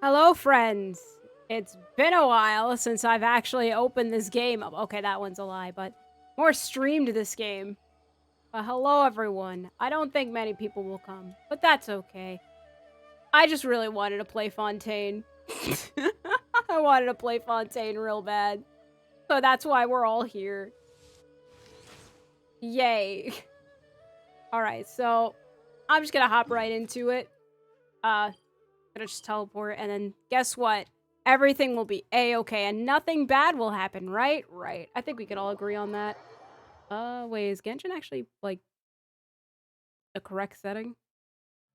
Hello, friends. It's been a while since I've actually opened this game up. Okay, that one's a lie, but more streamed this game. Hello, everyone. I don't think many people will come, but that's okay. I just really wanted to play Fontaine. I wanted to play Fontaine real bad. So that's why we're all here. Yay. Alright, so I'm just gonna hop right into it. Gonna just teleport, and then guess what? Everything will be a-okay, and nothing bad will happen, right? Right. I think we could all agree on that. Wait, is Genshin actually, like, the correct setting?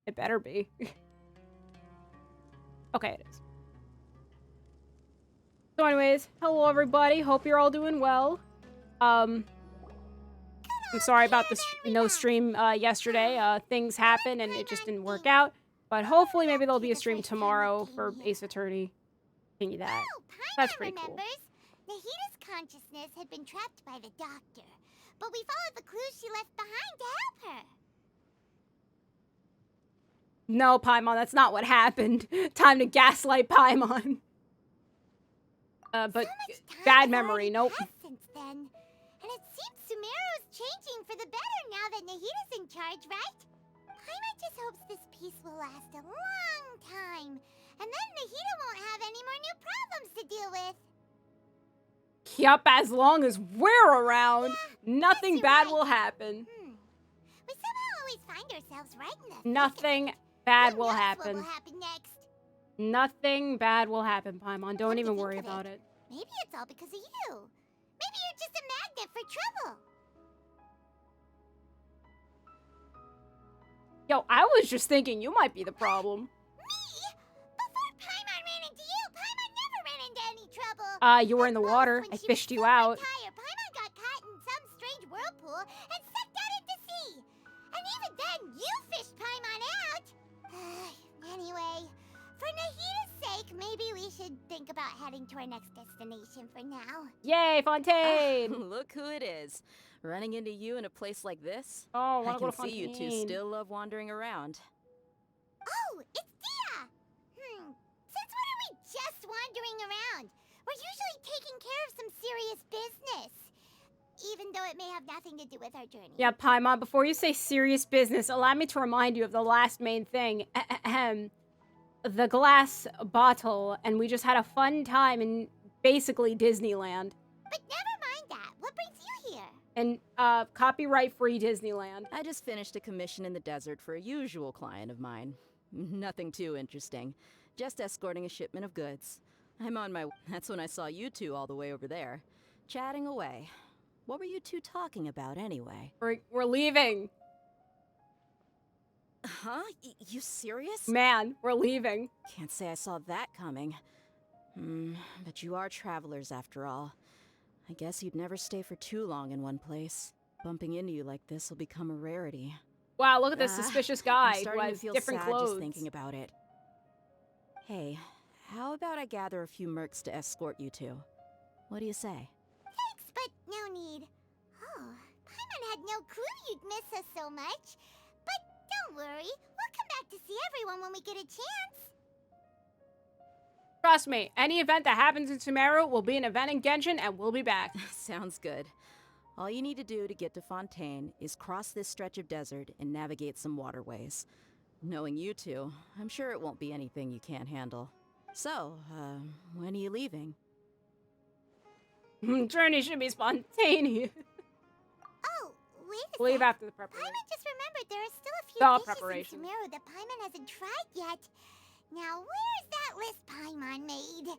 It better be. Okay, it is. So anyways, hello everybody, hope you're all doing well. I'm sorry about the no stream yesterday. Things happened and it just didn't work out. But hopefully maybe there'll be a stream tomorrow for Ace Attorney. Thingy that. That's pretty cool. Nahita's consciousness had been trapped by the doctor, but we followed the clues she left behind to help her. No, Paimon, that's not what happened. Time to gaslight Paimon. But bad memory, nope. Since then. And it seems Sumeru's changing for the better now that Nahita's in charge, right? Paimon just hopes this peace will last a long time, and then Nahita won't have any more new problems to deal with. Yup, as long as we're around, nothing bad will happen. We somehow always find ourselves right in the Nothing bad will happen. What will happen next? Nothing bad will happen, Paimon. Don't even worry about it. Maybe it's all because of you. Maybe you're just a magnet for trouble. Yo, I was just thinking you might be the problem. Me? Before Paimon ran into you, Paimon never ran into any trouble. You were in the water. I fished you out. Paimon got caught in some strange whirlpool and sucked out into sea. And even then, you fished Paimon out. Anyway, for Nahita's sake, maybe we should think about heading to our next destination for now. Yay, Fontaine! Look who it is. Running into you in a place like this? Oh, I can see you two still love wandering around. Oh, it's Dia! Since when are we just wandering around? We're usually taking care of some serious business. Even though it may have nothing to do with our journey. Yeah, Paimon, before you say serious business, allow me to remind you of the last main thing. The glass bottle, and we just had a fun time in basically Disneyland. But never mind that. What brings you here? And, copyright-free Disneyland. I just finished a commission in the desert for a usual client of mine. Nothing too interesting. Just escorting a shipment of goods. I'm on my... That's when I saw you two all the way over there. Chatting away. What were you two talking about, anyway? We're leaving. Huh? You serious? Man, we're leaving. Can't say I saw that coming. But you are travelers after all. I guess you'd never stay for too long in one place. Bumping into you like this will become a rarity. Wow, look at this suspicious guy who has different clothes. Just thinking about it. Hey, how about I gather a few mercs to escort you two? What do you say? Thanks, but no need. Oh, Paimon had no clue you'd miss us so much. But don't worry, we'll come back to see everyone when we get a chance. Trust me, any event that happens in Sumeru will be an event in Genshin, and we'll be back. Sounds good. All you need to do to get to Fontaine is cross this stretch of desert and navigate some waterways. Knowing you two, I'm sure it won't be anything you can't handle. So, when are you leaving? Journey should be spontaneous. Oh, wait a sec. Leave after the preparation. Paimon just remembered there are still a few preparation. dishes in Sumeru that Paimon hasn't tried yet. Now, where's that list Paimon made?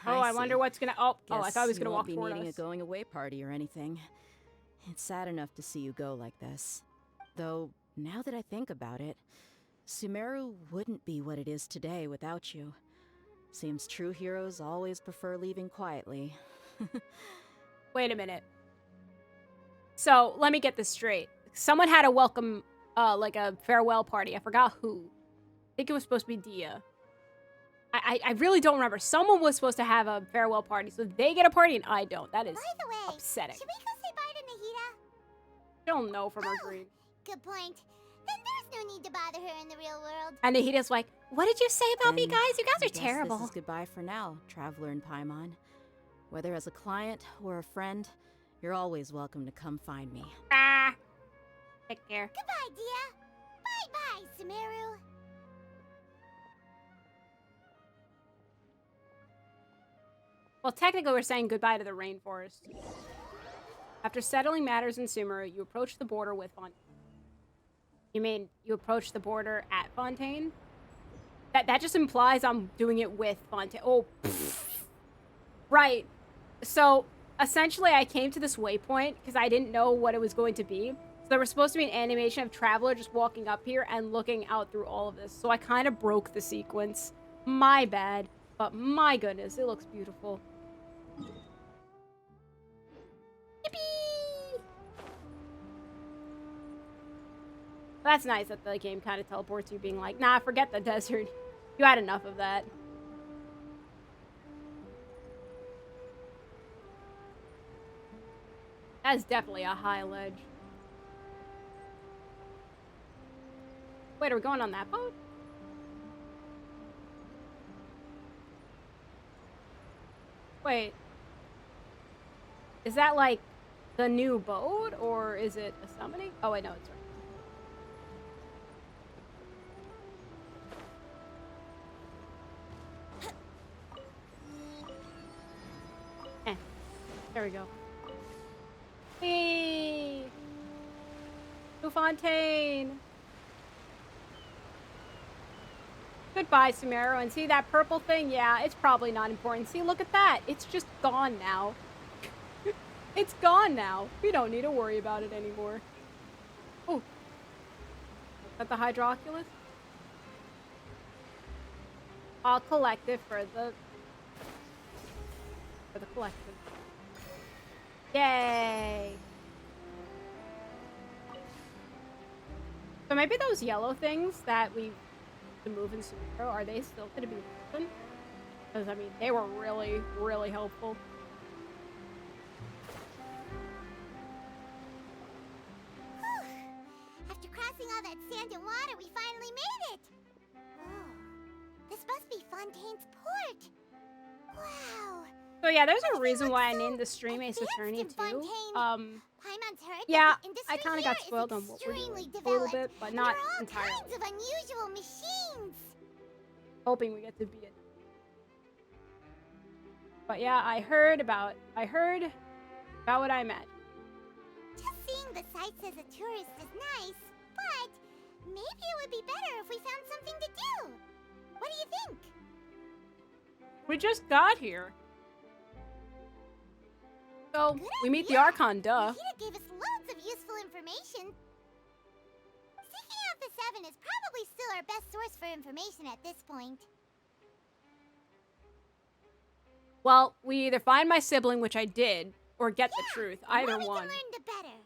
Oh, I wonder what's gonna... Oh, I thought I was gonna walk toward us. toward Needing us. a going away party or anything. It's sad enough to see you go like this. Though, now that I think about it, Sumeru wouldn't be what it is today without you. Seems true heroes always prefer leaving quietly. Wait a minute. So, let me get this straight. Someone had a welcome, like a farewell party. I forgot who. I think it was supposed to be Dia. I really don't remember. Someone was supposed to have a farewell party, so they get a party and I don't. That is By the way, upsetting. should we go say bye to Nahita? She'll know from her Oh, dream. good point. Then there's no need to bother her in the real world. And Nahita's like, what did you say about me, Then guys? You I guys are guess terrible. This is goodbye for now, traveler in Paimon. Whether as a client or a friend, you're always welcome to come find me. Ah. Take care. Goodbye, Dia. Bye-bye, Sumeru. Well, technically, we're saying goodbye to the rainforest. After settling matters in Sumeru, you approach the border with Fontaine. You mean you approach the border at Fontaine? That just implies I'm doing it with Fontaine. Oh, pfft. Right. So, essentially, I came to this waypoint because I didn't know what it was going to be. So there was supposed to be an animation of Traveler just walking up here and looking out through all of this. So I kind of broke the sequence. My bad. But my goodness, it looks beautiful. Yippee! That's nice that the game kind of teleports you being like, nah, forget the desert. You had enough of that. That is definitely a high ledge. Wait, are we going on that boat? Wait. Is that like the new boat or is it a summoning? Oh, wait, no, it's right. There we go. Whee! To Fontaine! Goodbye, Sumeru. And see that purple thing? Yeah, it's probably not important. See, look at that. It's just gone now. It's gone now. We don't need to worry about it anymore. Oh. Is that the Hydroculus? I'll collect it for the collective. Yay! So maybe those yellow things that we to move in Sumeru, are they still going to be open? Because, I mean, they were really, really helpful. After crossing all that sand and water, we finally made it! Oh, this must be Fontaine's port! Wow! So yeah, there's a Everything reason why I looks so named the stream Ace advanced Attorney in too. Fontaine. Paimon's heard Yeah, that the industry I kind of got here is spoiled on what we're extremely doing a little developed, bit, but and not there are all entirely. kinds of unusual machines. Hoping we get to be it. But yeah, I heard about what I imagined. Just seeing the sights as a tourist is nice, but maybe it would be better if we found something to do. What do you think? We just got here. So, Good we meet the idea. Archon, duh. Nahida gave us loads of useful information. Seeking out the Seven is probably still our best source for information at this point. Well, we either find my sibling, which I did, or get the truth. The Either more we one. can learn, the better.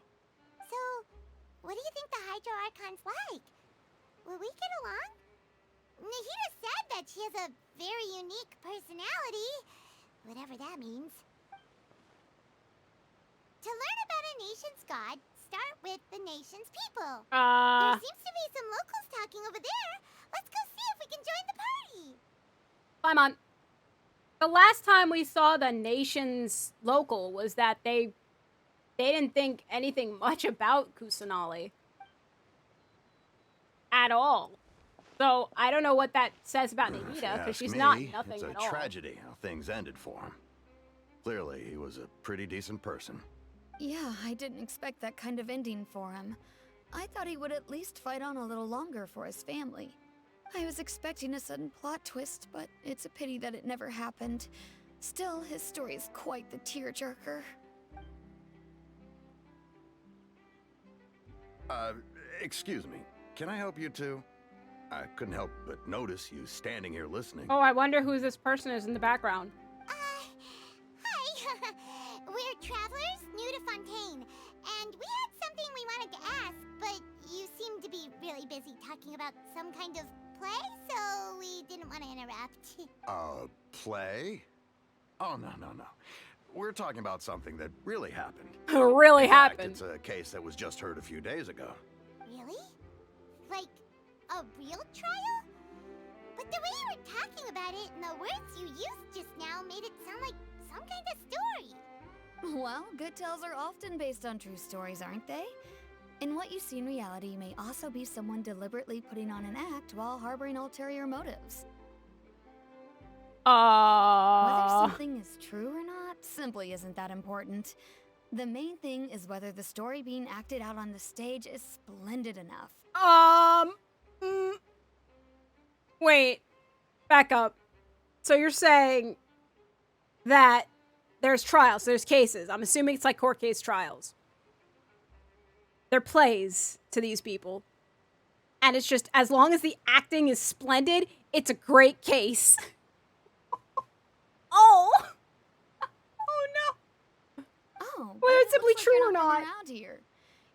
So, what do you think the Hydro Archon's like? Will we get along? Nahida said that she has a very unique personality, whatever that means. To learn about a nation's god, start with the nation's people. There seems to be some locals talking over there. Let's go see if we can join the party. Paimon. The last time we saw the nation's local was that they didn't think anything much about Kusanali. At all. So, I don't know what that says about Nahida, because she's not nothing it's at a all. tragedy how things ended for him. Clearly, he was a pretty decent person. Yeah, I didn't expect that kind of ending for him. I thought he would at least fight on a little longer for his family. I was expecting a sudden plot twist, but it's a pity that it never happened. Still, his story is quite the tearjerker. Excuse me. Can I help you too? I couldn't help but notice you standing here listening. Oh, I wonder who this person is in the background. Hi. We're travelers new to Fontaine, and we had something we wanted to ask, but you seem to be really busy talking about some kind of play, so we didn't want to interrupt. Play? Oh, no. we're talking about something that really happened. Really In fact, happened. it's a case that was just heard a few days ago. Really? Like, a real trial? But the way you were talking about it and the words you used just now made it sound like some kind of story. Well, good tales are often based on true stories, aren't they? And what you see in reality may also be someone deliberately putting on an act while harboring ulterior motives. Whether something is true or not simply isn't that important. The main thing is whether the story being acted out on the stage is splendid enough. Mm, wait, back up. So you're saying that there's trials, there's cases. I'm assuming it's like court case trials. They're plays to these people. And it's just, as long as the acting is splendid, it's a great case. Oh! Oh no! Oh, Whether but it's it simply looks like true you're or not not. around here.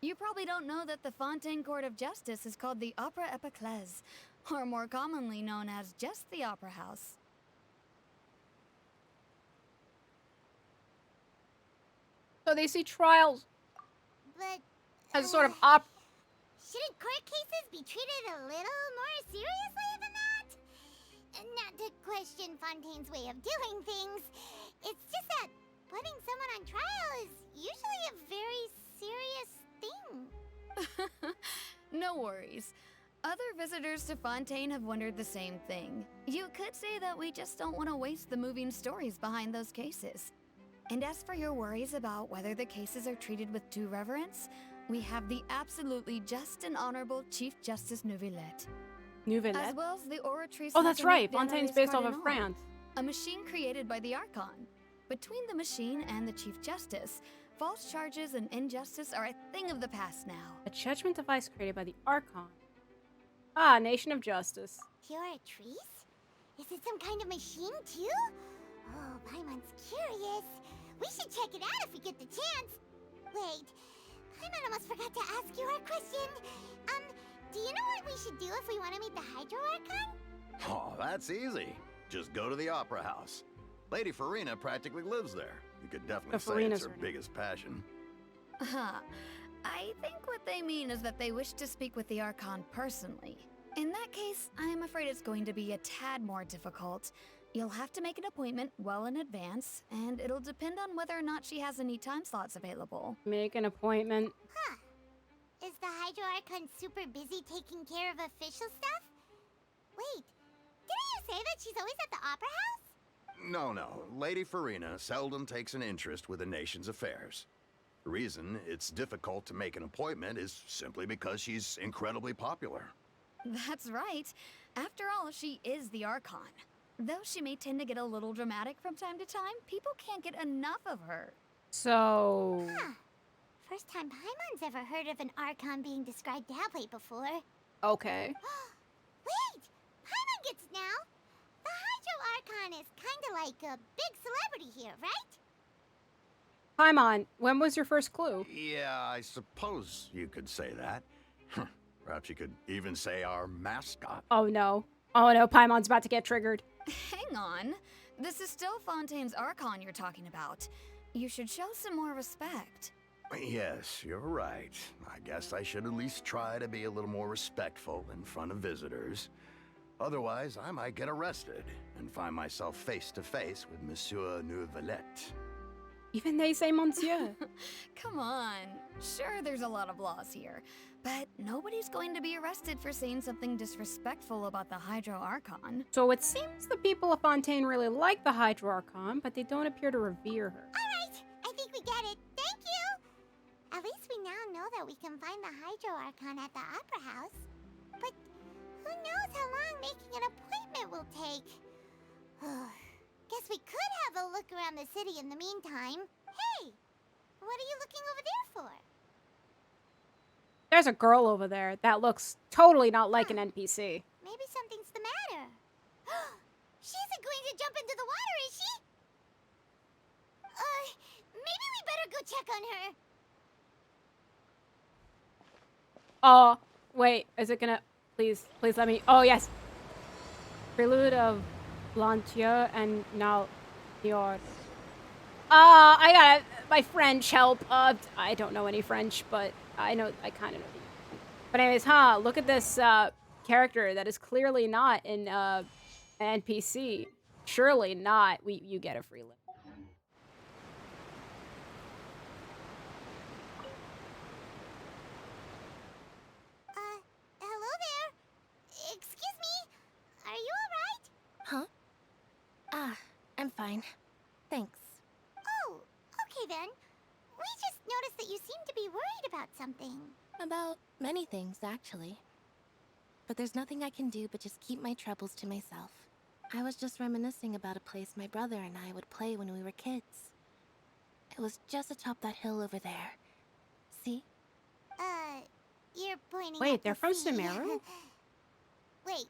You probably don't know that the Fontaine Court of Justice is called the Opera Epiclese, or more commonly known as just the Opera House. So they see trials But as a sort of shouldn't court cases be treated a little more seriously than that? Not to question Fontaine's way of doing things. It's just that putting someone on trial is usually a very serious thing. No worries. Other visitors to Fontaine have wondered the same thing. You could say that we just don't want to waste the moving stories behind those cases. And as for your worries about whether the cases are treated with due reverence, we have the absolutely just and honorable Chief Justice Neuvillette. As well as the Oratrice. Oh, that's right. Marguerite Fontaine's Dennery's based off of Cardinal, France. a machine created by the Archon. Between the machine and the Chief Justice, false charges and injustice are a thing of the past now. A judgment device created by the Archon. Ah, Nation of Justice. Oratrice? Is it some kind of machine too? Oh, Paimon's curious. We should check it out if we get the chance. Wait, Paimon almost forgot to ask you our question. Do you know what we should do if we want to meet the Hydro Archon? Oh, that's easy. Just go to the Opera House. Lady Farina practically lives there. You could definitely say it's her biggest passion. Huh. I think what they mean is that they wish to speak with the Archon personally. In that case, I am afraid it's going to be a tad more difficult. You'll have to make an appointment well in advance, and it'll depend on whether or not she has any time slots available. Make an appointment. Huh. Is the Hydro Archon super busy taking care of official stuff? Wait, didn't you say that she's always at the Opera House? No. Lady Farina seldom takes an interest with the nation's affairs. The reason it's difficult to make an appointment is simply because she's incredibly popular. That's right. After all, she is the Archon. Though she may tend to get a little dramatic from time to time, people can't get enough of her. So... Huh. First time Paimon's ever heard of an Archon being described that way before. Okay. Wait! Paimon gets now! The Hydro Archon is kinda like a big celebrity here, right? Paimon, when was your first clue? Yeah, I suppose you could say that. Perhaps you could even say our mascot. Oh no. Oh no, Paimon's about to get triggered. Hang on. This is still Fontaine's Archon you're talking about. You should show some more respect. Yes, you're right. I guess I should at least try to be a little more respectful in front of visitors. Otherwise, I might get arrested and find myself face to face with Monsieur Neuvillette. Even they say Monsieur. Come on. Sure, there's a lot of laws here, but nobody's going to be arrested for saying something disrespectful about the Hydro Archon. So it seems the people of Fontaine really like the Hydro Archon, but they don't appear to revere her. Alright, I think we get it. Thank you! At least we now know that we can find the Hydro Archon at the Opera House. But who knows how long making an appointment will take? Guess we could have a look around the city in the meantime. Hey! What are you looking over there for? There's a girl over there that looks totally not like an NPC. Maybe something's the matter. She isn't going to jump into the water, is she? Maybe we better go check on her. Oh, wait, is it gonna... Please let me... Oh, yes. Prelude of Blantier and now Dior. I got my French help. I don't know any French, but I kind of know. But anyways, look at this character that is clearly not in an NPC. Surely not. You get a free lip. Hello there. Excuse me. Are you alright? Huh? Ah, I'm fine. Thanks. Oh, okay then. We just noticed that you seem to be worried about something. About many things, actually. But there's nothing I can do but just keep my troubles to myself. I was just reminiscing about a place my brother and I would play when we were kids. It was just atop that hill over there. See? You're pointing Wait, at they're the from sea. Sumeru? Wait,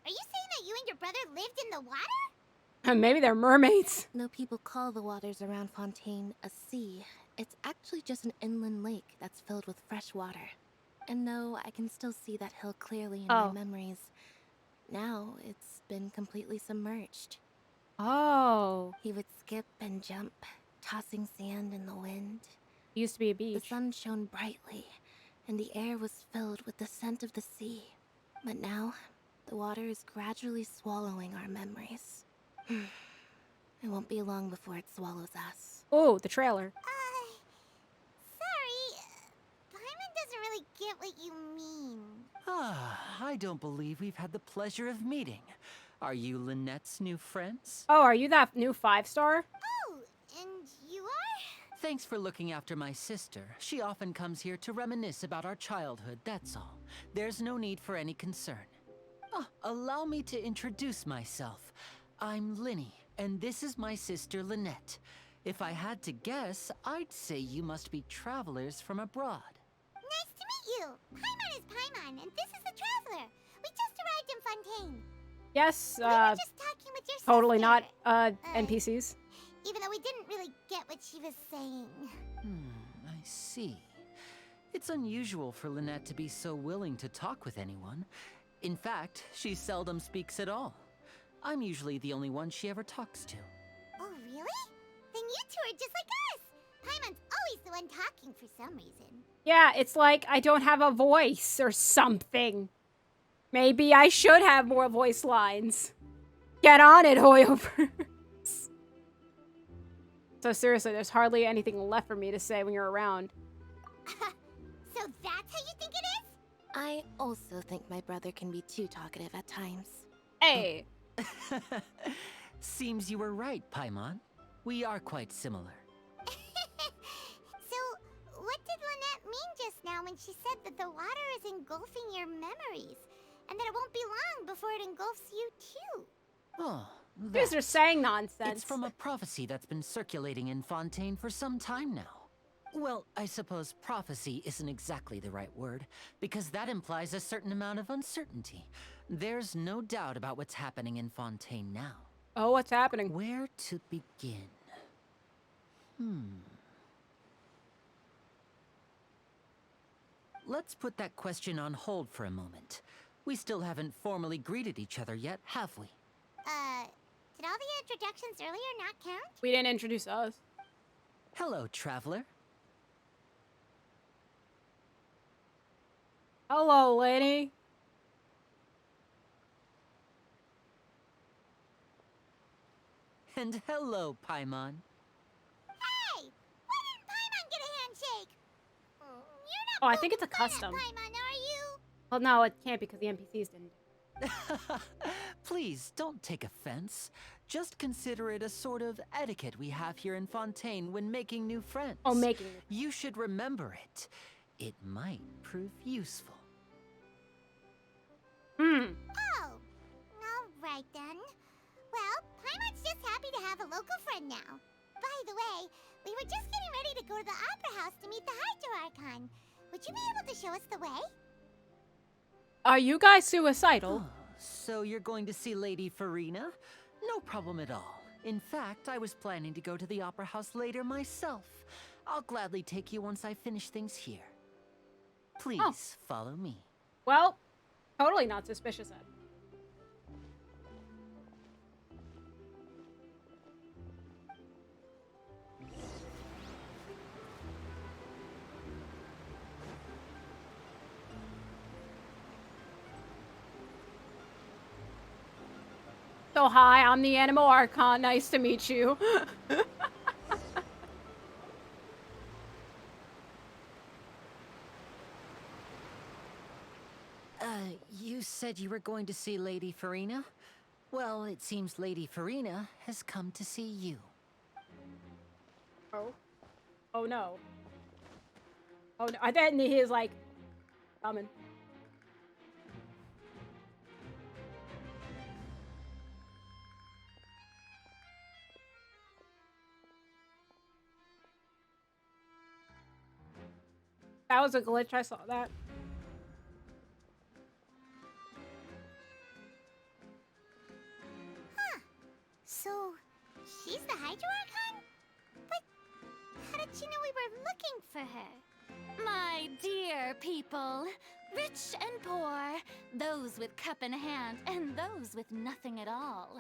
are you saying that you and your brother lived in the water? Maybe they're mermaids. No people call the waters around Fontaine a sea. It's actually just an inland lake that's filled with fresh water. And though I can still see that hill clearly in my memories, now it's been completely submerged. Oh. He would skip and jump, tossing sand in the wind. It used to be a The beach. sun shone brightly, and the air was filled with the scent of the sea. But now, the water is gradually swallowing our memories. It won't be long before it swallows us. Oh, the trailer. Sorry. Paimon doesn't really get what you mean. I don't believe we've had the pleasure of meeting. Are you Lynette's new friends? Oh, are you that new 5-star? Oh, and you are? Thanks for looking after my sister. She often comes here to reminisce about our childhood, that's all. There's no need for any concern. Allow me to introduce myself. I'm Linny, and this is my sister Lynette. If I had to guess, I'd say you must be travelers from abroad. Nice to meet you. Paimon is Paimon, and this is the Traveler. We just arrived in Fontaine. Yes, We were just talking with your totally sister. not NPCs. Even though we didn't really get what she was saying. I see. It's unusual for Lynette to be so willing to talk with anyone. In fact, she seldom speaks at all. I'm usually the only one she ever talks to. Oh, really? Then you two are just like us. Paimon's always the one talking for some reason. Yeah, it's like I don't have a voice or something. Maybe I should have more voice lines. Get on it, Hoyoverse. So seriously, there's hardly anything left for me to say when you're around. So that's how you think it is? I also think my brother can be too talkative at times. Hey. Seems you were right, Paimon. We are quite similar. So, what did Lynette mean just now when she said that the water is engulfing your memories? And that it won't be long before it engulfs you too? Oh, These are saying nonsense. It's from a prophecy that's been circulating in Fontaine for some time now. Well, I suppose prophecy isn't exactly the right word, because that implies a certain amount of uncertainty. There's no doubt about what's happening in Fontaine now. Oh, what's happening? Where to begin? Let's put that question on hold for a moment. We still haven't formally greeted each other yet, have we? Did all the introductions earlier not count? We didn't introduce us. Hello, traveler. Hello, lady. And hello, Paimon. Hey! Why didn't Paimon get a handshake? You're not Oh, I think poking it's a fun at custom. Paimon, are you? Well, no, it can't because the NPCs didn't. Please, don't take offense. Just consider it a sort of etiquette we have here in Fontaine when making new friends. Oh, making it. You should remember it. It might prove useful. Oh, alright then. Well, Paimon's just happy to have a local friend now. By the way, we were just getting ready to go to the Opera House to meet the Hydro Archon. Would you be able to show us the way? Are you guys suicidal? Oh, so you're going to see Lady Farina? No problem at all. In fact, I was planning to go to the Opera House later myself. I'll gladly take you once I finish things here. Please, follow me. Well, totally not suspicious of. So hi, I'm the Animal Archon. Nice to meet you. You said you were going to see Lady Farina? Well, it seems Lady Farina has come to see you. Oh. Oh no. Oh no. I bet he is like coming. That was a glitch. I saw that. So, she's the Hydro Archon? But how did she know we were looking for her? My dear people, rich and poor, those with cup in hand and those with nothing at all,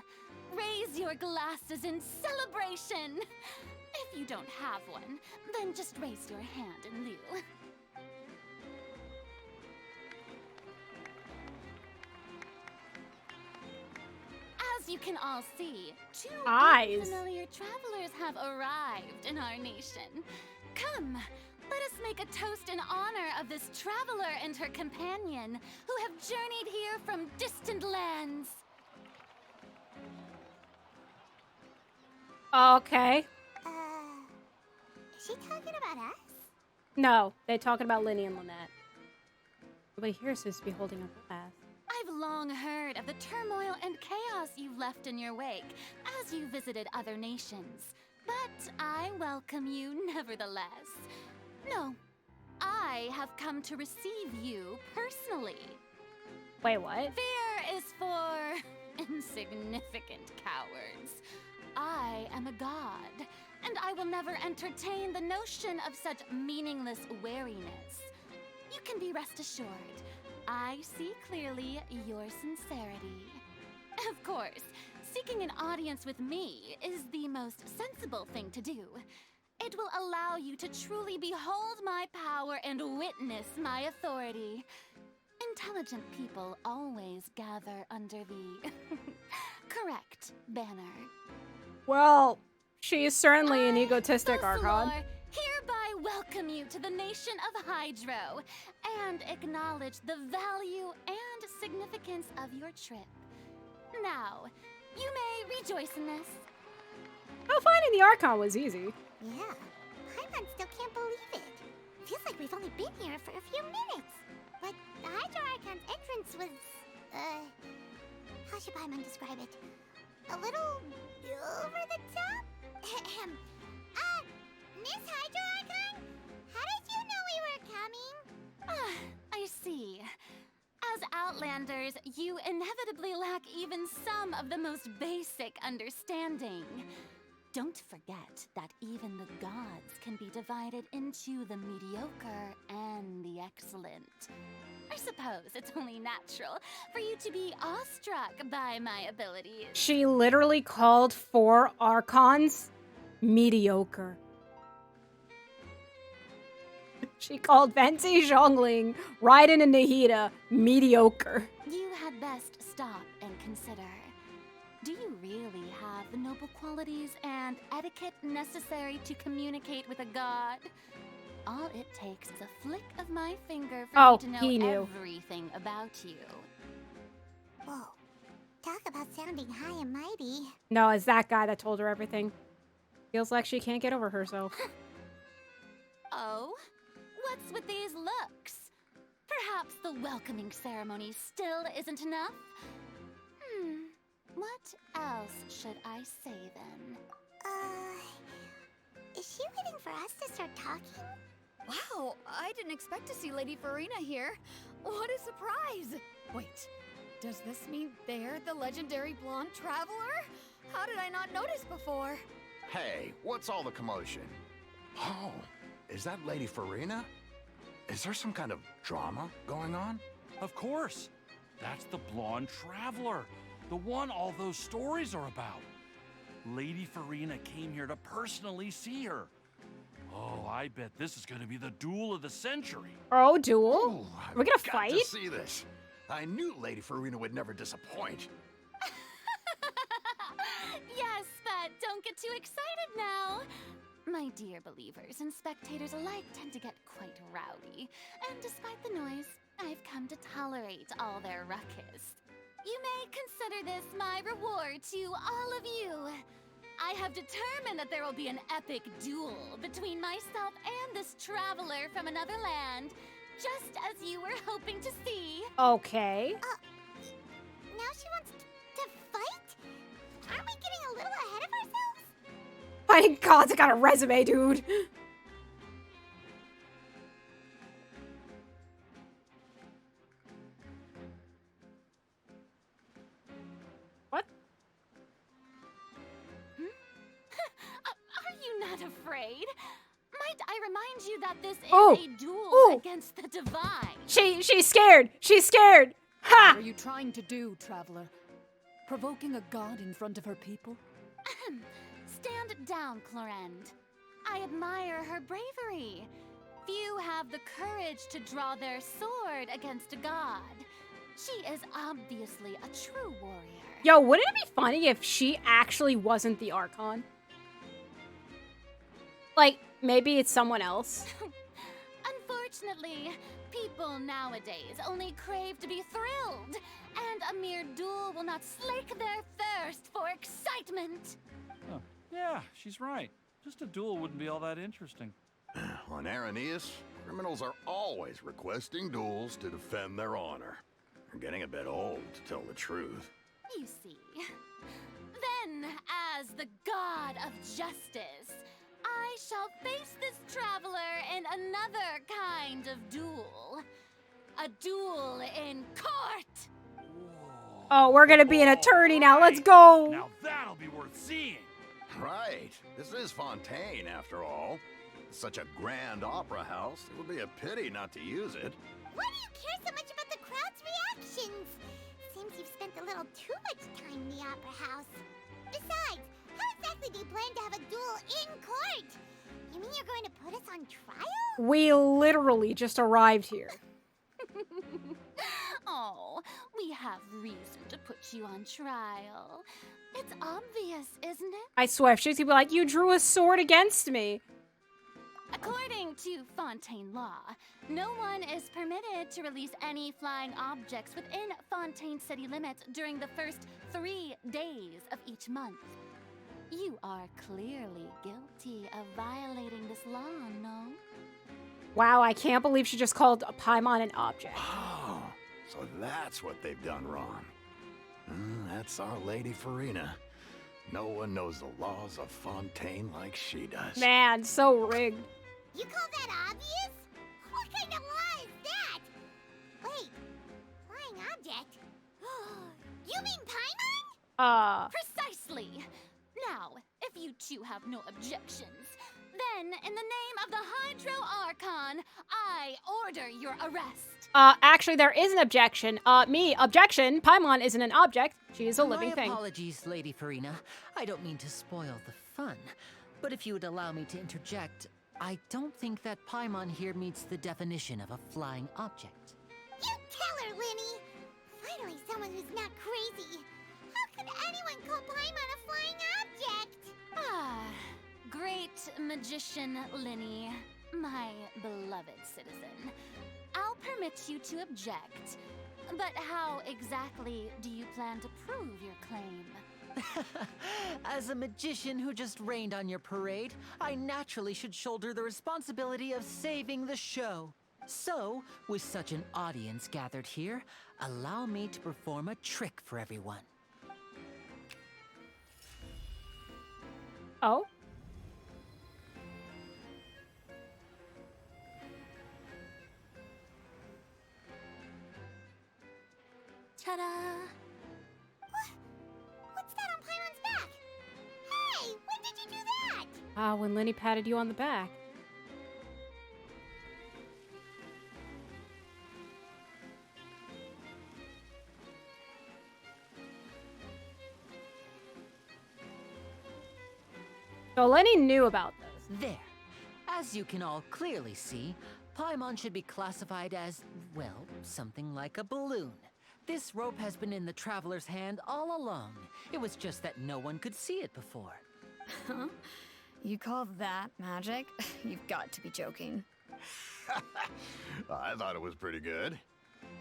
raise your glasses in celebration. If you don't have one, then just raise your hand in lieu. As you can all see, two Eyes. unfamiliar travelers have arrived in our nation. Come, let us make a toast in honor of this traveler and her companion who have journeyed here from distant lands. Okay. Is she talking about us? No, they're talking about Linny and Lynette. Nobody here seems to be holding up a glass. I've long heard of the turmoil and chaos you've left in your wake as you visited other nations. But I welcome you nevertheless. No, I have come to receive you personally. Wait, what? Fear is for insignificant cowards. I am a god, and I will never entertain the notion of such meaningless wariness. You can be rest assured, I see clearly your sincerity. Of course, seeking an audience with me is the most sensible thing to do. It will allow you to truly behold my power and witness my authority. Intelligent people always gather under the correct banner. Well, she is certainly an I, egotistic Archon. Thossalor, hereby welcome you to the nation of Hydro and acknowledge the value and significance of your trip. Now, you may rejoice in this. Oh, finding the Archon was easy. Yeah, Paimon still can't believe it. Feels like we've only been here for a few minutes. But the Hydro Archon's entrance was, how should Paimon describe it? A little over the top? Miss Hydro Archon? How did you know we were coming? I see. As Outlanders, you inevitably lack even some of the most basic understanding. Don't forget that even the gods can be divided into the mediocre and the excellent. I suppose it's only natural for you to be awestruck by my abilities. She literally called 4 Archons mediocre. She called Venti, Zhongling, Raiden, and Nahida mediocre. You had best stop and consider. Do you really have the noble qualities and etiquette necessary to communicate with a god? All it takes is a flick of my finger for me to know he knew. everything about you. Whoa, talk about sounding high and mighty. No, it's that guy that told her everything. Feels like she can't get over herself. Oh? What's with these looks? Perhaps the welcoming ceremony still isn't enough? What else should I say then? Is she waiting for us to start talking? Wow, I didn't expect to see Lady Farina here. What a surprise! Wait, does this mean they're the legendary blonde traveler? How did I not notice before? Hey, what's all the commotion? Oh, is that Lady Farina? Is there some kind of drama going on? Of course. That's the blonde traveler. The one all those stories are about. Lady Farina came here to personally see her. Oh, I bet this is going to be the duel of the century. Oh, duel? Ooh, We're gonna I've got fight? to see this. I knew Lady Farina would never disappoint. but don't get too excited now. My dear believers and spectators alike tend to get quite rowdy, and despite the noise, I've come to tolerate all their ruckus. You may consider this my reward to all of you. I have determined that there will be an epic duel between myself and this traveler from another land, just as you were hoping to see. Okay. Now she wants to fight? Aren't we getting a little ahead of ourselves? Fighting gods, I got a resume, dude. What? Are you not afraid? Might I remind you that this is Oh. a duel Ooh. against the divine? She's scared. She's scared. Ha! What are you trying to do, traveler? Provoking a god in front of her people? Stand down, Clorend. I admire her bravery. Few have the courage to draw their sword against a god. She is obviously a true warrior. Yo, wouldn't it be funny if she actually wasn't the Archon? Like, maybe it's someone else. Unfortunately, people nowadays only crave to be thrilled, and a mere duel will not slake their thirst for excitement. Huh. Yeah, she's right. Just a duel wouldn't be all that interesting. On Araneus, criminals are always requesting duels to defend their honor. They're getting a bit old, to tell the truth. You see. Then, as the god of justice, I shall face this traveler in another kind of duel. A duel in court! Oh, we're gonna be an attorney now. Let's go. Now that'll be worth seeing. Right. This is Fontaine, after all. It's such a grand opera house, it would be a pity not to use it. Why do you care so much about the crowd's reactions? Seems you've spent a little too much time in the opera house. Besides, how exactly do you plan to have a duel in court? You mean you're going to put us on trial? We literally just arrived here. Oh, we have reason to put you on trial. It's obvious, isn't it? I swear, if she's gonna be like, you drew a sword against me. According to Fontaine law, no one is permitted to release any flying objects within Fontaine city limits during the first 3 days of each month. You are clearly guilty of violating this law, no? Wow, I can't believe she just called a Paimon an object. Oh, so that's what they've done wrong. That's our Lady Farina. No one knows the laws of Fontaine like she does. Man, so rigged. You call that obvious? What kind of law is that? Wait, flying object? You mean Paimon? Precisely! Now, if you two have no objections, then in the name of the Hydro Archon, I order your arrest. Actually, there is an objection. Objection. Paimon isn't an object. She is a living thing. My apologies, Lady Farina. I don't mean to spoil the fun. But if you would allow me to interject, I don't think that Paimon here meets the definition of a flying object. You tell her, Linny! Finally someone who's not crazy. How could anyone call Paimon a flying object? Great magician Linny, my beloved citizen. I'll permit you to object, but how exactly do you plan to prove your claim? As a magician who just rained on your parade, I naturally should shoulder the responsibility of saving the show. So, with such an audience gathered here, allow me to perform a trick for everyone. Oh? Ta-da! What's that on Paimon's back? Hey, when did you do that? When Linny patted you on the back. So Lenny knew about this. There. As you can all clearly see, Paimon should be classified as, well, something like a balloon. This rope has been in the traveler's hand all along. It was just that no one could see it before. Huh? You call that magic? You've got to be joking. I thought it was pretty good.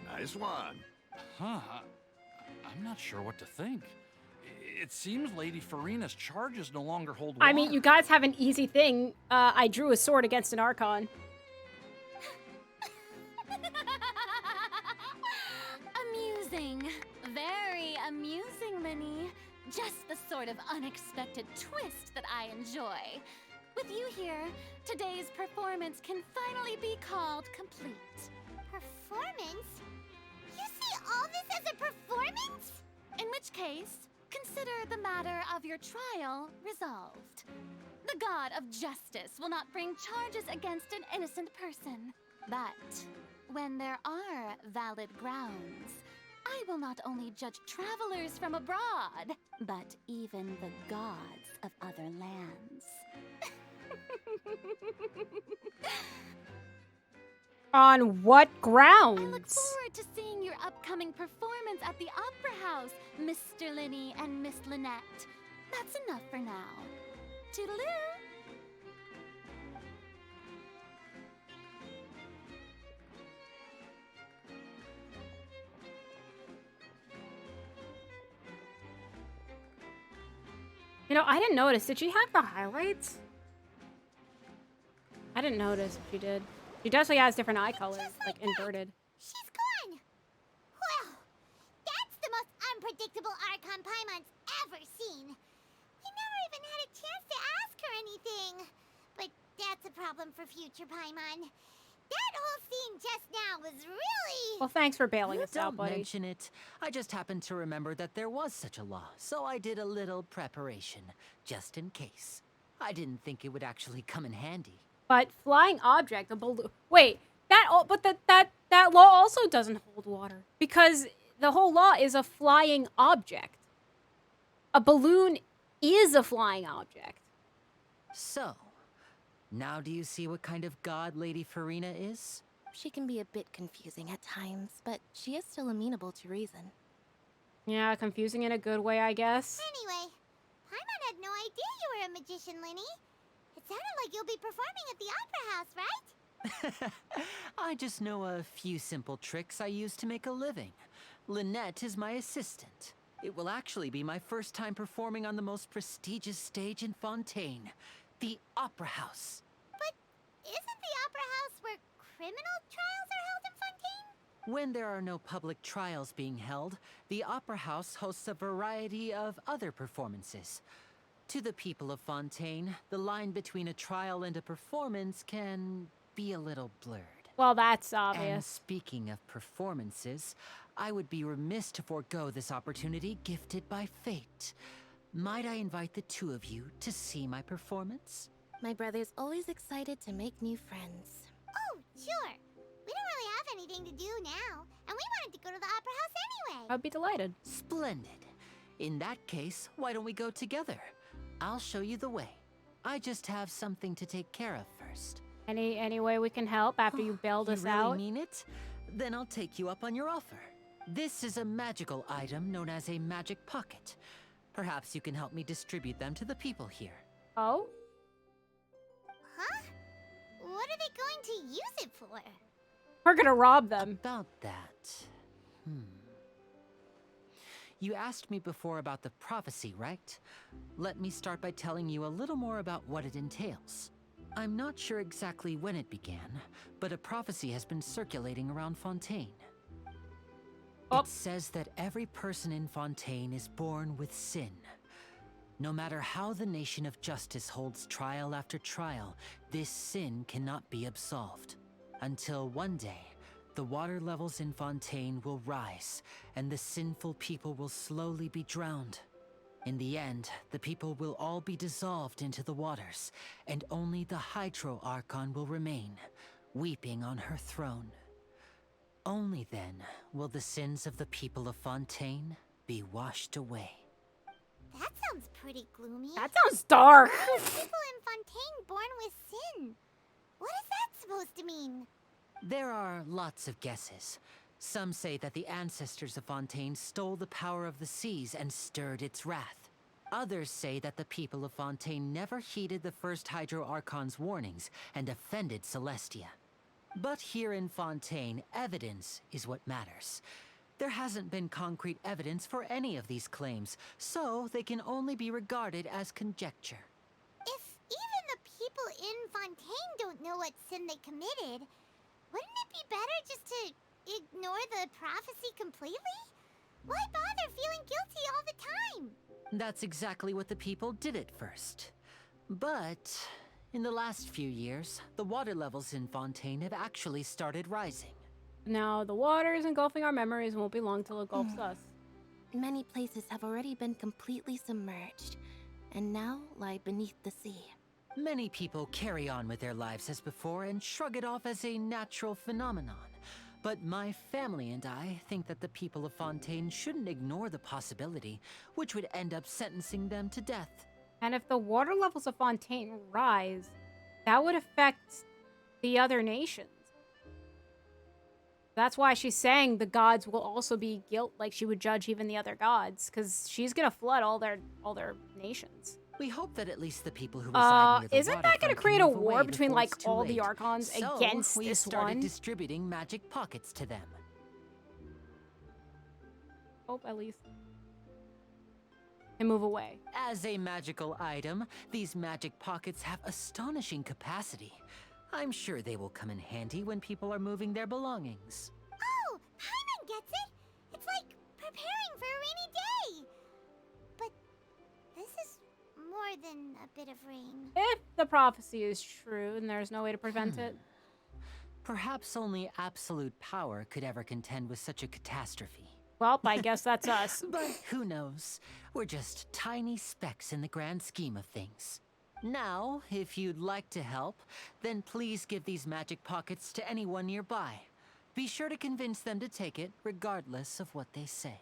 Nice one. Huh? I'm not sure what to think. It seems Lady Farina's charges no longer hold water. I mean, you guys have an easy thing. I drew a sword against an Archon. Amusing. Very amusing, Linny. Just the sort of unexpected twist that I enjoy. With you here, today's performance can finally be called complete. Performance? You see all this as a performance? In which case, consider the matter of your trial resolved. The god of justice will not bring charges against an innocent person. But when there are valid grounds, I will not only judge travelers from abroad, but even the gods of other lands. On what grounds? I look forward to seeing your upcoming performance at the Opera House, Mr. Linny and Miss Lynette. That's enough for now. Toodaloo! You know, I didn't notice. Did she have the highlights? I didn't notice if she did. She definitely has different eye colors, like inverted. She's gone. Well, that's the most unpredictable Archon Paimon's ever seen. We never even had a chance to ask her anything. But that's a problem for future Paimon. That whole scene just now was really... Well, thanks for bailing us out, Don't buddy. mention it. I just happened to remember that there was such a law, so I did a little preparation, just in case. I didn't think it would actually come in handy. But flying object, a balloon. Wait, that law also doesn't hold water because the whole law is a flying object. A balloon is a flying object. So, now do you see what kind of god Lady Farina is? She can be a bit confusing at times, but she is still amenable to reason. Yeah, confusing in a good way, I guess. Anyway, Paimon had no idea you were a magician, Linny. It sounded like you'll be performing at the Opera House, right? I just know a few simple tricks I use to make a living. Lynette is my assistant. It will actually be my first time performing on the most prestigious stage in Fontaine, the Opera House. But isn't the Opera House where criminal trials are held in Fontaine? When there are no public trials being held, the Opera House hosts a variety of other performances. To the people of Fontaine, the line between a trial and a performance can be a little blurred. Well, that's And obvious. speaking of performances, I would be remiss to forego this opportunity gifted by fate. Might I invite the two of you to see my performance? My brother's always excited to make new friends. Oh, sure. We don't really have anything to do now, and we wanted to go to the Opera House anyway. I'd be delighted. Splendid. In that case, why don't we go together? I'll show you the way. I just have something to take care of first. Any way we can help after you bailed us You really out? mean it? Then I'll take you up on your offer. This is a magical item known as a magic pocket. Perhaps you can help me distribute them to the people here. Oh? Huh? What are they going to use it for? We're gonna rob them. About that. You asked me before about the prophecy, right? Let me start by telling you a little more about what it entails. I'm not sure exactly when it began, but a prophecy has been circulating around Fontaine. Oh. It says that every person in Fontaine is born with sin. No matter how the nation of justice holds trial after trial, this sin cannot be absolved. Until one day, the water levels in Fontaine will rise, and the sinful people will slowly be drowned. In the end, the people will all be dissolved into the waters, and only the Hydro Archon will remain, weeping on her throne. Only then will the sins of the people of Fontaine be washed away. That sounds pretty gloomy. That sounds dark. Why are people in Fontaine born with sin? What is that supposed to mean? There are lots of guesses. Some say that the ancestors of Fontaine stole the power of the seas and stirred its wrath. Others say that the people of Fontaine never heeded the first Hydro Archon's warnings and offended Celestia. But here in Fontaine, evidence is what matters. There hasn't been concrete evidence for any of these claims, so they can only be regarded as conjecture. If even the people in Fontaine don't know what sin they committed, wouldn't it be better just to ignore the prophecy completely? Why bother feeling guilty all the time? That's exactly what the people did at first. But in the last few years, the water levels in Fontaine have actually started rising. Now, the water is engulfing our memories and won't be long till it engulfs us. Many places have already been completely submerged, and now lie beneath the sea. Many people carry on with their lives as before and shrug it off as a natural phenomenon. But my family and I think that the people of Fontaine shouldn't ignore the possibility, which would end up sentencing them to death. And if the water levels of Fontaine rise, that would affect the other nations. That's why she's saying the gods will also be like she would judge even the other gods, because she's gonna flood all their nations. We hope that at least the people who reside near the Isn't that gonna waterfront create can a move war away between before like it's too all the late. Archons So, against we this started one? distributing magic pockets to them. Hope at least can move away. As a magical item, these magic pockets have astonishing capacity. I'm sure they will come in handy when people are moving their belongings. Oh, Paimon gets it! It's like preparing for a rainy day! But this is more than a bit of rain. If the prophecy is true and there's no way to prevent it. Perhaps only absolute power could ever contend with such a catastrophe. Well, I guess that's us. But who knows? We're just tiny specks in the grand scheme of things. Now, if you'd like to help, then please give these magic pockets to anyone nearby. Be sure to convince them to take it, regardless of what they say.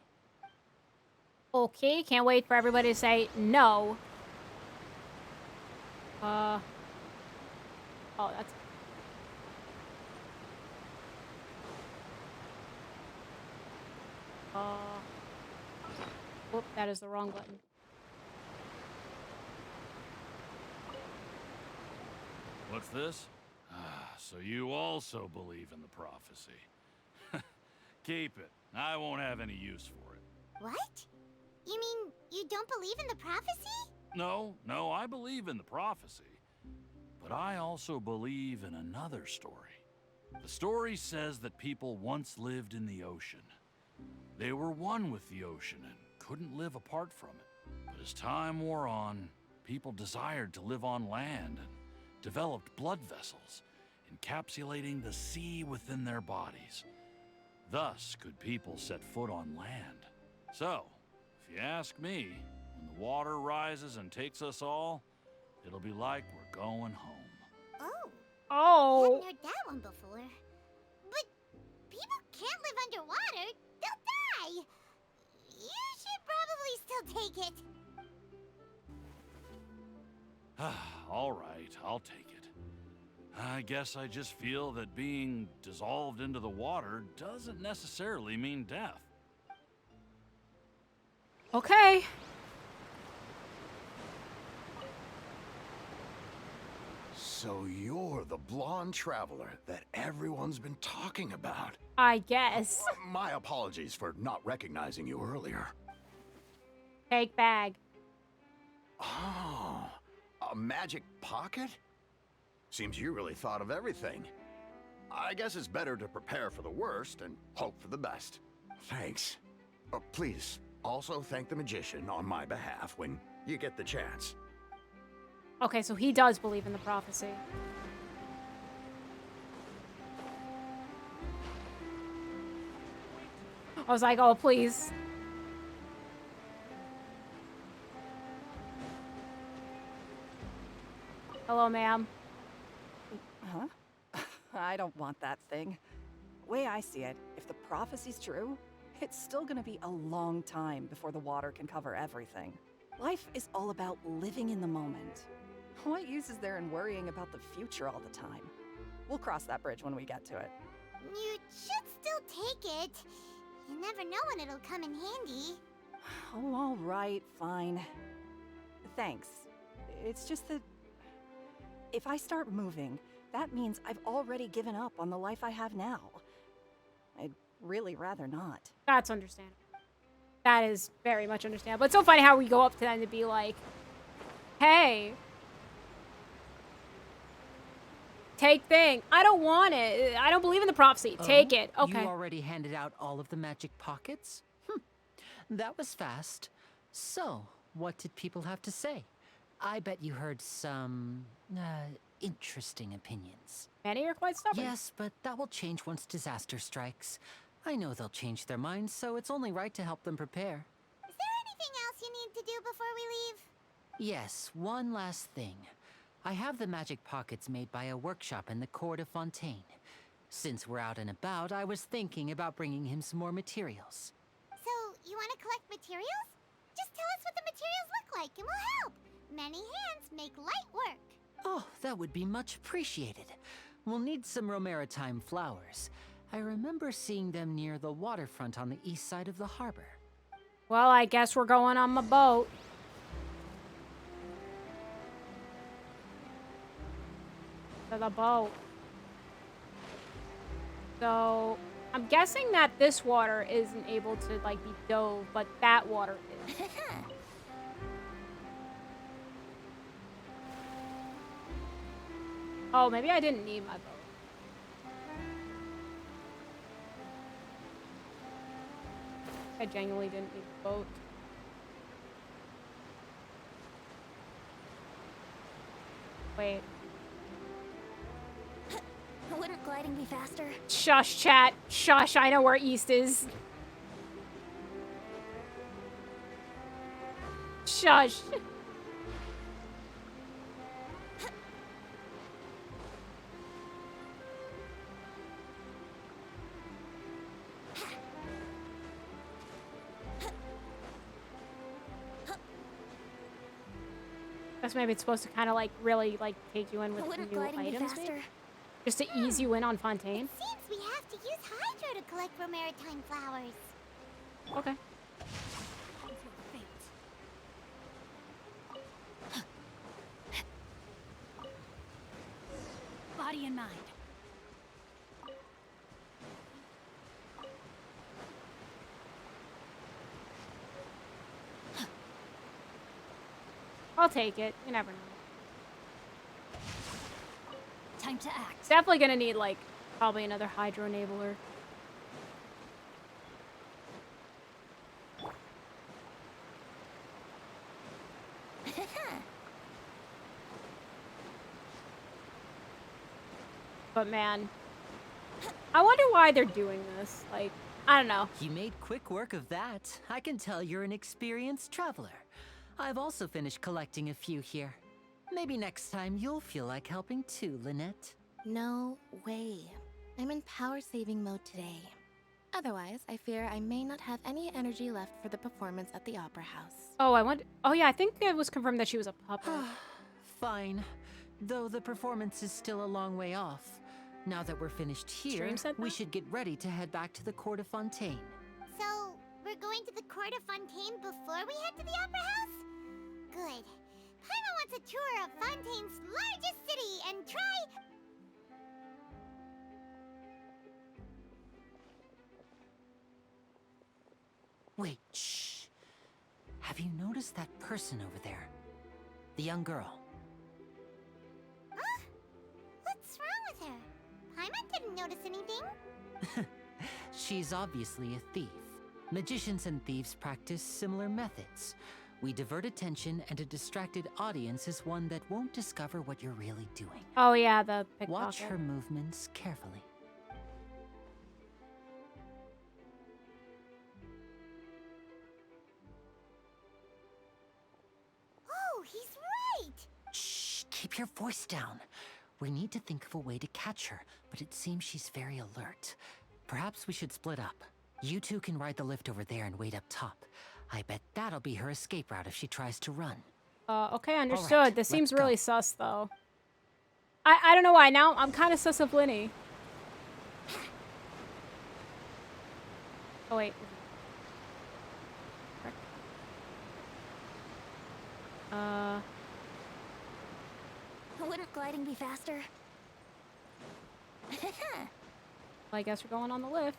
Okay, can't wait for everybody to say no. Oh, that's... Whoop, that is the wrong button. What's this? So you also believe in the prophecy. Keep it. I won't have any use for it. What? You mean you don't believe in the prophecy? No, I believe in the prophecy. But I also believe in another story. The story says that people once lived in the ocean. They were one with the ocean and couldn't live apart from it. But as time wore on, people desired to live on land and developed blood vessels, encapsulating the sea within their bodies. Thus could people set foot on land. So, if you ask me, when the water rises and takes us all, it'll be like we're going home. Oh. Oh. I hadn't heard that one before. But people can't live underwater. They'll die. You should probably still take it. All right, I'll take it. I guess I just feel that being dissolved into the water doesn't necessarily mean death. Okay. So you're the blonde traveler that everyone's been talking about. I guess. My apologies for not recognizing you earlier. Take bag. Oh, a magic pocket? Seems you really thought of everything. I guess it's better to prepare for the worst and hope for the best. Thanks. Please, also thank the magician on my behalf when you get the chance. Okay, so he does believe in the prophecy. I was like, oh, please. Hello, ma'am. Huh? I don't want that thing. Way I see it, if the prophecy's true, it's still gonna be a long time before the water can cover everything. Life is all about living in the moment. What use is there in worrying about the future all the time? We'll cross that bridge when we get to it. You should still take it. You never know when it'll come in handy. Oh, all right, fine. Thanks. It's just that if I start moving, that means I've already given up on the life I have now. I'd really rather not. That's understandable. That is very much understandable. It's so funny how we go up to them to be like, hey, take thing. I don't want it. I don't believe in the prophecy. Take it. Okay. You already handed out all of the magic pockets? That was fast. So, what did people have to say? I bet you heard some, interesting opinions. Many are quite stubborn. Yes, but that will change once disaster strikes. I know they'll change their minds, so it's only right to help them prepare. Is there anything else you need to do before we leave? Yes, one last thing. I have the magic pockets made by a workshop in the court of Fontaine. Since we're out and about, I was thinking about bringing him some more materials. So, you want to collect materials? Just tell us what the materials look like and we'll help. Many hands make light work. Oh, that would be much appreciated. We'll need some Romaritime flowers. I remember seeing them near the waterfront on the east side of the harbor. Well, I guess we're going on my boat. To the boat. So, I'm guessing that this water isn't able to, like, be dove, but that water is. Oh, maybe I didn't need my boat. I genuinely didn't need the boat. Wait. Wouldn't gliding be faster? Shush, chat. Shush, I know where east is. Shush. Guess maybe it's supposed to kind of like really like take you in with new items, maybe? Just to ease you in on Fontaine. It seems we have to use Hydro to collect Romaritime flowers. Okay. Body and mind. I'll take it. You never know. Time to act. It's definitely gonna need like probably another Hydro enabler. But man, I wonder why they're doing this. Like, I don't know. You made quick work of that. I can tell you're an experienced traveler. I've also finished collecting a few here. Maybe next time you'll feel like helping too, Lynette. No way. I'm in power-saving mode today. Otherwise, I fear I may not have any energy left for the performance at the Opera House. Oh, I wonder. Oh yeah, I think it was confirmed that she was a puppet. Fine. Though the performance is still a long way off. Now that we're finished here, Stream said we that? should get ready to head back to the Court of Fontaine. So, we're going to the Court of Fontaine before we head to the Opera House? Good. Paimon wants a tour of Fontaine's largest city and try... Wait, shh. Have you noticed that person over there? The young girl. Huh? What's wrong with her? Paimon didn't notice anything. She's obviously a thief. Magicians and thieves practice similar methods. We divert attention, and a distracted audience is one that won't discover what you're really doing. Oh yeah, the pickpocket. Watch her movements carefully. Oh, he's right! Shh, keep your voice down. We need to think of a way to catch her, but it seems she's very alert. Perhaps we should split up. You two can ride the lift over there and wait up top. I bet that'll be her escape route if she tries to run. Okay, understood. right, This seems let's really go. sus, though. I don't know why. Now I'm kind of sus of Linny. Oh, wait. Wouldn't gliding be faster? I guess we're going on the lift.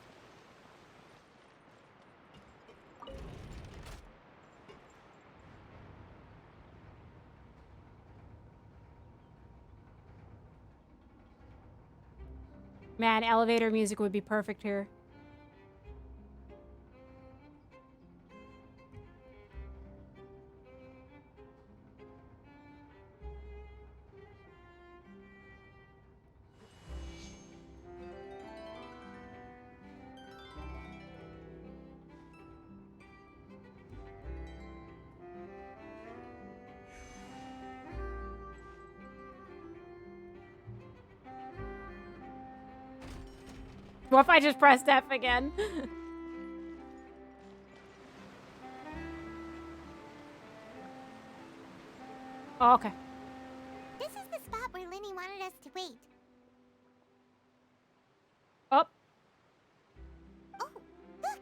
Man, elevator music would be perfect here. What if I just pressed F again? Oh, okay. This is the spot where Linny wanted us to wait. Oh, Oh, look!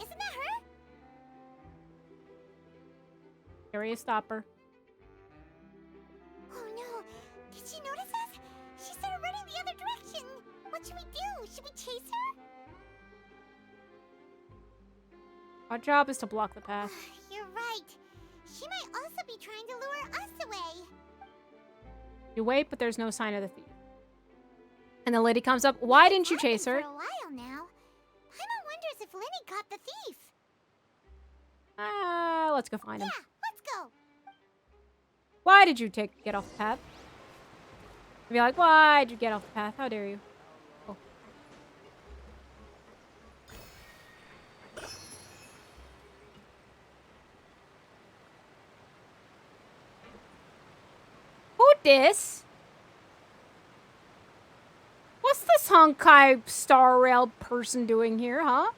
Isn't that her? area stopper. Oh no! Did she notice us? She started running the other direction! What should we do? Should we chase her? Our job is to block the path. You're right. She might also be trying to lure us away. You wait, but there's no sign of the thief. And the lady comes up. Why didn't you It's been chase her? for a while now. Paimon wonders if Linny caught the thief. Let's go find him. Yeah, let's go. Why did you get off the path? I'd be like, why'd you get off the path? How dare you? Oh. Who dis? What's this Honkai Star Rail person doing here, huh?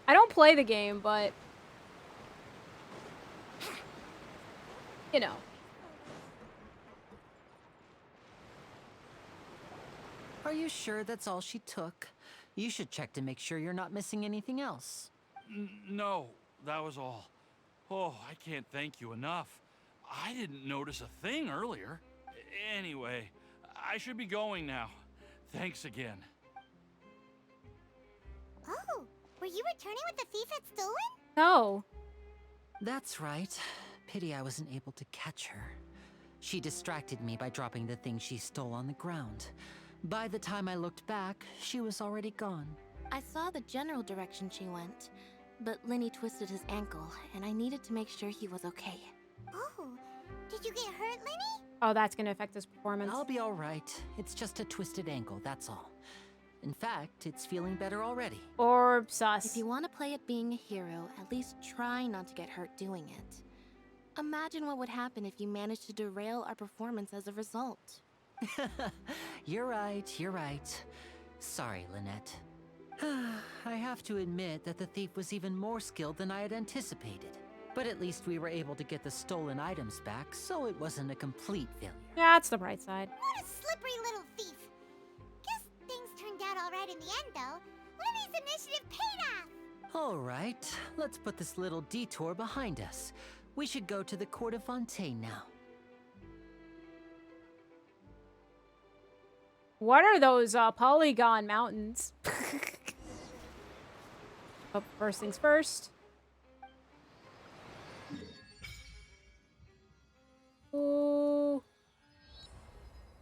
I don't play the game, but... You know. Are you sure that's all she took? You should check to make sure you're not missing anything else. No, that was all. Oh, I can't thank you enough. I didn't notice a thing earlier. Anyway, I should be going now. Thanks again. Oh, were you returning what the thief had stolen? No. That's right. Pity I wasn't able to catch her. She distracted me by dropping the thing she stole on the ground. By the time I looked back, she was already gone. I saw the general direction she went, but Linny twisted his ankle, and I needed to make sure he was okay. Oh, did you get hurt, Linny? Oh, that's gonna affect his performance. I'll be all right. It's just a twisted ankle, that's all. In fact, it's feeling better already. Or sus. If you want to play at being a hero, at least try not to get hurt doing it. Imagine what would happen if you managed to derail our performance as a result. You're right, you're right. Sorry, Lynette. I have to admit that the thief was even more skilled than I had anticipated. But at least we were able to get the stolen items back, so it wasn't a complete failure. Yeah, that's the bright side. What a slippery little thief. Guess things turned out all right in the end, though. Linny's initiative paid off. All right, let's put this little detour behind us. We should go to the Court of Fontaine now. What are those polygon mountains? Oh, first things first. Ooh.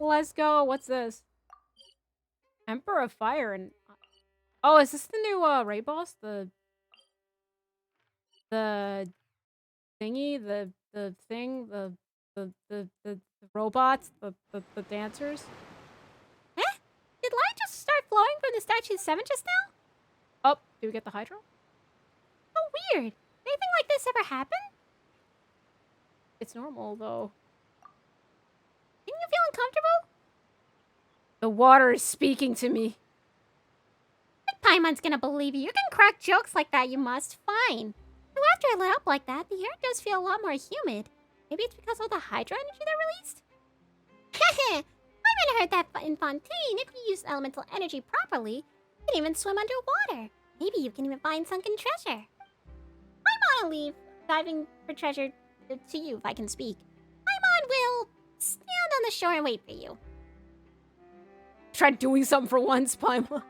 Let's go. What's this? Emperor of Fire and... Oh, is this the new raid boss? The thingy? The thing? The robots? The dancers? Eh? Did light just start flowing from the statue 7 just now? Oh, do we get the hydro? Oh, weird. Anything like this ever happen? It's normal, though. Didn't you feel uncomfortable? The water is speaking to me. Paimon's gonna believe you. You can crack jokes like that, you must. Fine. So after I lit up like that, the air does feel a lot more humid. Maybe it's because of all the hydro energy that released? Heh. Paimon heard that in Fontaine, if you use elemental energy properly, you can even swim underwater. Maybe you can even find sunken treasure. I want to leave diving for treasure to you, if I can speak. stand on the shore and wait for you. Try doing something for once, Paimon. Being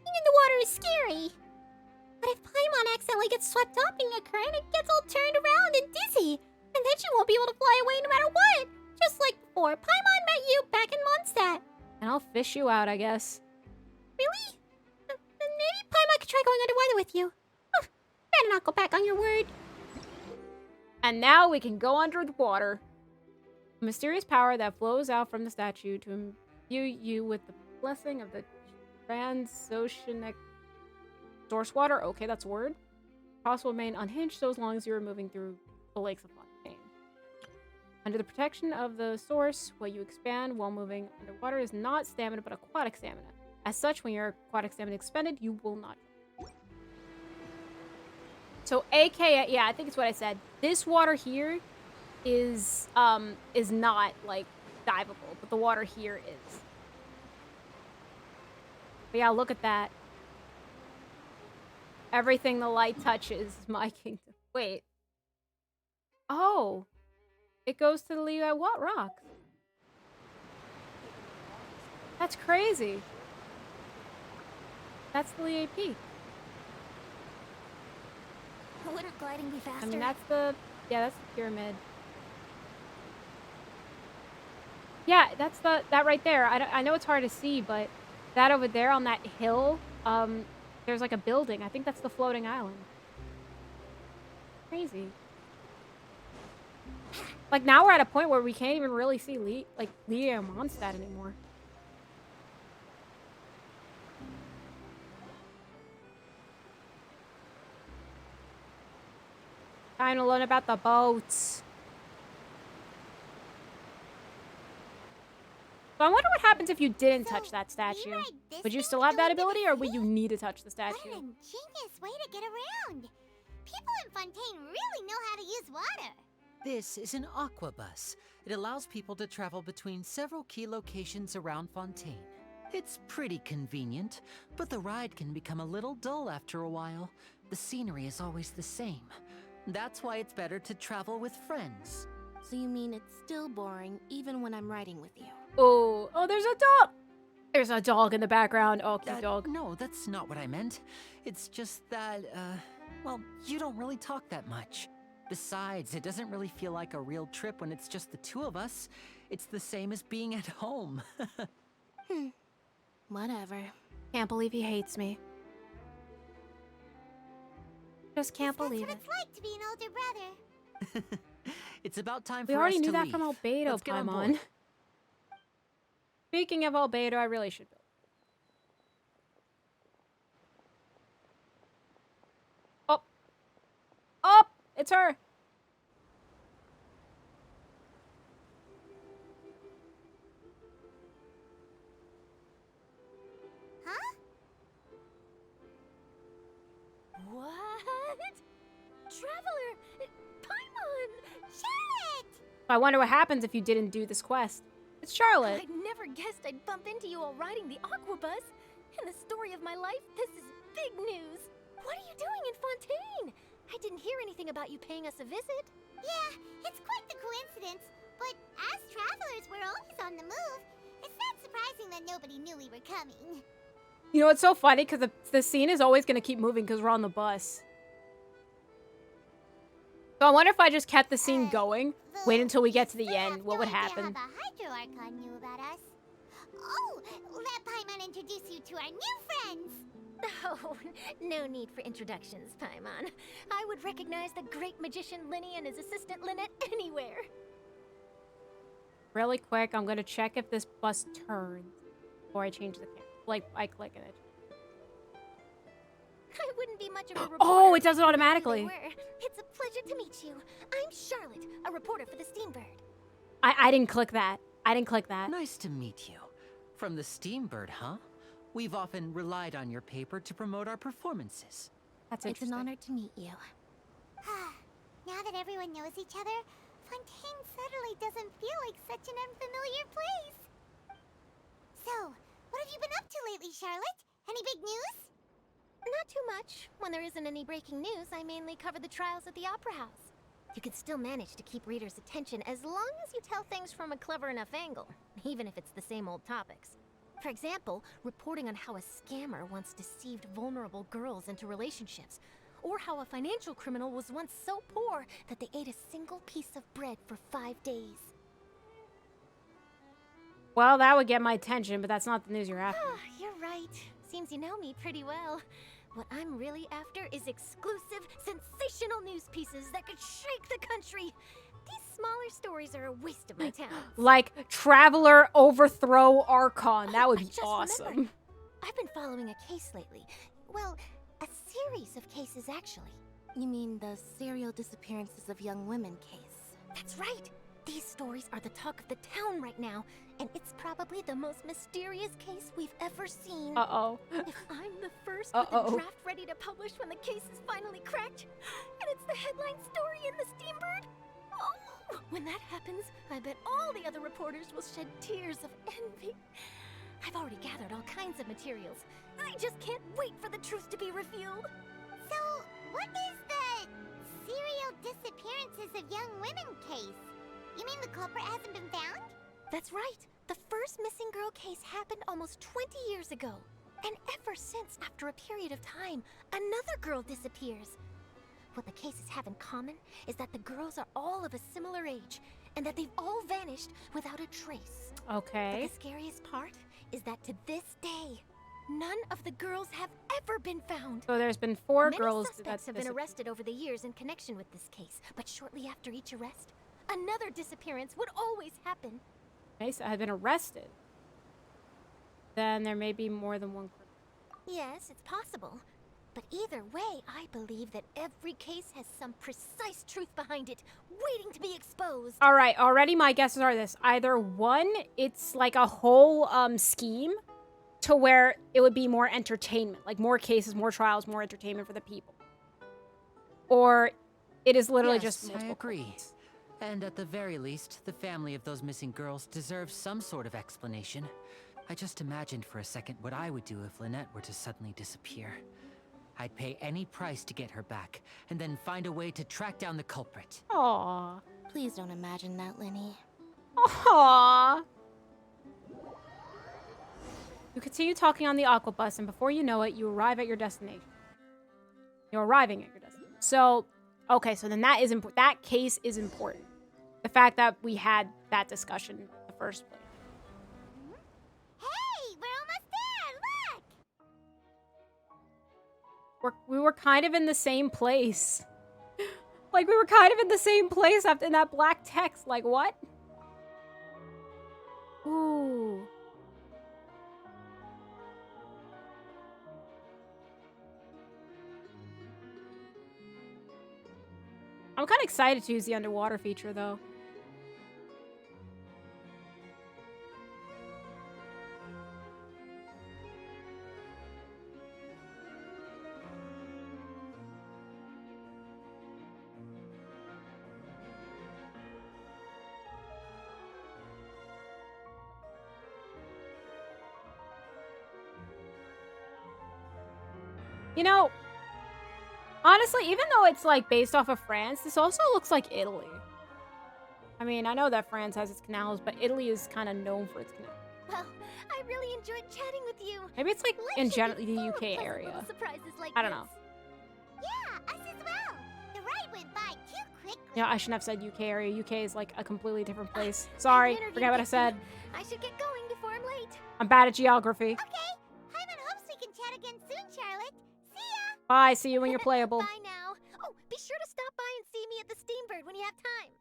in the water is scary. But if Paimon accidentally gets swept up in a current, it gets all turned around and dizzy. And then she won't be able to fly away no matter what. Just like before Paimon met you back in Mondstadt. And I'll fish you out, I guess. Really? Then maybe Paimon could try going underwater with you. Better not go back on your word. And now we can go under the water. A mysterious power that flows out from the statue to imbue you with the blessing of the transoceanic source water. Okay, that's a word. Possible remain unhinged so long as you are moving through the lakes of Fontaine. Under the protection of the source, what you expand while moving underwater is not stamina but aquatic stamina. As such, when your aquatic stamina is expended, you will not. So, aka, yeah, I think it's what I said. This water here is not like diveable, but the water here is. But yeah, look at that. Everything the light touches is my kingdom. Wait. Oh. It goes to the Lehigh what rock? That's crazy. That's the Lehigh Peak. Wouldn't gliding be faster? I mean, that's the pyramid. Yeah, that's that right there. I know it's hard to see, but that over there on that hill, there's like a building. I think that's the floating island. Crazy. Like now we're at a point where we can't even really see Lehigh and Mondstadt anymore. Time to learn about the boats. So I wonder what happens if you didn't touch that statue. Would you still have that ability, or would you need to touch the statue? What an ingenious way to get around. People in Fontaine really know how to use water. This is an aqua bus. It allows people to travel between several key locations around Fontaine. It's pretty convenient, but the ride can become a little dull after a while. The scenery is always the same. That's why it's better to travel with friends. So you mean it's still boring even when I'm riding with you? Oh, there's a dog. There's a dog in the background. Oh, cute dog. No, that's not what I meant. It's just that, well, you don't really talk that much. Besides, it doesn't really feel like a real trip when it's just the two of us. It's the same as being at home. Whatever. Can't believe he hates me. Just can't believe That's what it's like to be an older brother. It's about time We for us already to knew that leave. from Albedo, Let's get on Paimon. board. Speaking of Albedo, I really should build. Oh! Oh! It's her! Huh? What? Traveler! Paimon! Charlotte! I wonder what happens if you didn't do this quest. It's Charlotte. I never guessed I'd bump into you while riding the Aquabus. In the story of my life, this is big news. What are you doing in Fontaine? I didn't hear anything about you paying us a visit. Yeah, it's quite the coincidence. But as travelers, we're always on the move. It's not surprising that nobody knew we were coming. You know, it's so funny because the scene is always going to keep moving because we're on the bus. So I wonder if I just kept the scene going, wait until we get to the end, what would happen? How the Hydro Archon knew about us. Oh, let Paimon introduce you to our new friends. Oh, no need for introductions, Paimon. I would recognize the great magician Linny and his assistant Lynette anywhere. Really quick, I'm going to check if this bus turns before I change the camera. Like, I click in it. I wouldn't be much of a reporter. Oh, it does it if automatically. they were. It's a pleasure to meet you. I'm Charlotte, a reporter for the Steambird. I didn't click that. I didn't click that. Nice to meet you. From the Steambird, huh? We've often relied on your paper to promote our performances. That's It's interesting. an honor to meet you. Now that everyone knows each other, Fontaine suddenly doesn't feel like such an unfamiliar place. So, what have you been up to lately, Charlotte? Any big news? Not too much. When there isn't any breaking news, I mainly cover the trials at the Opera House. You can still manage to keep readers' attention as long as you tell things from a clever enough angle, even if it's the same old topics. For example, reporting on how a scammer once deceived vulnerable girls into relationships, or how a financial criminal was once so poor that they ate a single piece of bread for 5 days. Well, that would get my attention, but that's not the news you're after. You're right. Seems you know me pretty well. What I'm really after is exclusive, sensational news pieces that could shake the country. These smaller stories are a waste of my talent. Like Traveler Overthrow Archon. That would be awesome. Remembered. I've been following a case lately. Well, a series of cases, actually. You mean the serial disappearances of young women case? That's right. These stories are the talk of the town right now, and it's probably the most mysterious case we've ever seen. Uh-oh. If I'm the first with a draft ready to publish when the case is finally cracked, and it's the headline story in the Steambird, oh, when that happens, I bet all the other reporters will shed tears of envy. I've already gathered all kinds of materials. I just can't wait for the truth to be revealed. So, what is the serial disappearances of young women case? You mean the culprit hasn't been found? That's right. The first missing girl case happened almost 20 years ago. And ever since, after a period of time, another girl disappears. What the cases have in common is that the girls are all of a similar age, and that they've all vanished without a trace. Okay. But the scariest part is that to this day, none of the girls have ever been found. So there's been 4 Many girls suspects have been arrested over the years in connection with this case, but shortly after each arrest, another disappearance would always happen. Okay, so had been arrested. Then there may be more than one. Yes, it's possible. But either way, I believe that every case has some precise truth behind it, waiting to be exposed. All right, already my guesses are this. Either one, it's like a whole scheme to where it would be more entertainment. Like more cases, more trials, more entertainment for the people. Or it is literally just multiple I agree. crimes. And at the very least, the family of those missing girls deserves some sort of explanation. I just imagined for a second what I would do if Lynette were to suddenly disappear. I'd pay any price to get her back, and then find a way to track down the culprit. Aww. Please don't imagine that, Lenny. Aww. You continue talking on the aqua bus, and before you know it, you arrive at your destination. You're arriving at your destination. So, okay, so then that is that case is important. The fact that we had that discussion in the first place. Hey, we're almost there, look! We were kind of in the same place. Like, we were kind of in the same place after in that black text. Like, what? Ooh. I'm kind of excited to use the underwater feature, though. You know, honestly, even though it's like based off of France, this also looks like Italy. I mean, I know that France has its canals, but Italy is kind of known for its canals. Well, I really enjoyed chatting with you. Maybe it's like Life in should general be the full of UK pleasant area. little surprises like I don't know. this. Yeah, us as well. The ride went by too quickly. Yeah, I shouldn't have said UK area. UK is like a completely different place. Sorry, forget what I said. I should get going before I'm late. I'm bad at geography. Okay, Hyman hopes we can chat again soon, Charlotte. See ya! Bye, see you when you're playable. Bye now. Oh, be sure to stop by and see me at the Steambird when you have time.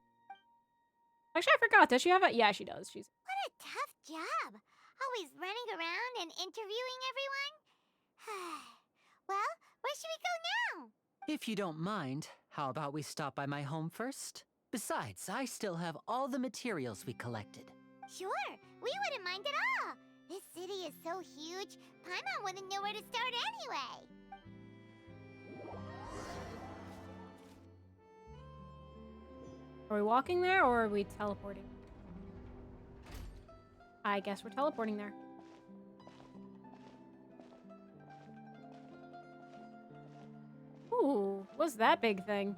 Actually, I forgot. Does she have a... Yeah, she does. She's... What a tough job. Always running around and interviewing everyone. Well, where should we go now? If you don't mind, how about we stop by my home first? Besides, I still have all the materials we collected. Sure, we wouldn't mind at all. This city is so huge, Paimon wouldn't know where to start anyway. Are we walking there or are we teleporting? I guess we're teleporting there. Ooh, what's that big thing?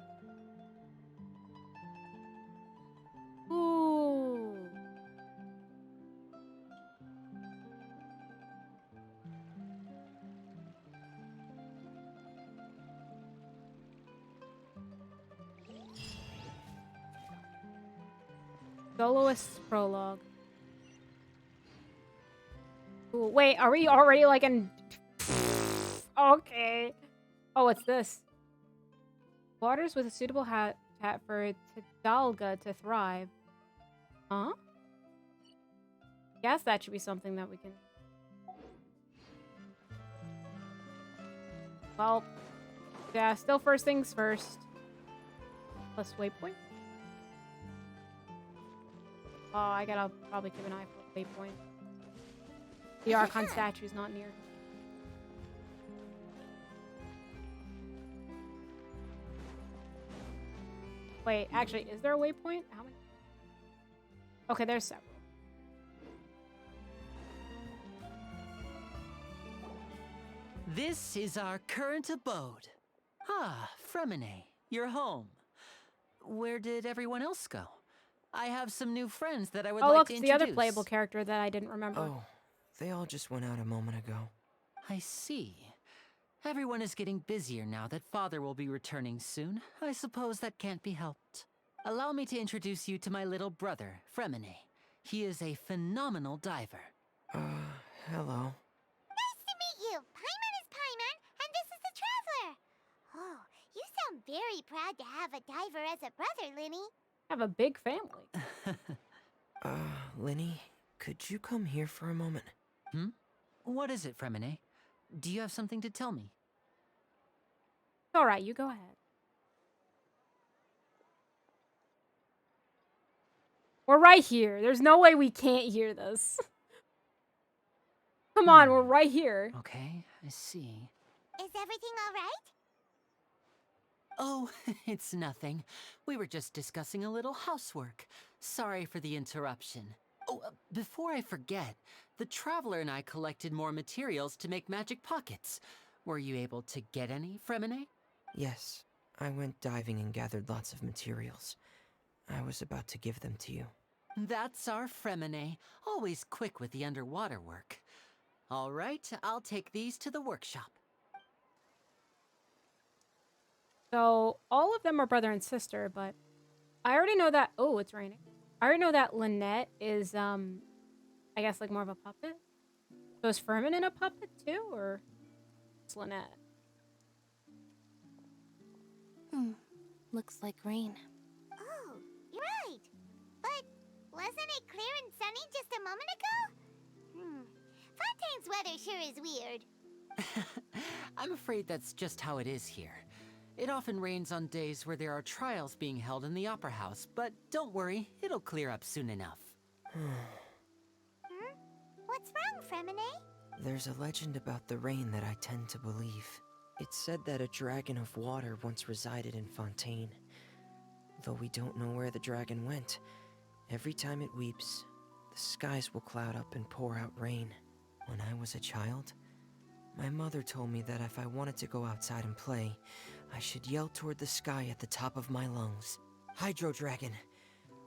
Soloist's prologue. Ooh, wait, are we already like in... Okay. Oh, what's this? Waters with a suitable habitat for Tidalga to thrive. Huh? Guess that should be something that we can... Well, yeah, still first things first. Plus waypoint. Oh, I gotta probably keep an eye for waypoint. The Archon statue's not near. Wait, actually, is there a waypoint? How many? Okay, there's several. This is our current abode. Ah, Fremine, you're home. Where did everyone else go? I have some new friends that I would Oh, like look, to it's introduce. the other playable character that I didn't remember. Oh, they all just went out a moment ago. I see. Everyone is getting busier now that Father will be returning soon. I suppose that can't be helped. Allow me to introduce you to my little brother, Fremine. He is a phenomenal diver. Hello. Nice to meet you. Paimon is Paimon, and this is the Traveler. Oh, you sound very proud to have a diver as a brother, Linny. I have a big family. Linny, could you come here for a moment? Hmm? What is it, Fremine? Do you have something to tell me? All right, you go ahead. We're right here. There's no way we can't hear this. Come on, we're right here. Okay, I see. Is everything all right? Oh, it's nothing. We were just discussing a little housework. Sorry for the interruption. Oh, before I forget, the Traveler and I collected more materials to make magic pockets. Were you able to get any, Fremine? Yes, I went diving and gathered lots of materials. I was about to give them to you. That's our Fremine, always quick with the underwater work. All right, I'll take these to the workshop. So, all of them are brother and sister, but I already know that... Oh, it's raining. I already know that Lynette is, I guess, like, more of a puppet. So is Furman a puppet, too, or it's Lynette? Looks like rain. Oh, you're right. But wasn't it clear and sunny just a moment ago? Fontaine's weather sure is weird. I'm afraid that's just how it is here. It often rains on days where there are trials being held in the Opera House, but don't worry, it'll clear up soon enough. What's wrong, Fremine? There's a legend about the rain that I tend to believe. It's said that a dragon of water once resided in Fontaine. Though we don't know where the dragon went, every time it weeps, the skies will cloud up and pour out rain. When I was a child, my mother told me that if I wanted to go outside and play, I should yell toward the sky at the top of my lungs. Hydro Dragon!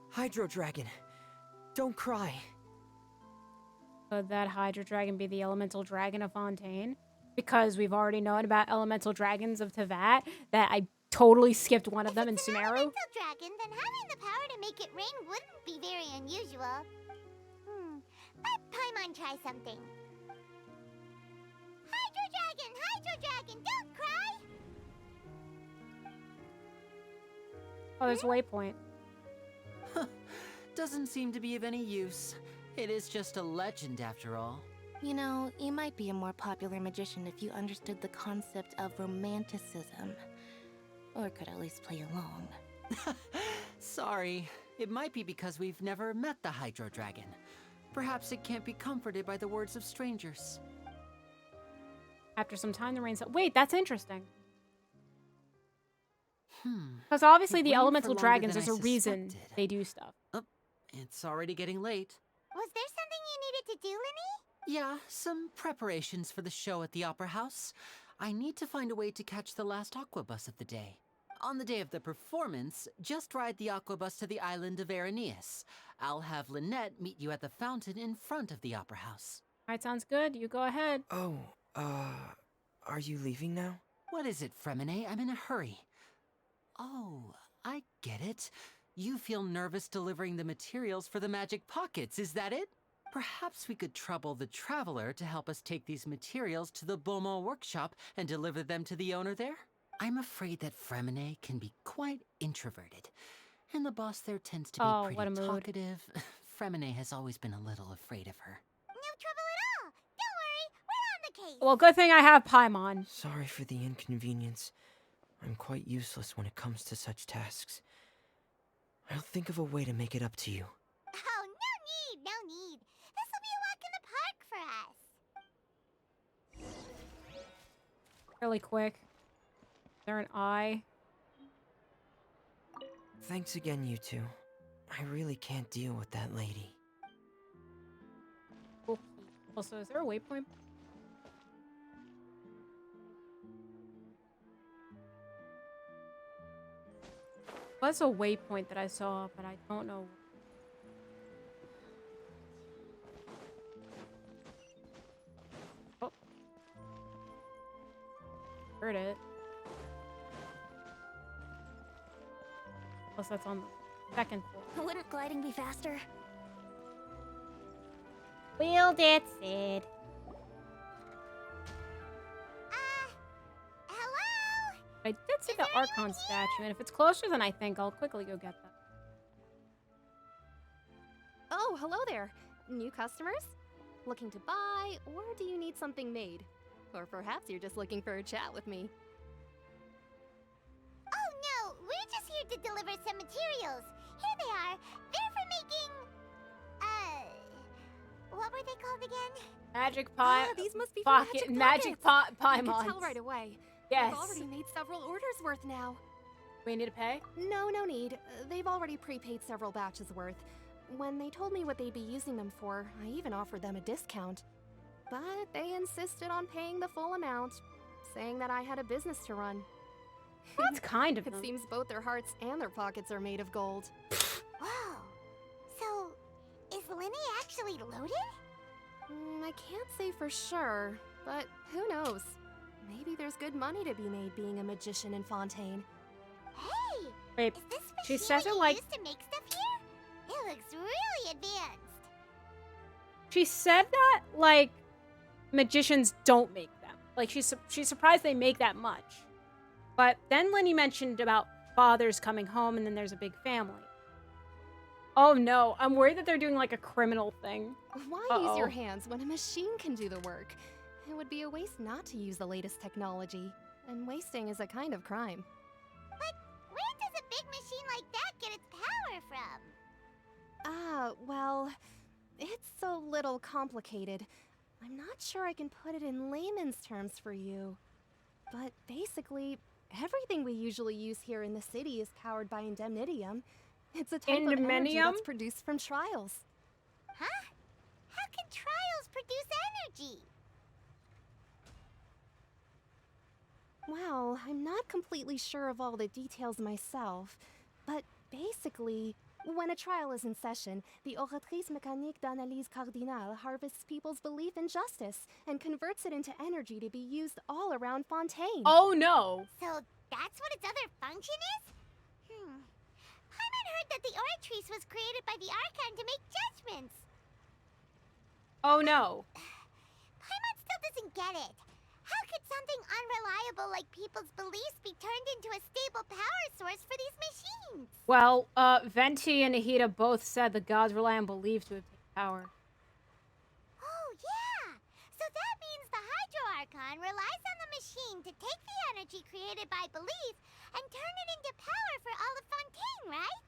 Hydro Dragon! Don't cry! Could that Hydro Dragon be the elemental dragon of Fontaine? Because we've already known about elemental dragons of Tevat, that I totally skipped one of them in If it's an Sumeru. elemental dragon, then having the power to make it rain wouldn't be very unusual. Let Paimon try something. Hydro Dragon, don't cry! Oh, there's a waypoint. Doesn't seem to be of any use. It is just a legend after all. You know, you might be a more popular magician if you understood the concept of romanticism. Or could at least play along. Sorry, it might be because we've never met the Hydro Dragon. Perhaps it can't be comforted by the words of strangers. After some time, the rain... Wait, that's interesting. Because obviously It the rained for elemental longer dragons, than there's I a reason suspected. they do stuff. It's already getting late. Was there something you needed to do, Linny? Yeah, some preparations for the show at the Opera House. I need to find a way to catch the last aqua bus of the day. On the day of the performance, just ride the aqua bus to the island of Araneus. I'll have Lynette meet you at the fountain in front of the Opera House. All right, sounds good. You go ahead. Oh, are you leaving now? What is it, Fremine? I'm in a hurry. Oh, I get it. You feel nervous delivering the materials for the magic pockets, is that it? Perhaps we could trouble the traveler to help us take these materials to the Beaumont workshop and deliver them to the owner there? I'm afraid that Fremine can be quite introverted, and the boss there tends to be Oh, pretty what a mood. talkative. Fremine has always been a little afraid of her. No trouble at all. Don't worry, we're on the case. Well, good thing I have Paimon. Sorry for the inconvenience. I'm quite useless when it comes to such tasks. I'll think of a way to make it up to you. Oh, no need. This will be a walk in the park for us. Really quick. Is there an eye? Thanks again, you two. I really can't deal with that lady. Okay. Also, is there a waypoint? Was a waypoint that I saw, but I don't know. Oh. Heard it. Plus that's on the second floor. Wouldn't gliding be faster? Willed it, Sid. Hello? I did see the Archon statue, and if it's closer than I think, I'll quickly go get that. Oh, hello there. New customers? Looking to buy, or do you need something made? Or perhaps you're just looking for a chat with me. Oh no, we're just here to deliver some materials. Here they are. They're for making... what were they called again? Magic pie. These must be for pocket. Magic pockets. I Paimons. can tell right away. Yes. I've already made several orders worth now. We need to pay? No need. They've already prepaid several batches worth. When they told me what they'd be using them for, I even offered them a discount. But they insisted on paying the full amount, saying that I had a business to run. That's kind of It them. seems both their hearts and their pockets are made of gold. Whoa. So, is Linny actually loaded? I can't say for sure, but who knows? Maybe there's good money to be made being a magician in Fontaine. Hey! Wait, Is this machine she says what it you like... use to make stuff here? It looks really advanced. She said that like magicians don't make them. Like she's surprised they make that much. But then Lenny mentioned about fathers coming home and then there's a big family. Oh no, I'm worried that they're doing like a criminal thing. Why use your hands when a machine can do the work? It would be a waste not to use the latest technology. And wasting is a kind of crime. But where does a big machine like that get its power from? Well, it's a little complicated. I'm not sure I can put it in layman's terms for you. But basically, everything we usually use here in the city is powered by indemnitium. It's a type of energy that's produced from trials. Huh? How can trials produce energy? Well, I'm not completely sure of all the details myself, but basically, when a trial is in session, the Oratrice Mécanique d'Analyse Cardinale harvests people's belief in justice and converts it into energy to be used all around Fontaine. Oh no! So that's what its other function is? Paimon heard that the Oratrice was created by the Archon to make judgments. Oh no. Paimon still doesn't get it. How could something unreliable like people's beliefs be turned into a stable power source for these machines? Well, Venti and Nahida both said the gods rely on belief to obtain power. Oh, yeah! So that means the Hydro Archon relies on the machine to take the energy created by belief and turn it into power for all of Fontaine, right?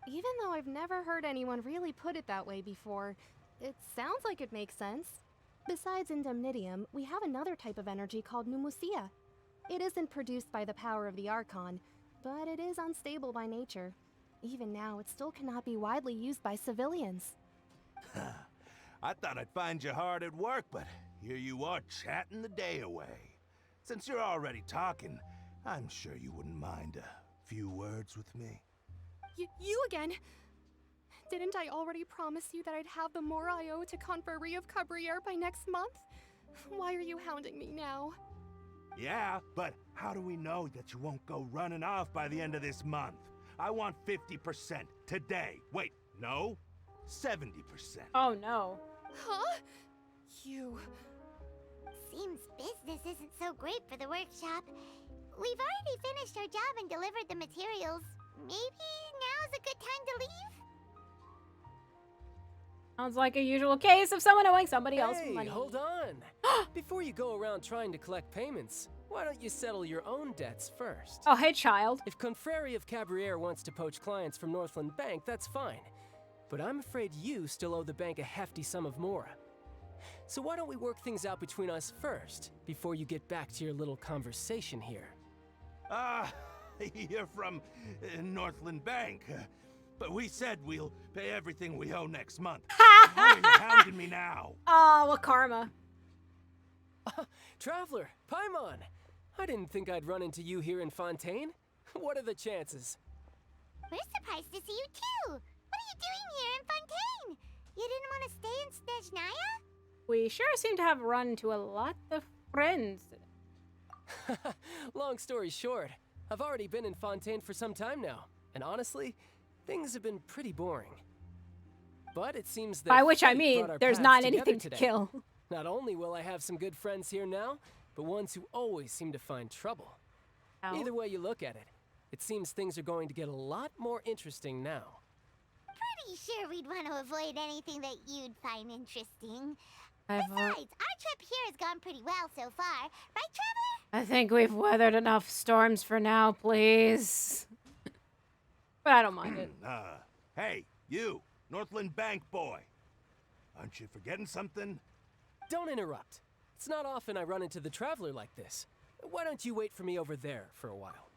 Even though I've never heard anyone really put it that way before, it sounds like it makes sense. Besides indemnitium, we have another type of energy called pneumosia. It isn't produced by the power of the Archon, but it is unstable by nature. Even now, it still cannot be widely used by civilians. I thought I'd find you hard at work, but here you are chatting the day away. Since you're already talking, I'm sure you wouldn't mind a few words with me. You again? Didn't I already promise you that I'd have the Moraio to Confrérie of Cabriere by next month? Why are you hounding me now? Yeah, but how do we know that you won't go running off by the end of this month? I want 50% today. Wait, no? 70%. Oh no. Huh? You... Seems business isn't so great for the workshop. We've already finished our job and delivered the materials. Maybe now's a good time to leave? Sounds like a usual case of someone owing somebody else Hey, money. hold on. Before you go around trying to collect payments, why don't you settle your own debts first? Oh, hey, child. If Confrere of Cabriere wants to poach clients from Northland Bank, that's fine. But I'm afraid you still owe the bank a hefty sum of mora. So why don't we work things out between us first, before you get back to your little conversation here? You're from Northland Bank. But we said we'll pay everything we owe next month. Why are you hounding me now? Oh, what karma. Traveler, Paimon! I didn't think I'd run into you here in Fontaine. What are the chances? We're surprised to see you too. What are you doing here in Fontaine? You didn't want to stay in Snezhnaya? We sure seem to have run into a lot of friends. Long story short, I've already been in Fontaine for some time now, and honestly, things have been pretty boring. But it seems that by which I fate mean, brought our there's paths not together anything to today. kill. Not only will I have some good friends here now, but ones who always seem to find trouble. Oh. Either way you look at it, it seems things are going to get a lot more interesting now. Pretty sure we'd want to avoid anything that you'd find interesting. I've Besides, our trip here has gone pretty well so far. Right, Traveler? I think we've weathered enough storms for now, please. But I don't mind it. Hey, you, Northland Bank boy. Aren't you forgetting something? Don't interrupt. It's not often I run into the Traveler like this. Why don't you wait for me over there for a while?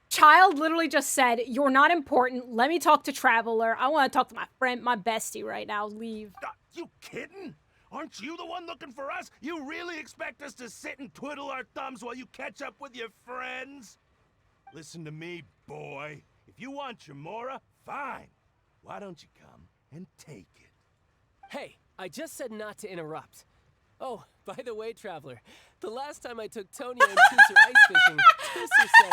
Child literally just said, "You're not important. Let me talk to Traveler. I want to talk to my friend, my bestie right now. Leave." You kidding? Aren't you the one looking for us? You really expect us to sit and twiddle our thumbs while you catch up with your friends? Listen to me, boy. If you want your mora, fine. Why don't you come and take it? Hey, I just said not to interrupt. Oh, by the way, Traveler, the last time I took Tonya and Tusser ice fishing, Tusser said...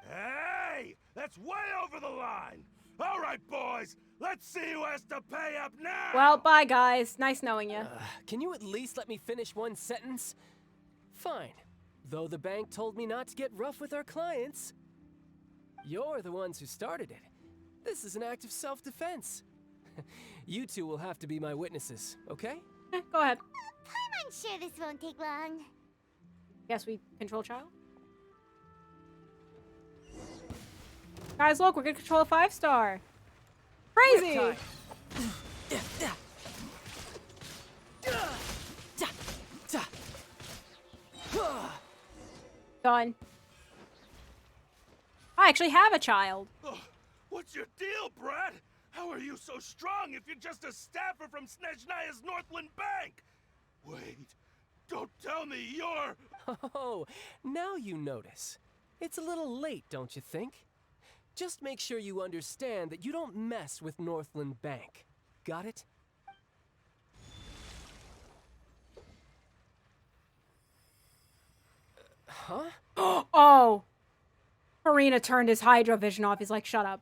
Hey! That's way over the line! All right, boys, let's see who has to pay up now! Well, bye, guys. Nice knowing you. Can you at least let me finish one sentence? Fine. Though the bank told me not to get rough with our clients. You're the ones who started it. This is an act of self-defense. You two will have to be my witnesses, okay? Go ahead. I'm sure this won't take long. Guess we control child? Guys, look, we're gonna control a 5-star. Crazy! Done. I actually have a child. What's your deal, Brad? How are you so strong if you're just a staffer from Snezhnaya's Northland Bank? Wait, don't tell me you're... Oh, now you notice. It's a little late, don't you think? Just make sure you understand that you don't mess with Northland Bank. Got it? Huh? Oh! Farina turned his Hydro Vision off. He's like, shut up.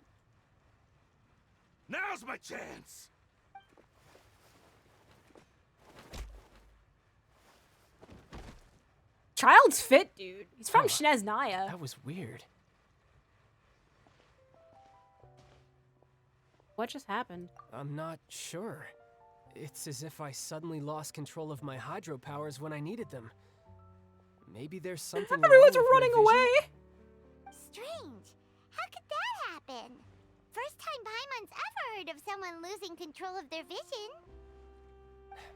Now's my chance! Child's fit, dude. He's from Snezhnaya. That was weird. What just happened? I'm not sure. It's as if I suddenly lost control of my hydro powers when I needed them. Maybe there's something Everyone's wrong with running my vision? away. Strange. How could that happen? First time Paimon's ever heard of someone losing control of their vision.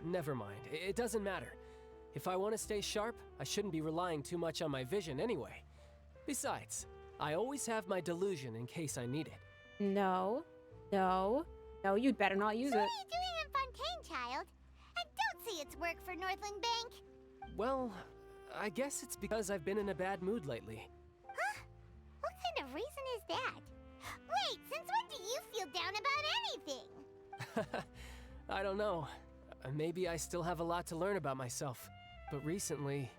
Never mind. It doesn't matter. If I want to stay sharp, I shouldn't be relying too much on my vision anyway. Besides, I always have my delusion in case I need it. No. No. No, you'd better not use So it. what are you doing in Fontaine, child? And don't say it's work for Northland Bank. Well, I guess it's because I've been in a bad mood lately. Huh? What kind of reason is that? Wait, since when do you feel down about anything? I don't know. Maybe I still have a lot to learn about myself. But recently,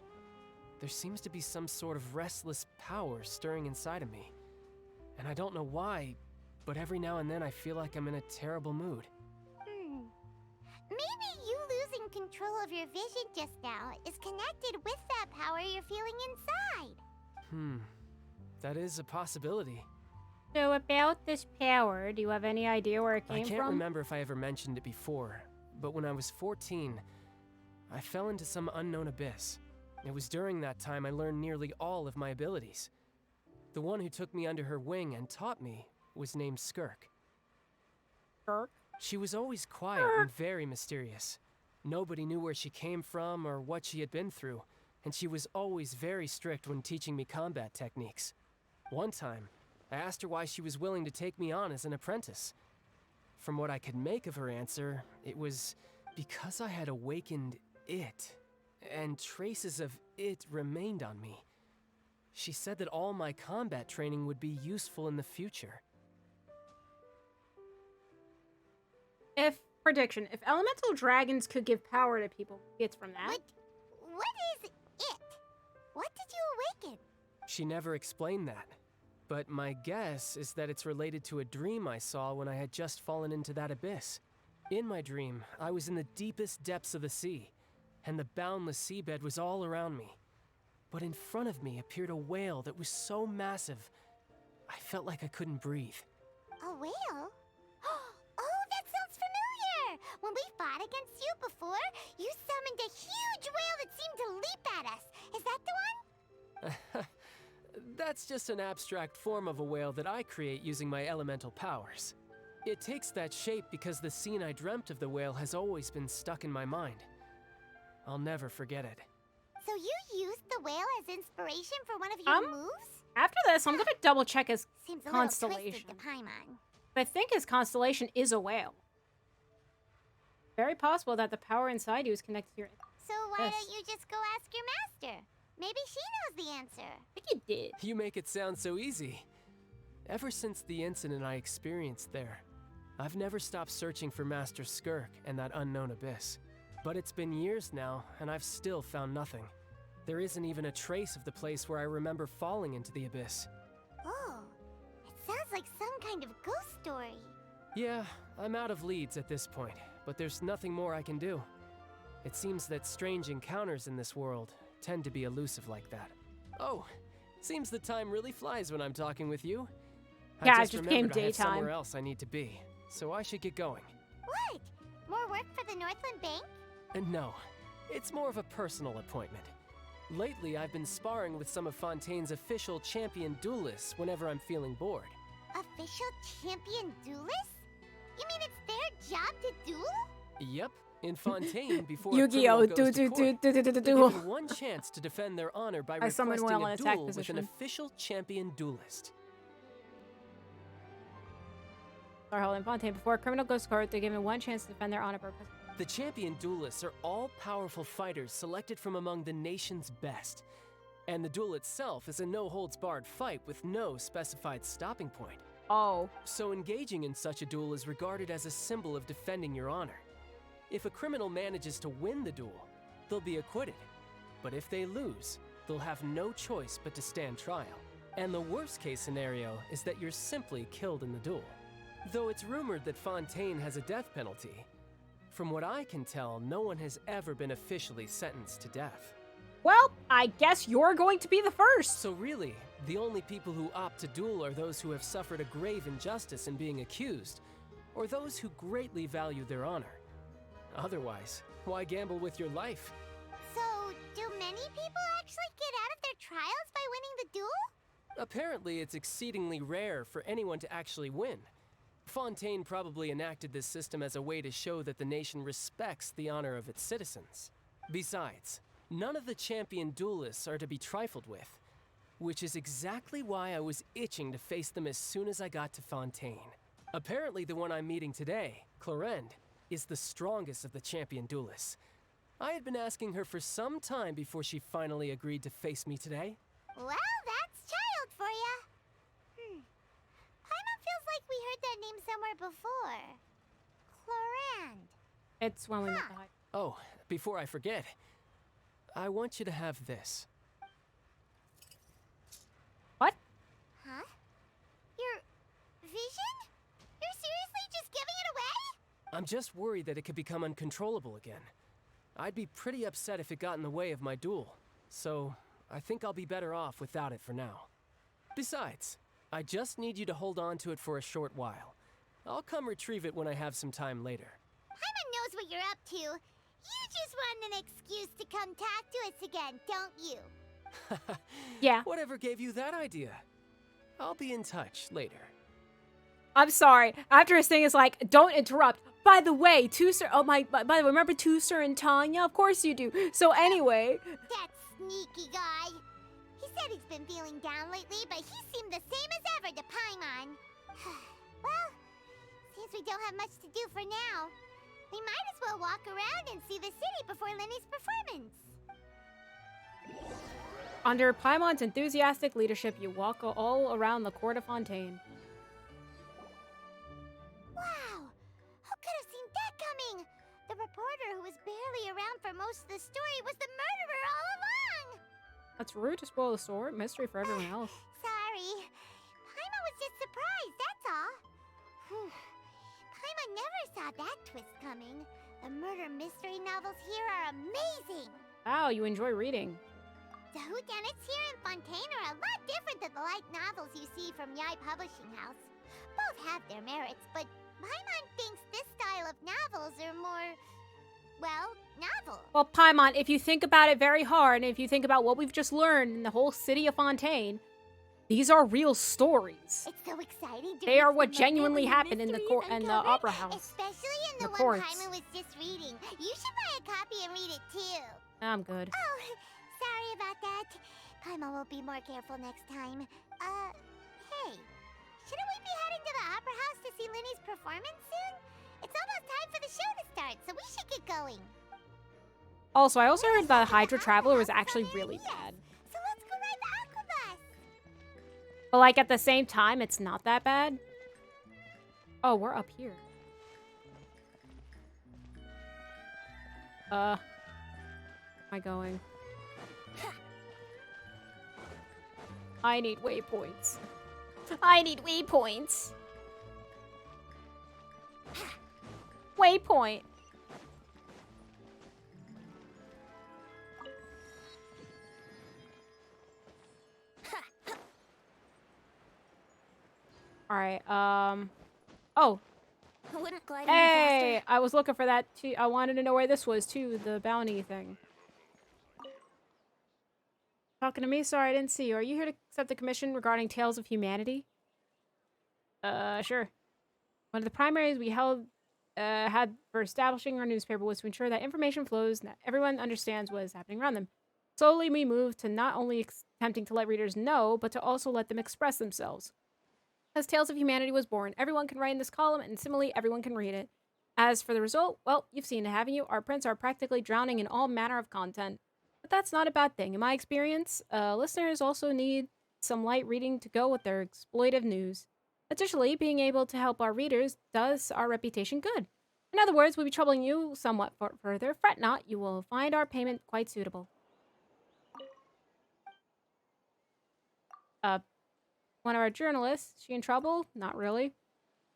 there seems to be some sort of restless power stirring inside of me. And I don't know why, but every now and then I feel like I'm in a terrible mood. Maybe you losing control of your vision just now is connected with that power you're feeling inside. That is a possibility. So about this power, do you have any idea where it came I can't from? remember if I ever mentioned it before, but when I was 14, I fell into some unknown abyss. It was during that time I learned nearly all of my abilities. The one who took me under her wing and taught me was named Skirk. Skirk? She was always quiet and very mysterious. Nobody knew where she came from or what she had been through, and she was always very strict when teaching me combat techniques. One time, I asked her why she was willing to take me on as an apprentice. From what I could make of her answer, it was because I had awakened it, and traces of it remained on me. She said that all my combat training would be useful in the future. If elemental dragons could give power to people, it's from that. What is it? What did you awaken? She never explained that, but my guess is that it's related to a dream I saw when I had just fallen into that abyss. In my dream, I was in the deepest depths of the sea, and the boundless seabed was all around me. But in front of me appeared a whale that was so massive, I felt like I couldn't breathe. A whale? Oh, that sounds familiar! When we fought against you before, you summoned a huge whale that seemed to leap at us. Is that the one? That's just an abstract form of a whale that I create using my elemental powers. It takes that shape because the scene I dreamt of the whale has always been stuck in my mind. I'll never forget it. So you used the whale as inspiration for one of your moves? After this, I'm gonna double check his Seems a constellation. little twisted to Paimon. But I think his constellation is a whale. Very possible that the power inside you is connected to your... So why don't you just go ask your master? Maybe she knows the answer. I think you did. You make it sound so easy. Ever since the incident I experienced there, I've never stopped searching for Master Skirk and that unknown abyss. But it's been years now, and I've still found nothing. There isn't even a trace of the place where I remember falling into the abyss. Oh, it sounds like some kind of ghost story. Yeah, I'm out of leads at this point, but there's nothing more I can do. It seems that strange encounters in this world tend to be elusive like that. Oh, seems the time really flies when I'm talking with you. Yeah, I it just became remembered I have daytime. somewhere else I need to be, so I should get going. What? More work for the Northland Bank? And no, it's more of a personal appointment. Lately, I've been sparring with some of Fontaine's official champion duelists whenever I'm feeling bored. Official champion duelists? You mean it's their job to duel? Yep, in Fontaine before Yu-Gi-Oh! a criminal goes to court, they're Duel. given one chance to defend their honor by I summon requesting Whale a in attack duel with an position. official champion duelist. Sorry, hold on. Fontaine. Before a criminal goes to court, they're given one chance to defend their honor purpose. The champion duelists are all powerful fighters selected from among the nation's best. And the duel itself is a no-holds-barred fight with no specified stopping point. Oh. So engaging in such a duel is regarded as a symbol of defending your honor. If a criminal manages to win the duel, they'll be acquitted. But if they lose, they'll have no choice but to stand trial. And the worst-case scenario is that you're simply killed in the duel. Though it's rumored that Fontaine has a death penalty, from what I can tell, no one has ever been officially sentenced to death. Well, I guess you're going to be the first. So really, the only people who opt to duel are those who have suffered a grave injustice in being accused, or those who greatly value their honor. Otherwise, why gamble with your life? So, do many people actually get out of their trials by winning the duel? Apparently, it's exceedingly rare for anyone to actually win. Fontaine probably enacted this system as a way to show that the nation respects the honor of its citizens. Besides, none of the champion duelists are to be trifled with, which is exactly why I was itching to face them as soon as I got to Fontaine. Apparently, the one I'm meeting today, Clorend, is the strongest of the champion duelists. I had been asking her for some time before she finally agreed to face me today. Well, that's child for ya. Paimon feels like we heard that name somewhere before. Clorand. It's when we met the high. Oh, before I forget, I want you to have this. I'm just worried that it could become uncontrollable again. I'd be pretty upset if it got in the way of my duel, so I think I'll be better off without it for now. Besides, I just need you to hold on to it for a short while. I'll come retrieve it when I have some time later. Paimon knows what you're up to. You just want an excuse to come talk to us again, don't you? Yeah. Whatever gave you that idea? I'll be in touch later. I'm sorry. After his thing is like, don't interrupt. By the way, Tusser. Oh my. By the way, remember Tusser and Tanya? Of course you do. So anyway. That sneaky guy. He said he's been feeling down lately, but he seemed the same as ever to Paimon. Well, since we don't have much to do for now, we might as well walk around and see the city before Lenny's performance. Under Paimon's enthusiastic leadership, you walk all around the court of Fontaine. Wow! Who could have seen that coming? The reporter who was barely around for most of the story was the murderer all along! That's rude to spoil the story. Mystery for everyone else. Sorry. Paimon was just surprised, that's all. Paimon never saw that twist coming. The murder mystery novels here are amazing! Wow, you enjoy reading. The whodunits here in Fontaine are a lot different than the light novels you see from Yai Publishing House. Both have their merits, but Paimon thinks this style of novels are more, well, novel. Well, Paimon, if you think about it very hard, and if you think about what we've just learned in the whole city of Fontaine, these are real stories. It's so exciting to They are read what the genuinely moment happened in the court and the opera house. Especially in the one courts. Paimon was just reading. You should buy a copy and read it too. I'm good. Oh, sorry about that. Paimon will be more careful next time. Hey, shouldn't we be heading to the opera house to see Linny's performance soon? It's almost time for the show to start, so we should get going. Also, I also heard the Hydra Traveler was actually really bad. So let's go ride the aquabus. But like at the same time, it's not that bad. Oh, we're up here. Where am I going? I need waypoints. I need waypoints. Waypoint. All right. Oh. I wouldn't glide Hey, any faster. I was looking for that too. I wanted to know where this was too. The bounty thing. Talking to me? Sorry, I didn't see you. Are you here to accept the commission regarding Tales of Humanity? Sure. One of the primaries we had for establishing our newspaper was to ensure that information flows and that everyone understands what is happening around them. Slowly, we moved to not only attempting to let readers know, but to also let them express themselves. As Tales of Humanity was born, everyone can write in this column, and similarly, everyone can read it. As for the result, well, you've seen it, haven't you? Our prints are practically drowning in all manner of content. But that's not a bad thing. In my experience, listeners also need some light reading to go with their exploitive news. Additionally, being able to help our readers does our reputation good. In other words, we'll be troubling you somewhat further. Fret not, you will find our payment quite suitable. One of our journalists, she in trouble? Not really.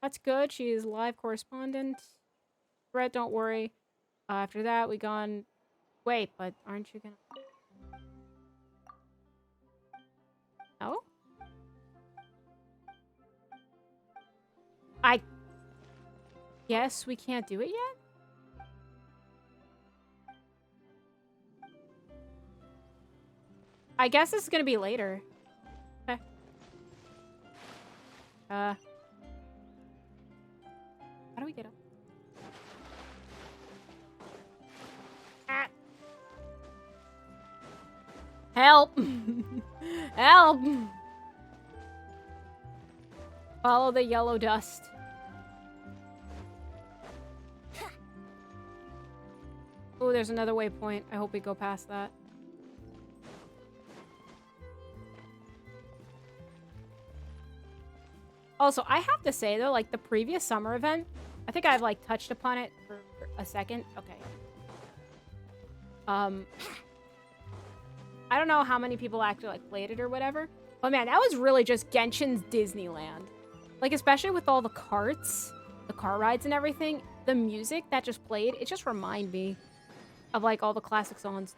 That's good, she is live correspondent. Brett, don't worry. After that, we gone... Wait, but aren't you gonna... No? I guess we can't do it yet? I guess this is gonna be later. Okay. How do we get up? Ah. Help! Help! Follow the yellow dust. Oh, there's another waypoint. I hope we go past that. Also, I have to say, though, like, the previous summer event, I think I've, like, touched upon it for a second. Okay. I don't know how many people actually, like, played it or whatever. But, man, that was really just Genshin's Disneyland. Like, especially with all the carts. the car rides and everything, the music that just played, it just reminded me of like all the classic songs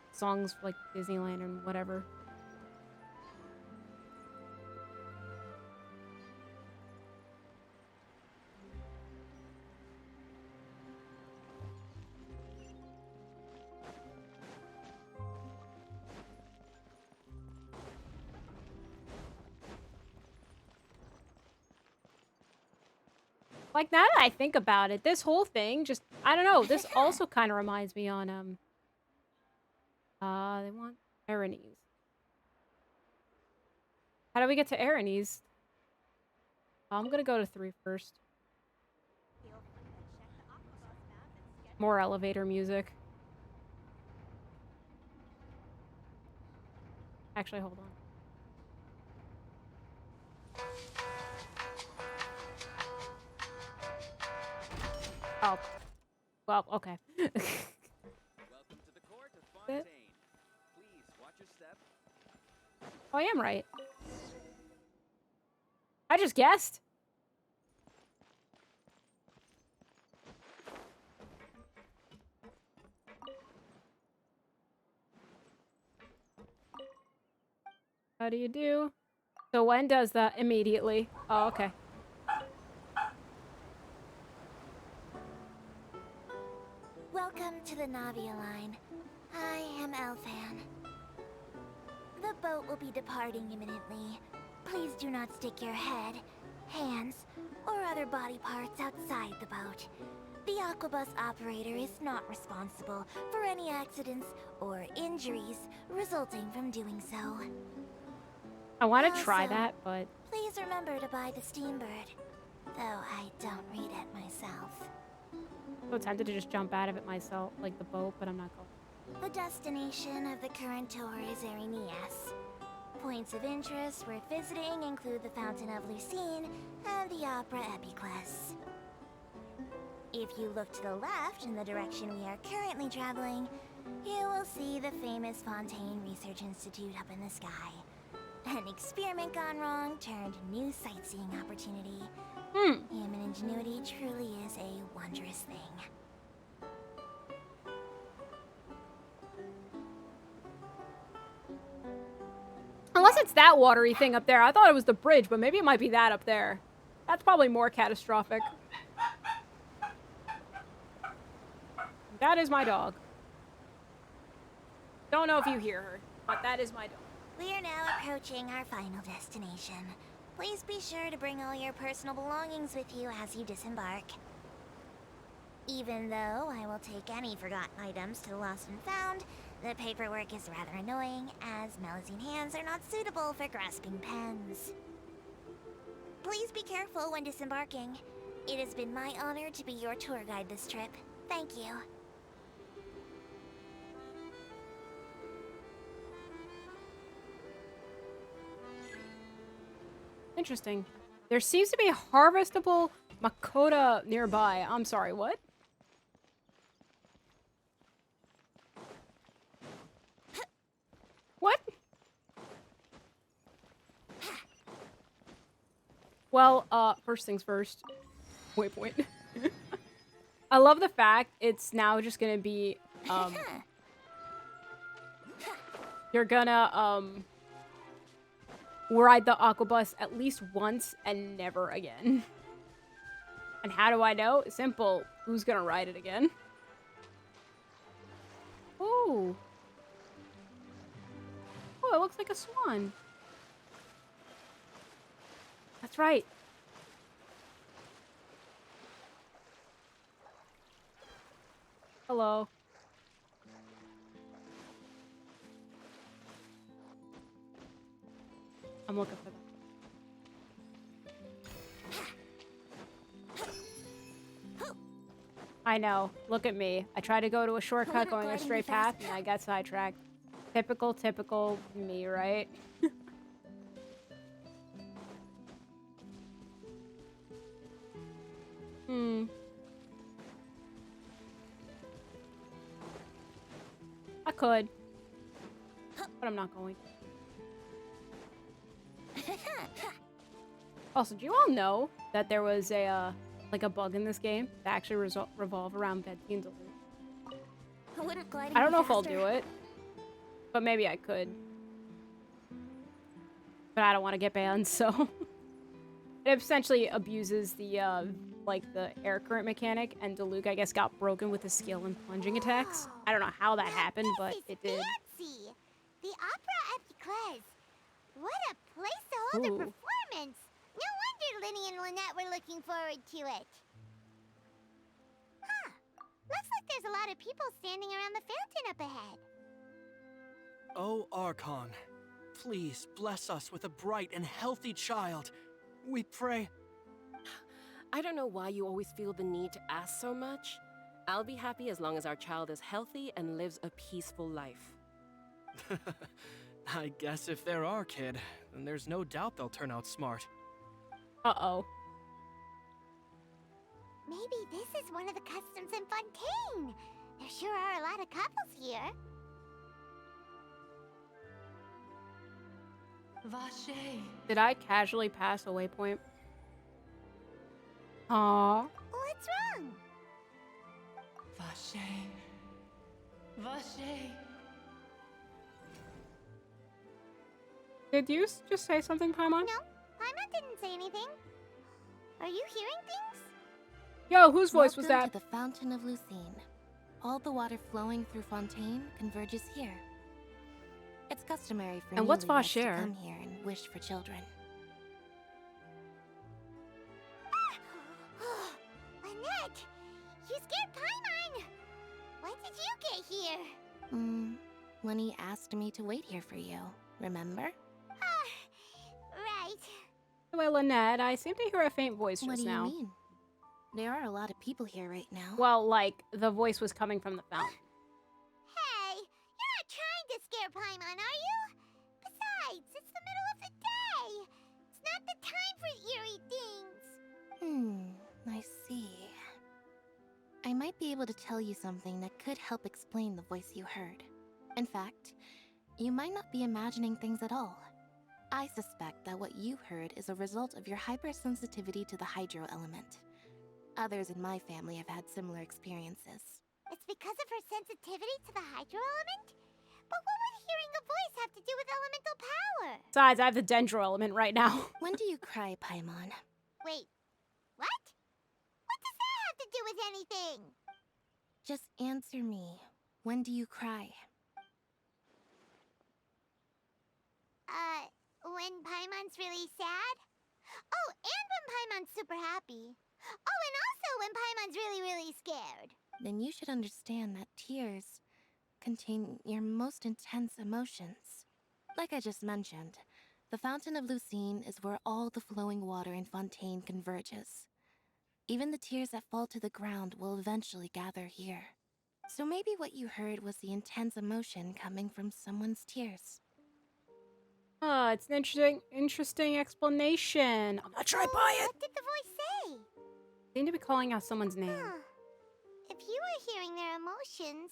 like Disneyland and whatever. Like, now that I think about it, this whole thing just, I don't know, this also kind of reminds me on, they want Erinys. How do we get to Erinys? I'm gonna go to 3 first. More elevator music. Actually, hold on. Oh. Well, okay. Welcome to the court of Fontaine. Please watch your step. Oh, I am right. I just guessed. How do you do? So when does that? Immediately. Oh, okay. Welcome to the Navia line. I am Elfan. The boat will be departing imminently. Please do not stick your head, hands, or other body parts outside the boat. The Aquabus operator is not responsible for any accidents or injuries resulting from doing so. I want to try Also, that, but please remember to buy the Steambird, though I don't read it myself. I'm so tempted to just jump out of it myself, like the boat, but I'm not going. The destination of the current tour is Erinias. Points of interest worth visiting include the Fountain of Lucine and the Opera Epiclese. If you look to the left in the direction we are currently traveling, you will see the famous Fontaine Research Institute up in the sky. An experiment gone wrong turned new sightseeing opportunity. Human ingenuity truly is a wondrous thing. Unless it's that watery thing up there. I thought it was the bridge, but maybe it might be that up there. That's probably more catastrophic. That is my dog. Don't know if you hear her, but that is my dog. We are now approaching our final destination. Please be sure to bring all your personal belongings with you as you disembark. Even though I will take any forgotten items to the lost and found, the paperwork is rather annoying, as Melusine hands are not suitable for grasping pens. Please be careful when disembarking. It has been my honor to be your tour guide this trip. Thank you. Interesting. There seems to be a harvestable Makota nearby. I'm sorry, what? What? Well, first things first. Waypoint. I love the fact it's now just gonna be, you're gonna, ride the Aquabus at least once and never again. And how do I know? Simple. Who's gonna ride it again? Ooh. Oh, it looks like a swan. That's right. Hello. I'm looking for them. I know. Look at me. I tried to go to a shortcut going a straight path and I got sidetracked. Typical me, right? I could. But I'm not going. Also, do you all know that there was a like a bug in this game to actually revolve around Betsy and Duluth. Wouldn't gliding I don't be know if I'll faster? do it, but maybe I could. But I don't want to get banned, so it essentially abuses the like the air current mechanic, and Diluc, I guess, got broken with his skill in plunging attacks. I don't know how that happened, but it did. Fancy! The opera at Eclairs. What a place to hold a Ooh. performance! No wonder Linny and Lynette were looking forward to it. Huh. Looks like there's a lot of people standing around the fountain up ahead. Oh, Archon, please bless us with a bright and healthy child. We pray. I don't know why you always feel the need to ask so much. I'll be happy as long as our child is healthy and lives a peaceful life. I guess if they're our kid, then there's no doubt they'll turn out smart. Uh-oh. Maybe this is one of the customs in Fontaine. There sure are a lot of couples here. Vache. Did I casually pass a waypoint? Aww. What's wrong? Vache. Vache. Did you just say something, Paimon? No, Paimon didn't say anything. Are you hearing things? Yo, whose voice was Welcome that? to the Fountain of Lucine. All the water flowing through Fontaine converges here. It's customary for And what's newlyweds to Vacher? come here and wish for children. Lynette, you scared Paimon. When did you get here? Lenny asked me to wait here for you, remember? Right. Well, Lynette, I seem to hear a faint voice What just do you now. mean? There are a lot of people here right now. Well, like, the voice was coming from the fountain. Hey, you're not trying to scare Paimon, are you? Besides, it's the middle of the day. It's not the time for eerie things. I see. I might be able to tell you something that could help explain the voice you heard. In fact, you might not be imagining things at all. I suspect that what you heard is a result of your hypersensitivity to the hydro element. Others in my family have had similar experiences. It's because of her sensitivity to the hydro element? But what would hearing a voice have to do with elemental power? Besides, I have the dendro element right now. When do you cry, Paimon? Wait, what? What does that have to do with anything? Just answer me. When do you cry? When Paimon's really sad? Oh, and when Paimon's super happy. Oh, and also when Paimon's really, really scared. Then you should understand that tears contain your most intense emotions. Like I just mentioned, the Fountain of Lucine is where all the flowing water in Fontaine converges. Even the tears that fall to the ground will eventually gather here. So maybe what you heard was the intense emotion coming from someone's tears. Ah, it's an interesting explanation. I'm not sure I buy it. What did the voice say? Seem to be calling out someone's name. If you were hearing their emotions,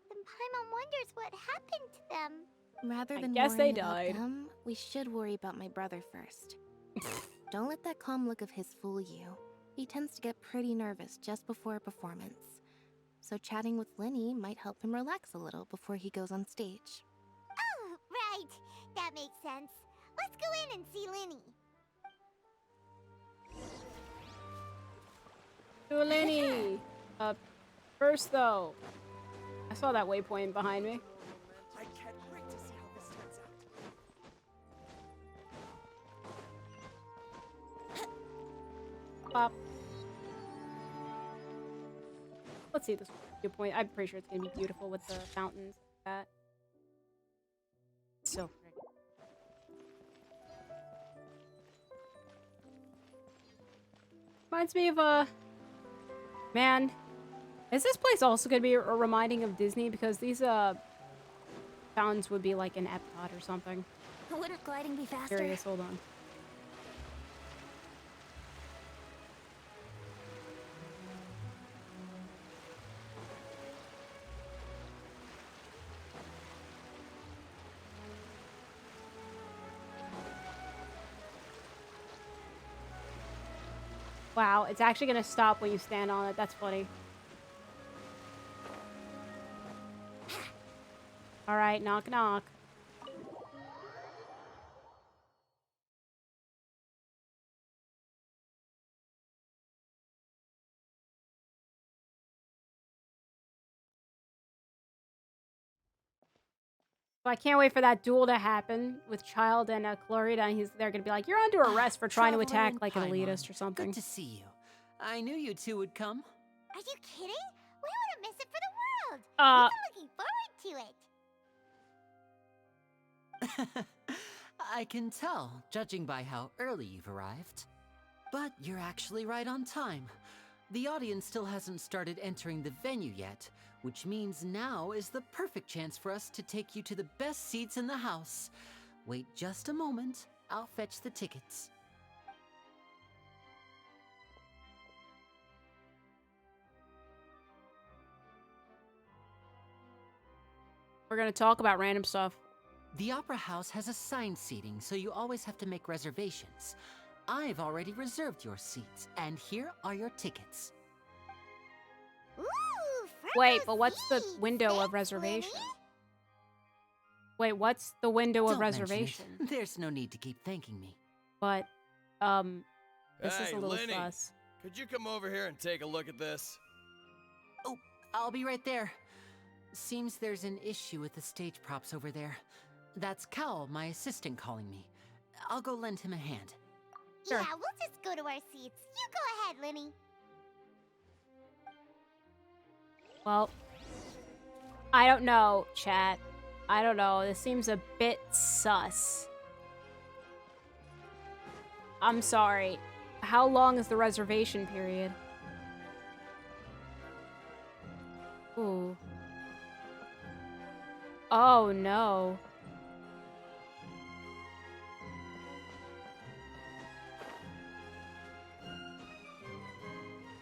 then Paimon wonders what happened to them. Rather I than guess they worrying about died. them, we should worry about my brother first. Don't let that calm look of his fool you. He tends to get pretty nervous just before a performance. So chatting with Linny might help him relax a little before he goes on stage. Oh, right. That makes sense. Let's go in and see Linny. To Lenny. First though, I saw that waypoint behind me. I can't wait to see how this turns out. Pop. Let's see this viewpoint. I'm pretty sure it's gonna be beautiful with the fountains like that. So pretty. Reminds me of man, is this place also gonna be a reminding of Disney? Because these fountains would be like an Epcot or something. Wouldn't gliding be faster? Curious, hold on. Wow, it's actually gonna stop when you stand on it. That's funny. Alright, knock knock. So I can't wait for that duel to happen with Child and Clarita, and they're gonna be like, "You're under arrest for trying to Traveler attack and like an Paimon, elitist or something." Good to see you. I knew you two would come. Are you kidding? We wouldn't miss it for the world. Uh, We've been looking forward to it. I can tell, judging by how early you've arrived. But you're actually right on time. The audience still hasn't started entering the venue yet, which means now is the perfect chance for us to take you to the best seats in the house. Wait just a moment, I'll fetch the tickets. we're gonna talk about random stuff. The Opera House has assigned seating, so you always have to make reservations. I've already reserved your seats, and here are your tickets. Ooh, Wait, but what's the window of reservation? Wait, what's the window of Don't mention it. reservation? There's no need to keep thanking me. But, this is Hey, a little Lenny, sus. could you come over here and take a look at this? Oh, I'll be right there. Seems there's an issue with the stage props over there. That's Cal, my assistant, calling me. I'll go lend him a hand. Yeah, we'll just go to our seats. You go ahead, Lenny. Well, I don't know, chat. I don't know. This seems a bit sus. I'm sorry. How long is the reservation period? Ooh. Oh, no.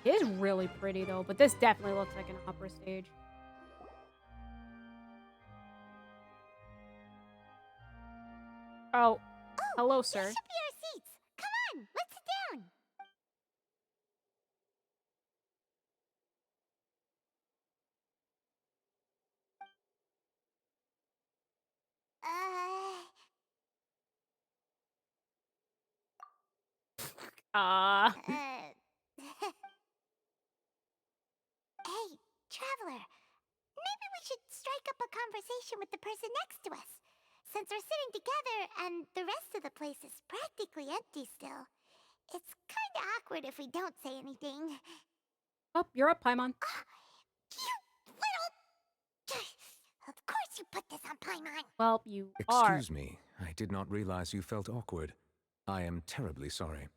It is really pretty, though, but this definitely looks like an opera stage. Oh, hello, sir. These should be our seats. Come on, let's sit down. Hey, Traveler. Maybe we should strike up a conversation with the person next to us. Since we're sitting together and the rest of the place is practically empty still. It's kinda awkward if we don't say anything. Oh, you're up, Paimon. Of course you put this on Paimon. Well, you are. Excuse me, I did not realize you felt awkward. I am terribly sorry.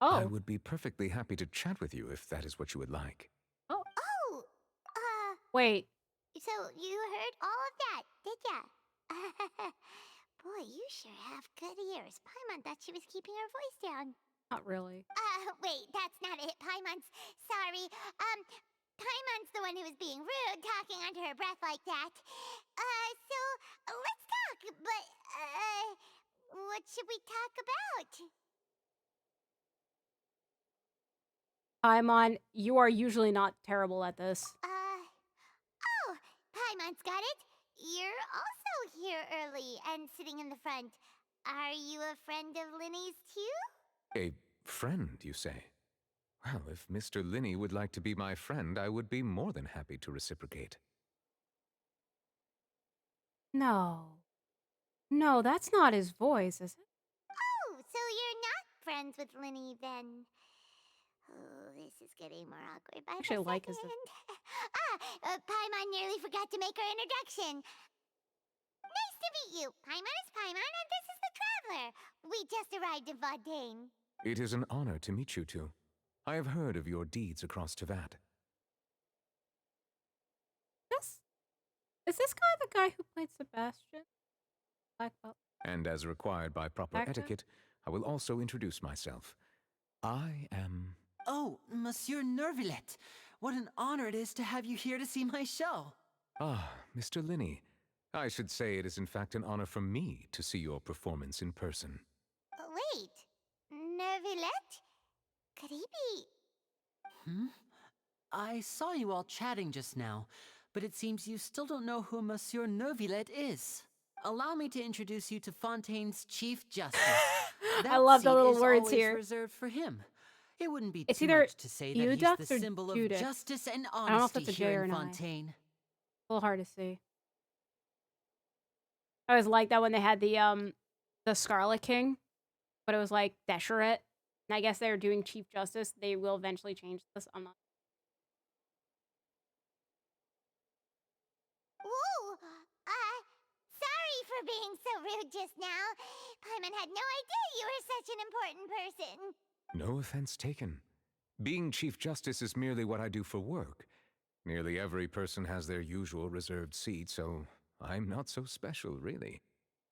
Oh. I would be perfectly happy to chat with you if that is what you would like. Oh, Wait. so you heard all of that, did ya? Boy, you sure have good ears. Paimon thought she was keeping her voice down. Not really. Wait, that's not it. Paimon's sorry. Paimon's the one who was being rude, talking under her breath like that. So let's talk, but, what should we talk about? Paimon, you are usually not terrible at this. Oh, Paimon's got it. You're also here early and sitting in the front. Are you a friend of Linny's too? A friend, you say? Well, if Mr. Linney would like to be my friend, I would be more than happy to reciprocate. No. No, that's not his voice, is it? Oh, so you're not friends with Linny then? Oh, this is getting more awkward by Actually, the like second. is Paimon nearly forgot to make her introduction. Nice to meet you. Paimon is Paimon, and this is the Traveler. We just arrived in Vaudain. It is an honor to meet you two. I have heard of your deeds across Tevat. Is this guy the guy who played Sebastian? Black Belt. And as required by proper Actor? etiquette, I will also introduce myself. I am... Oh, Monsieur Nervillet. What an honor it is to have you here to see my show. Ah, Mr. Linney. I should say it is in fact an honor for me to see your performance in person. Wait, Nervillet? Could he be? Hmm? I saw you all chatting just now, but it seems you still don't know who Monsieur Neuvillette is. Allow me to introduce you to Fontaine's Chief Justice. I That love the seat little is words always here. reserved for him. It wouldn't be It's too either much to say that he's the Udux or symbol of Judix. justice and I don't know if honesty that's a here J or in an I. Fontaine. A little hard to see. I always liked that when they had the Scarlet King, but it was like Desheret. And I guess they're doing Chief Justice. They will eventually change this. I'm not. Ooh, sorry for being so rude just now. Paimon had no idea you were such an important person. No offense taken. Being Chief Justice is merely what I do for work. Nearly every person has their usual reserved seat, so I'm not so special, really.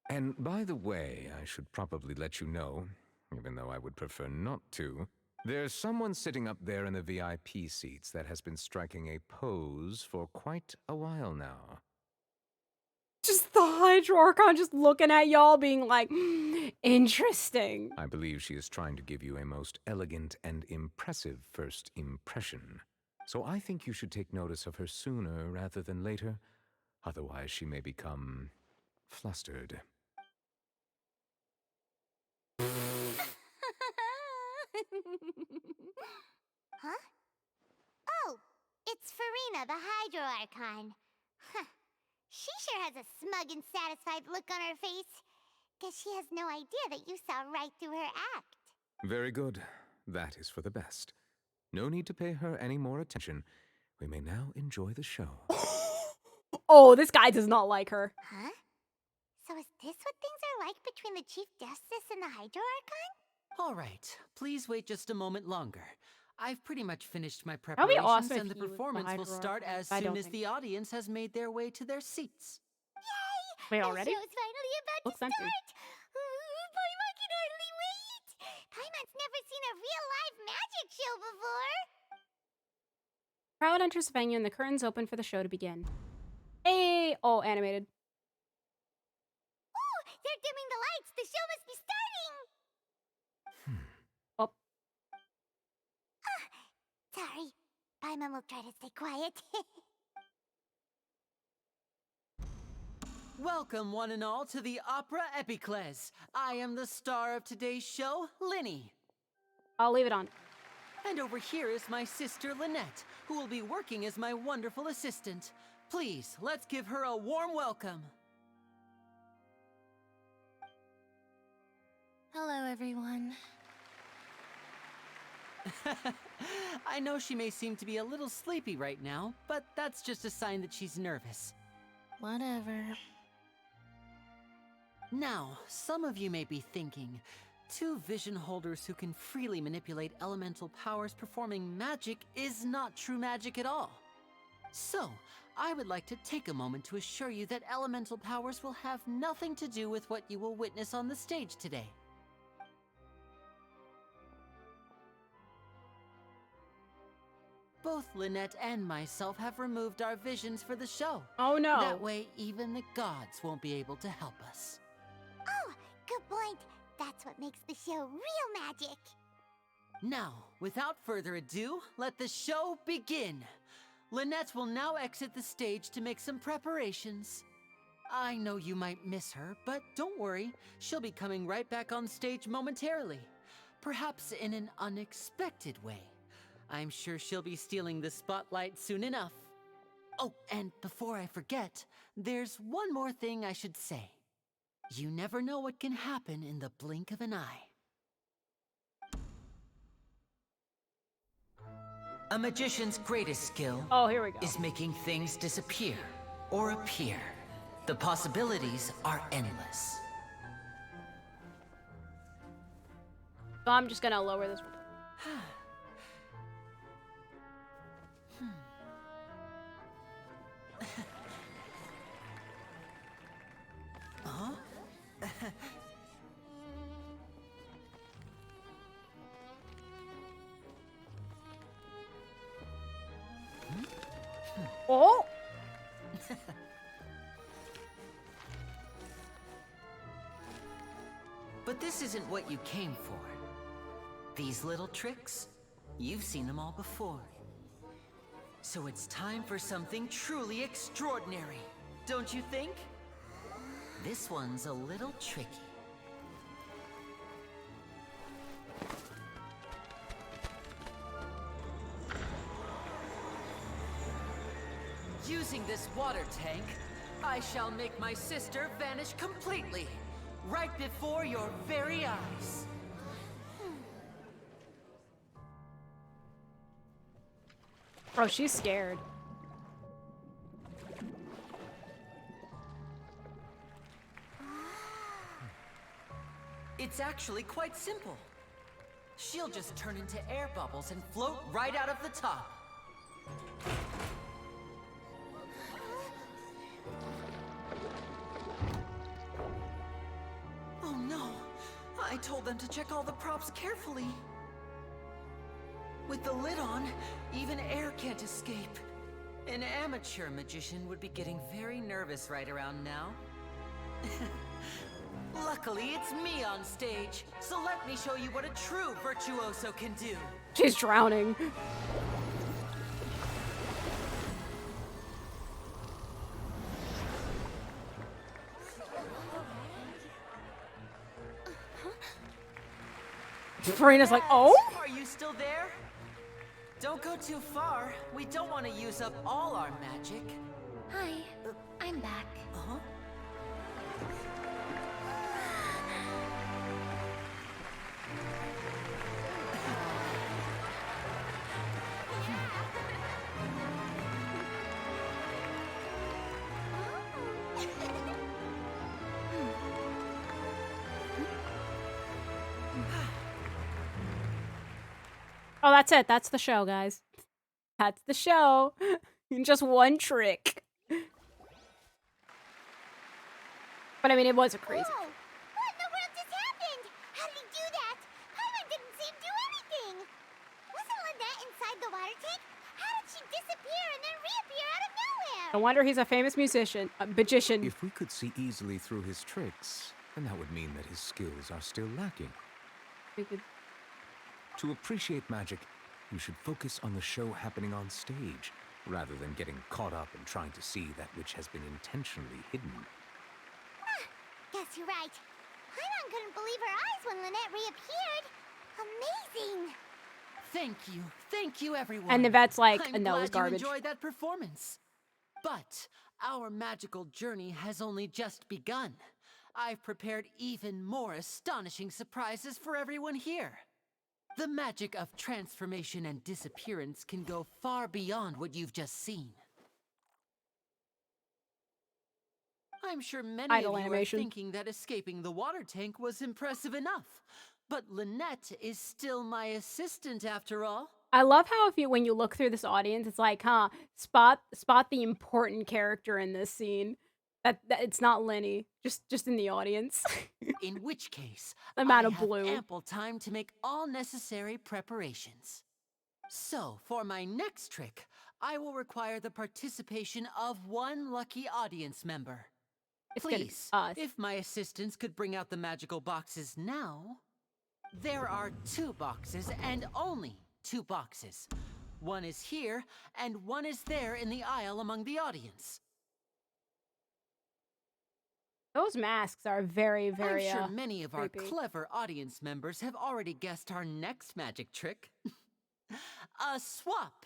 And by the way, I should probably let you know, even though I would prefer not to, there's someone sitting up there in the VIP seats that has been striking a pose for quite a while now. Just the Hydro Archon just looking at y'all being like, interesting. I believe she is trying to give you a most elegant and impressive first impression. So I think you should take notice of her sooner rather than later. Otherwise, she may become flustered. Huh? Oh, it's Farina, the Hydro Archon. Huh. She sure has a smug and satisfied look on her face. Guess she has no idea that you saw right through her act. Very good. That is for the best. No need to pay her any more attention. We may now enjoy the show. Oh, this guy does not like her. Huh? So is this what things are like between the Chief Justice and the Hydro Archon? All right, please wait just a moment longer. I've pretty much finished my That would be preparations, awesome if and the he was the performance will Hydro start Archon. as I soon don't as think the audience has made their way to their seats. Yay! Wait, the already? show's finally about Looks to empty. start! Paimon can hardly wait! Paimon's never seen a real live magic show before! Crowd enters the venue and the curtains open for the show to begin. Hey! Oh, animated. Ooh! They're dimming the lights! The show must be starting! Oh. Sorry. Paimon will try to stay quiet. Welcome, one and all, to the Opera Epiclese. I am the star of today's show, Linny. I'll leave it on. And over here is my sister, Lynette, who will be working as my wonderful assistant. Please, let's give her a warm welcome. Hello, everyone. I know she may seem to be a little sleepy right now, but that's just a sign that she's nervous. Whatever. Now, some of you may be thinking, two vision holders who can freely manipulate elemental powers performing magic is not true magic at all. So, I would like to take a moment to assure you that elemental powers will have nothing to do with what you will witness on the stage today. Both Lynette and myself have removed our visions for the show. Oh no. That way, even the gods won't be able to help us. Oh, good point. That's what makes the show real magic. Now, without further ado, let the show begin. Lynette will now exit the stage to make some preparations. I know you might miss her, but don't worry. She'll be coming right back on stage momentarily. Perhaps in an unexpected way. I'm sure she'll be stealing the spotlight soon enough. Oh, and before I forget, there's one more thing I should say. You never know what can happen in the blink of an eye. A magician's greatest skill here we go. is making things disappear or appear. The possibilities are endless. So I'm just gonna lower this. Huh? Oh! But this isn't what you came for. These little tricks, You've seen them all before. So it's time for something truly extraordinary, don't you think? This one's a little tricky. Using this water tank, I shall make my sister vanish completely, right before your very eyes. Bro, she's scared. It's actually quite simple. She'll just turn into air bubbles and float right out of the top. Oh no! I told them to check all the props carefully. With the lid on, even air can't escape. An amateur magician would be getting very nervous right around now. Luckily, it's me on stage, so let me show you what a true virtuoso can do. She's drowning. Farina's like, oh? Are you still there? Don't go too far. We don't want to use up all our magic. Hi, I'm back. Uh-huh. Oh, that's it. That's the show, guys. That's the show. Just one trick. But I mean, it was a crazy. Whoa! What in the world just happened? How did he do that? Paimon didn't seem to do anything. Wasn't Lynette inside the water tank? How did she disappear and then reappear out of nowhere? No wonder he's a famous musician, a magician. If we could see easily through his tricks, then that would mean that his skills are still lacking. We could... To appreciate magic, you should focus on the show happening on stage, rather than getting caught up in trying to see that which has been intentionally hidden. Guess you're right. Paimon couldn't believe her eyes when Lynette reappeared. Amazing! Thank you, everyone. And the vet's like, I'm no, it was glad garbage. You enjoyed that performance. But our magical journey has only just begun. I've prepared even more astonishing surprises for everyone here. The magic of transformation and disappearance can go far beyond what you've just seen. I'm sure many Idle of you animation. are thinking that escaping the water tank was impressive enough. But Lynette is still my assistant after all. I love how when you look through this audience, it's like, spot the important character in this scene. That it's not Lenny, just in the audience. In which case, The amount I of have blue. ample time to make all necessary preparations. So, for my next trick, I will require the participation of one lucky audience member. It's gonna be Please, us. if my assistants could bring out the magical boxes now. There are 2 boxes and only 2 boxes. One is here and one is there in the aisle among the audience. Those masks are very, very, I'm sure many of our creepy. clever audience members have already guessed our next magic trick. A swap!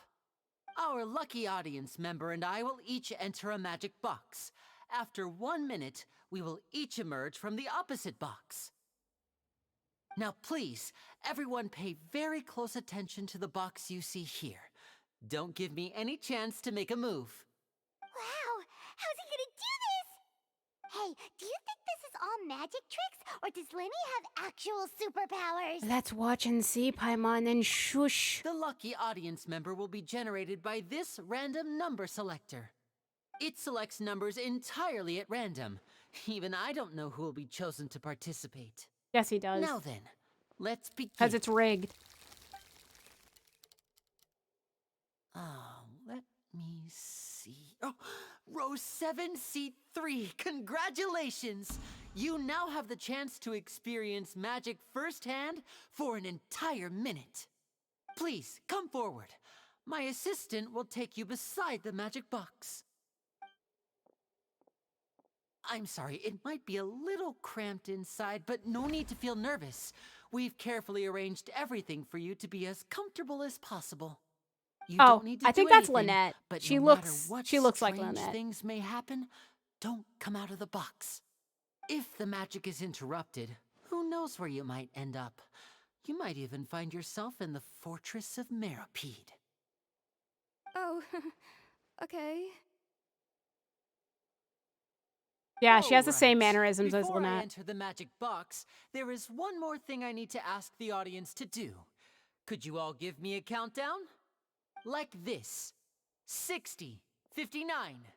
Our lucky audience member and I will each enter a magic box. After 1 minute, we will each emerge from the opposite box. Now please, everyone pay very close attention to the box you see here. Don't give me any chance to make a move. Wow! How's he gonna do this? Hey, do you think this is all magic tricks, or does Lenny have actual superpowers? Let's watch and see, Paimon, and shush. The lucky audience member will be generated by this random number selector. It selects numbers entirely at random. Even I don't know who will be chosen to participate. Yes, he does. Now then, let's begin. Because it's rigged. Let me see. Oh, row 7, seat 3. Congratulations! You now have the chance to experience magic firsthand for an entire minute. Please, come forward. My assistant will take you beside the magic box. I'm sorry, it might be a little cramped inside, but no need to feel nervous. We've carefully arranged everything for you to be as comfortable as possible. You Oh, don't need to I think do that's anything, Lynette. but She no looks matter what she looks like strange Lynette. things may happen, don't come out of the box. If the magic is interrupted, who knows where you might end up? You might even find yourself in the Fortress of Meropide. Oh, okay. Yeah, she has the All same right. mannerisms as Before I Lynette. enter the magic box, there is one more thing I need to ask the audience to do. Could you all give me a countdown? Like this. 60, 59,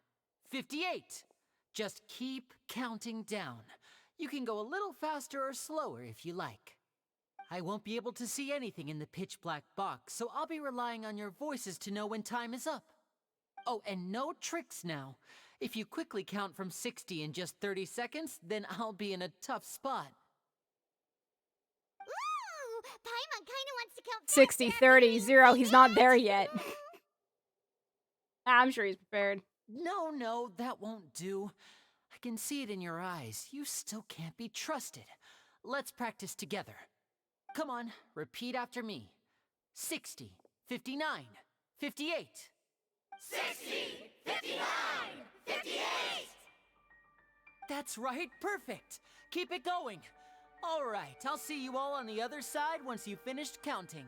58. Just keep counting down. You can go a little faster or slower if you like. I won't be able to see anything in the pitch black box, so I'll be relying on your voices to know when time is up. Oh, and no tricks now. If you quickly count from 60 in just 30 seconds, then I'll be in a tough spot. Ooh, Paimon kinda wants to count 60, 30, 0. He's not there yet. I'm sure he's prepared. No, that won't do. I can see it in your eyes. You still can't be trusted. Let's practice together. Come on, repeat after me. 60, 59, 58. 60, 59, 58! That's right, perfect. Keep it going. All right, I'll see you all on the other side once you've finished counting.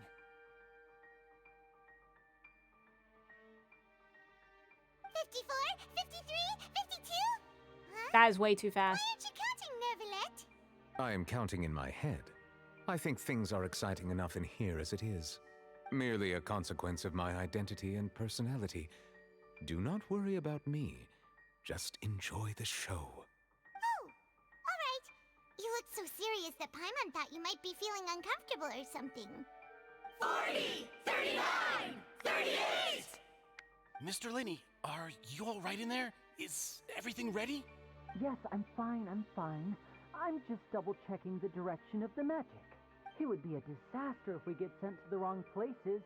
54, 53, 52? Huh? That is way too fast. Why aren't you counting, Neuvillette? I am counting in my head. I think things are exciting enough in here as it is. Merely a consequence of my identity and personality. Do not worry about me. Just enjoy the show. Oh, alright. You look so serious that Paimon thought you might be feeling uncomfortable or something. 40, 39, 38! Mr. Linney, are you all right in there? Is everything ready? Yes, I'm fine. I'm just double-checking the direction of the magic. It would be a disaster if we get sent to the wrong places.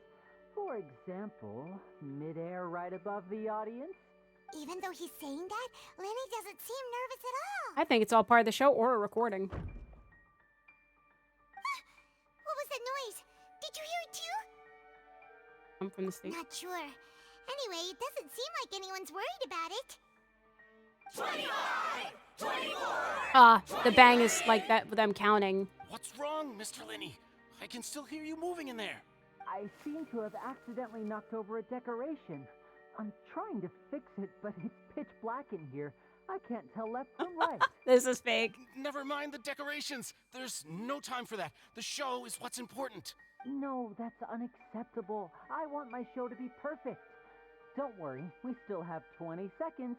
For example, mid-air right above the audience. Even though he's saying that, Lenny doesn't seem nervous at all. I think it's all part of the show or a recording. What was that noise? Did you hear it too? I'm from the state. Not sure. Anyway, it doesn't seem like anyone's worried about it. 25! 24! The bang is like that with them counting. What's wrong, Mr. Linney? I can still hear you moving in there. I seem to have accidentally knocked over a decoration. I'm trying to fix it, but it's pitch black in here. I can't tell left from right. This is fake. Never mind the decorations. There's no time for that. The show is what's important. No, that's unacceptable. I want my show to be perfect. Don't worry, we still have 20 seconds.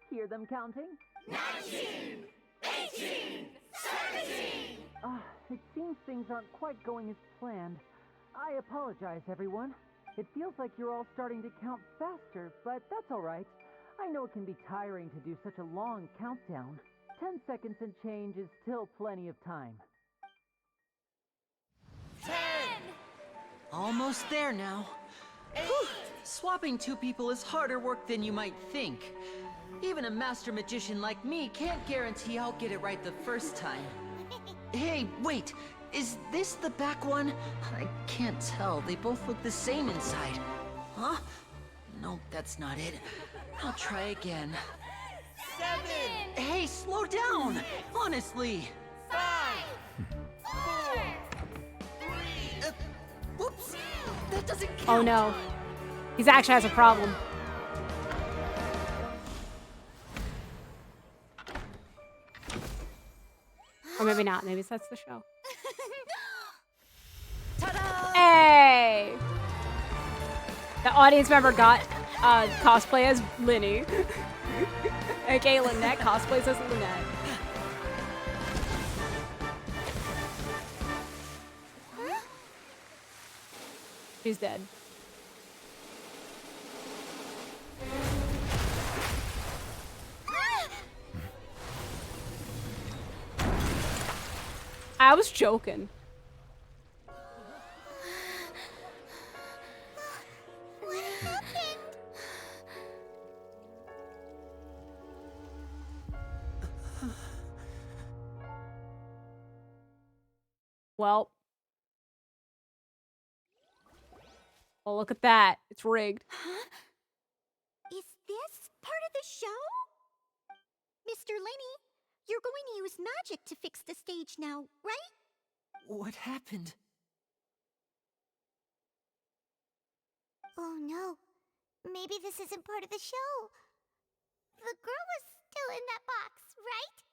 Hear them counting? 19! 18! 17! It seems things aren't quite going as planned. I apologize, everyone. It feels like you're all starting to count faster, but that's all right. I know it can be tiring to do such a long countdown. 10 seconds and change is still plenty of time. 10! Almost there now. Whew. Swapping two people is harder work than you might think. Even a master magician like me can't guarantee I'll get it right the first time. Hey, wait! Is this the back one? I can't tell. They both look the same inside. Huh? No, that's not it. I'll try again. 7! Hey, slow down! Honestly! 5! 4! 3! Whoops! That doesn't count! Oh no. He actually has a problem. Or maybe not. Maybe that's the show. Hey! The audience member got cosplay as Linny. Okay, Lynette cosplays as Lynette. She's dead. I was joking. Well. Well, look at that. It's rigged. Huh? Is this part of the show? Mr. Lenny, you're going to use magic to fix the stage now, right? What happened? Oh no. Maybe this isn't part of the show. The girl was still in that box, right?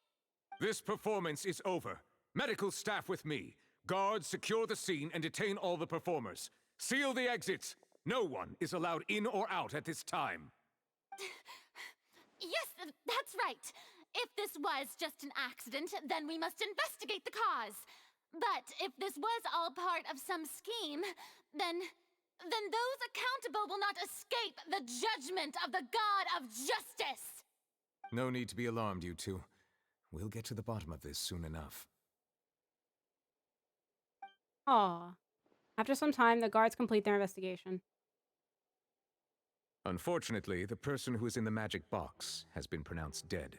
This performance is over. Medical staff with me. Guards, secure the scene and detain all the performers. Seal the exits. No one is allowed in or out at this time. Yes, that's right. If this was just an accident, then we must investigate the cause. But if this was all part of some scheme, then those accountable will not escape the judgment of the God of Justice. No need to be alarmed, you two. We'll get to the bottom of this soon enough. Aw. After some time, the guards complete their investigation. Unfortunately, the person who is in the magic box has been pronounced dead.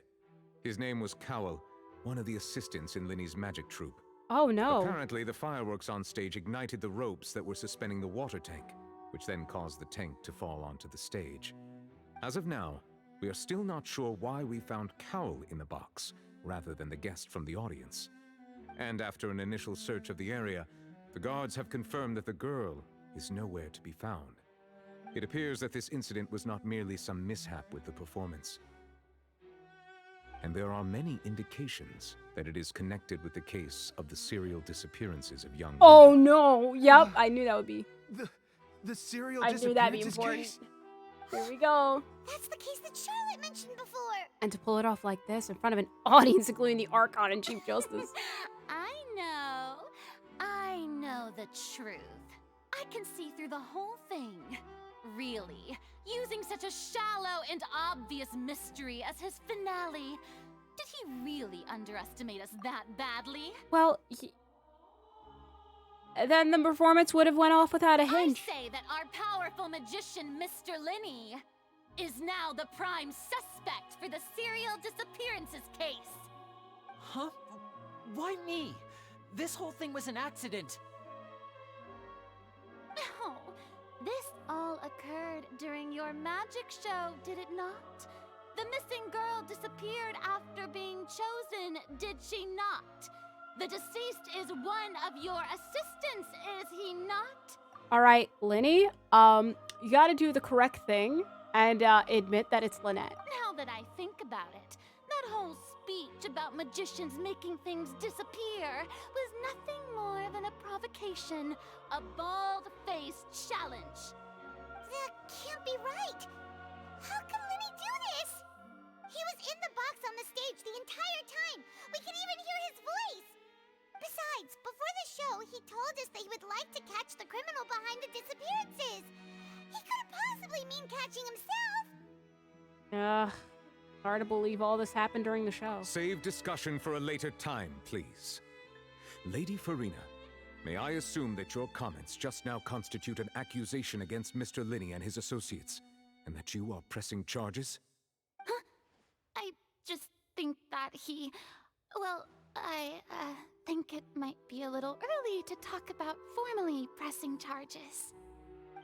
His name was Cowell, one of the assistants in Linny's magic troupe. Oh no. Apparently, the fireworks on stage ignited the ropes that were suspending the water tank, which then caused the tank to fall onto the stage. As of now, we are still not sure why we found Cowell in the box, rather than the guest from the audience. And after an initial search of the area, the guards have confirmed that the girl is nowhere to be found. It appears that this incident was not merely some mishap with the performance. And there are many indications that it is connected with the case of the serial disappearances of young Oh women. no. Yep, I knew that would be. The serial I knew that'd be disappearances important. case? Here we go. That's the case that Charlotte mentioned before. And to pull it off like this in front of an audience, including the Archon and Chief Justice. I know the truth. I can see through the whole thing. Really, using such a shallow and obvious mystery as his finale. Did he really underestimate us that badly? Well, then the performance would have went off without a hinge. I say that our powerful magician, Mr. Linney, is now the prime suspect for the serial disappearances case. Huh? Why me? This whole thing was an accident. No, this all occurred during your magic show, did it not? The missing girl disappeared after being chosen, did she not? The deceased is one of your assistants, is he not? All right, Linny, you gotta do the correct thing and admit that it's Lynette. Now that I think about it, that whole speech about magicians making things disappear was nothing more than a provocation, a bald-faced challenge. That can't be right. How can Linny do this? He was in the box on the stage the entire time. We could even hear his voice. Besides, before the show, he told us that he would like to catch the criminal behind the disappearances. He couldn't possibly mean catching himself. Hard to believe all this happened during the show. Save discussion for a later time, please. Lady Farina, may I assume that your comments just now constitute an accusation against Mr. Linney and his associates, and that you are pressing charges? I just think that well, I think it might be a little early to talk about formally pressing charges.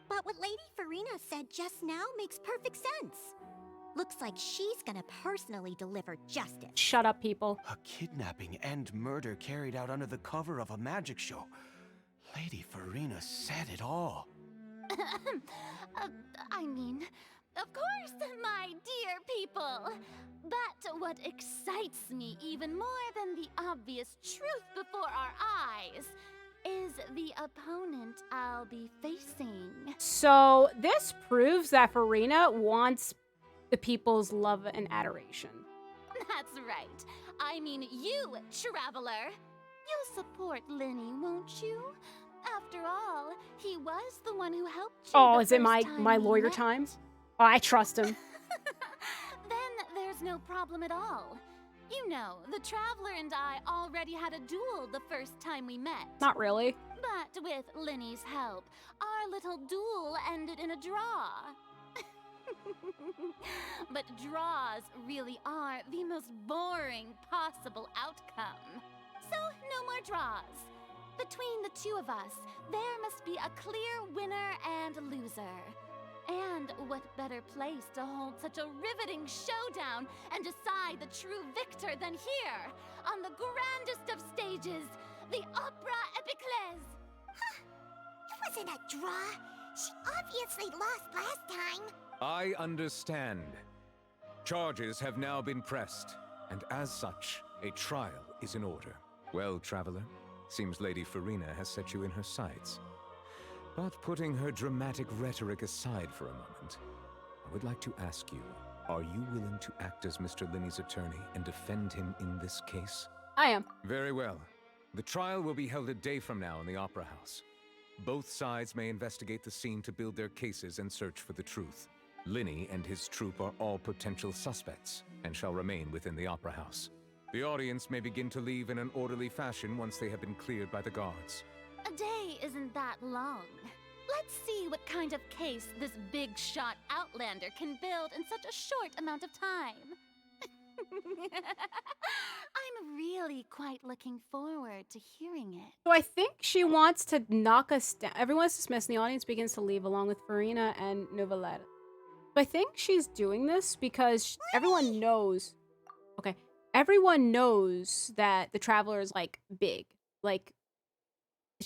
But what Lady Farina said just now makes perfect sense. Looks like she's gonna personally deliver justice. Shut up, people. A kidnapping and murder carried out under the cover of a magic show. Lady Farina said it all. I mean, of course, my dear people. But what excites me even more than the obvious truth before our eyes is the opponent I'll be facing. So this proves that Farina wants the people's love and adoration. That's right. I mean you, Traveler. You'll support Linny, won't you? After all, he was the one who helped you. Oh, is it my lawyer time? Oh, I trust him. Then there's no problem at all. You know, the Traveler and I already had a duel the first time we met. Not really. But with Linny's help, our little duel ended in a draw. But draws really are the most boring possible outcome. So, no more draws. Between the two of us, there must be a clear winner and loser. And what better place to hold such a riveting showdown and decide the true victor than here, on the grandest of stages, the Opera Epiclese. It wasn't a draw. She obviously lost last time. I understand. Charges have now been pressed, and as such, a trial is in order. Well, Traveler, seems Lady Farina has set you in her sights. But putting her dramatic rhetoric aside for a moment, I would like to ask you, are you willing to act as Mr. Linney's attorney and defend him in this case? I am. Very well. The trial will be held a day from now in the Opera House. Both sides may investigate the scene to build their cases and search for the truth. Linney and his troupe are all potential suspects and shall remain within the Opera House. The audience may begin to leave in an orderly fashion once they have been cleared by the guards. A day isn't that long. Let's see what kind of case this big shot Outlander can build in such a short amount of time. I'm really quite looking forward to hearing it. So I think she wants to knock us down. Everyone's dismissed and the audience begins to leave along with Farina and Novelette. So I think she's doing this because everyone knows. Okay. Everyone knows that the Traveler is like big. Like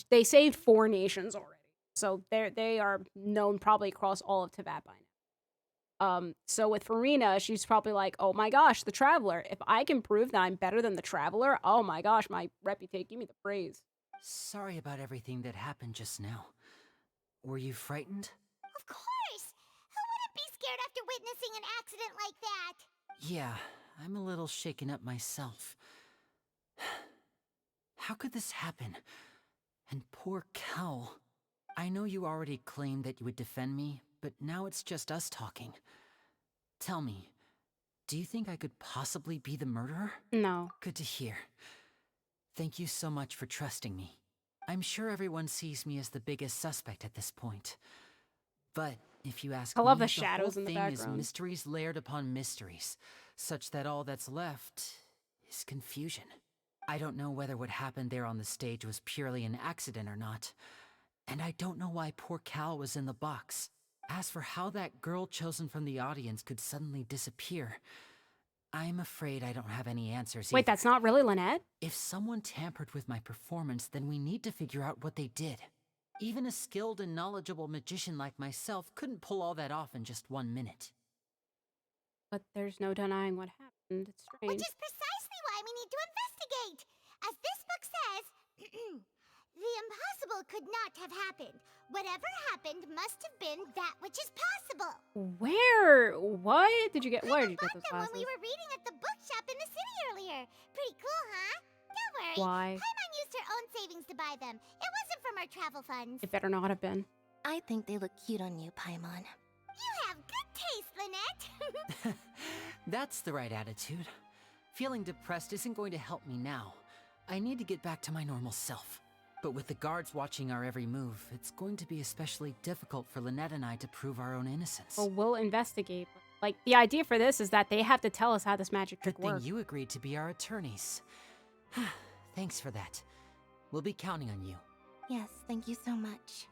they saved 4 nations already. So they are known probably across all of Teyvat by now. So with Farina, she's probably like, oh my gosh, the Traveler. If I can prove that I'm better than the Traveler, oh my gosh, my reputation, give me the praise. Sorry about everything that happened just now. Were you frightened? Of course! Who wouldn't be scared after witnessing an accident like that? Yeah, I'm a little shaken up myself. How could this happen? And poor Cal. I know you already claimed that you would defend me, but now it's just us talking. Tell me, do you think I could possibly be the murderer? No. Good to hear. Thank you so much for trusting me. I'm sure everyone sees me as the biggest suspect at this point. But if you ask I love me, the shadows in the whole thing is background. mysteries layered upon mysteries, such that all that's left is confusion. I don't know whether what happened there on the stage was purely an accident or not. And I don't know why poor Cal was in the box. As for how that girl chosen from the audience could suddenly disappear, I'm afraid I don't have any answers Wait, either. that's not really Lynette? If someone tampered with my performance, then we need to figure out what they did. Even a skilled and knowledgeable magician like myself couldn't pull all that off in just 1 minute. But there's no denying what happened. It's strange. Which is precisely why we need to investigate. As this book says, the impossible could not have happened. Whatever happened must have been that which is possible. Where? What? Did you get? Where did you get those When glasses? we were reading at the bookshop in the city earlier. Pretty cool, huh? Don't worry. Why? Paimon used her own savings to buy them. It wasn't from our travel funds. It better not have been. I think they look cute on you, Paimon. You have good taste, Lynette. That's the right attitude. Feeling depressed isn't going to help me now. I need to get back to my normal self. But with the guards watching our every move, it's going to be especially difficult for Lynette and I to prove our own innocence. Well, we'll investigate. Like, the idea for this is that they have to tell us how this magic trick Good thing works. you agreed to be our attorneys. Thanks for that. We'll be counting on you. Yes, thank you so much.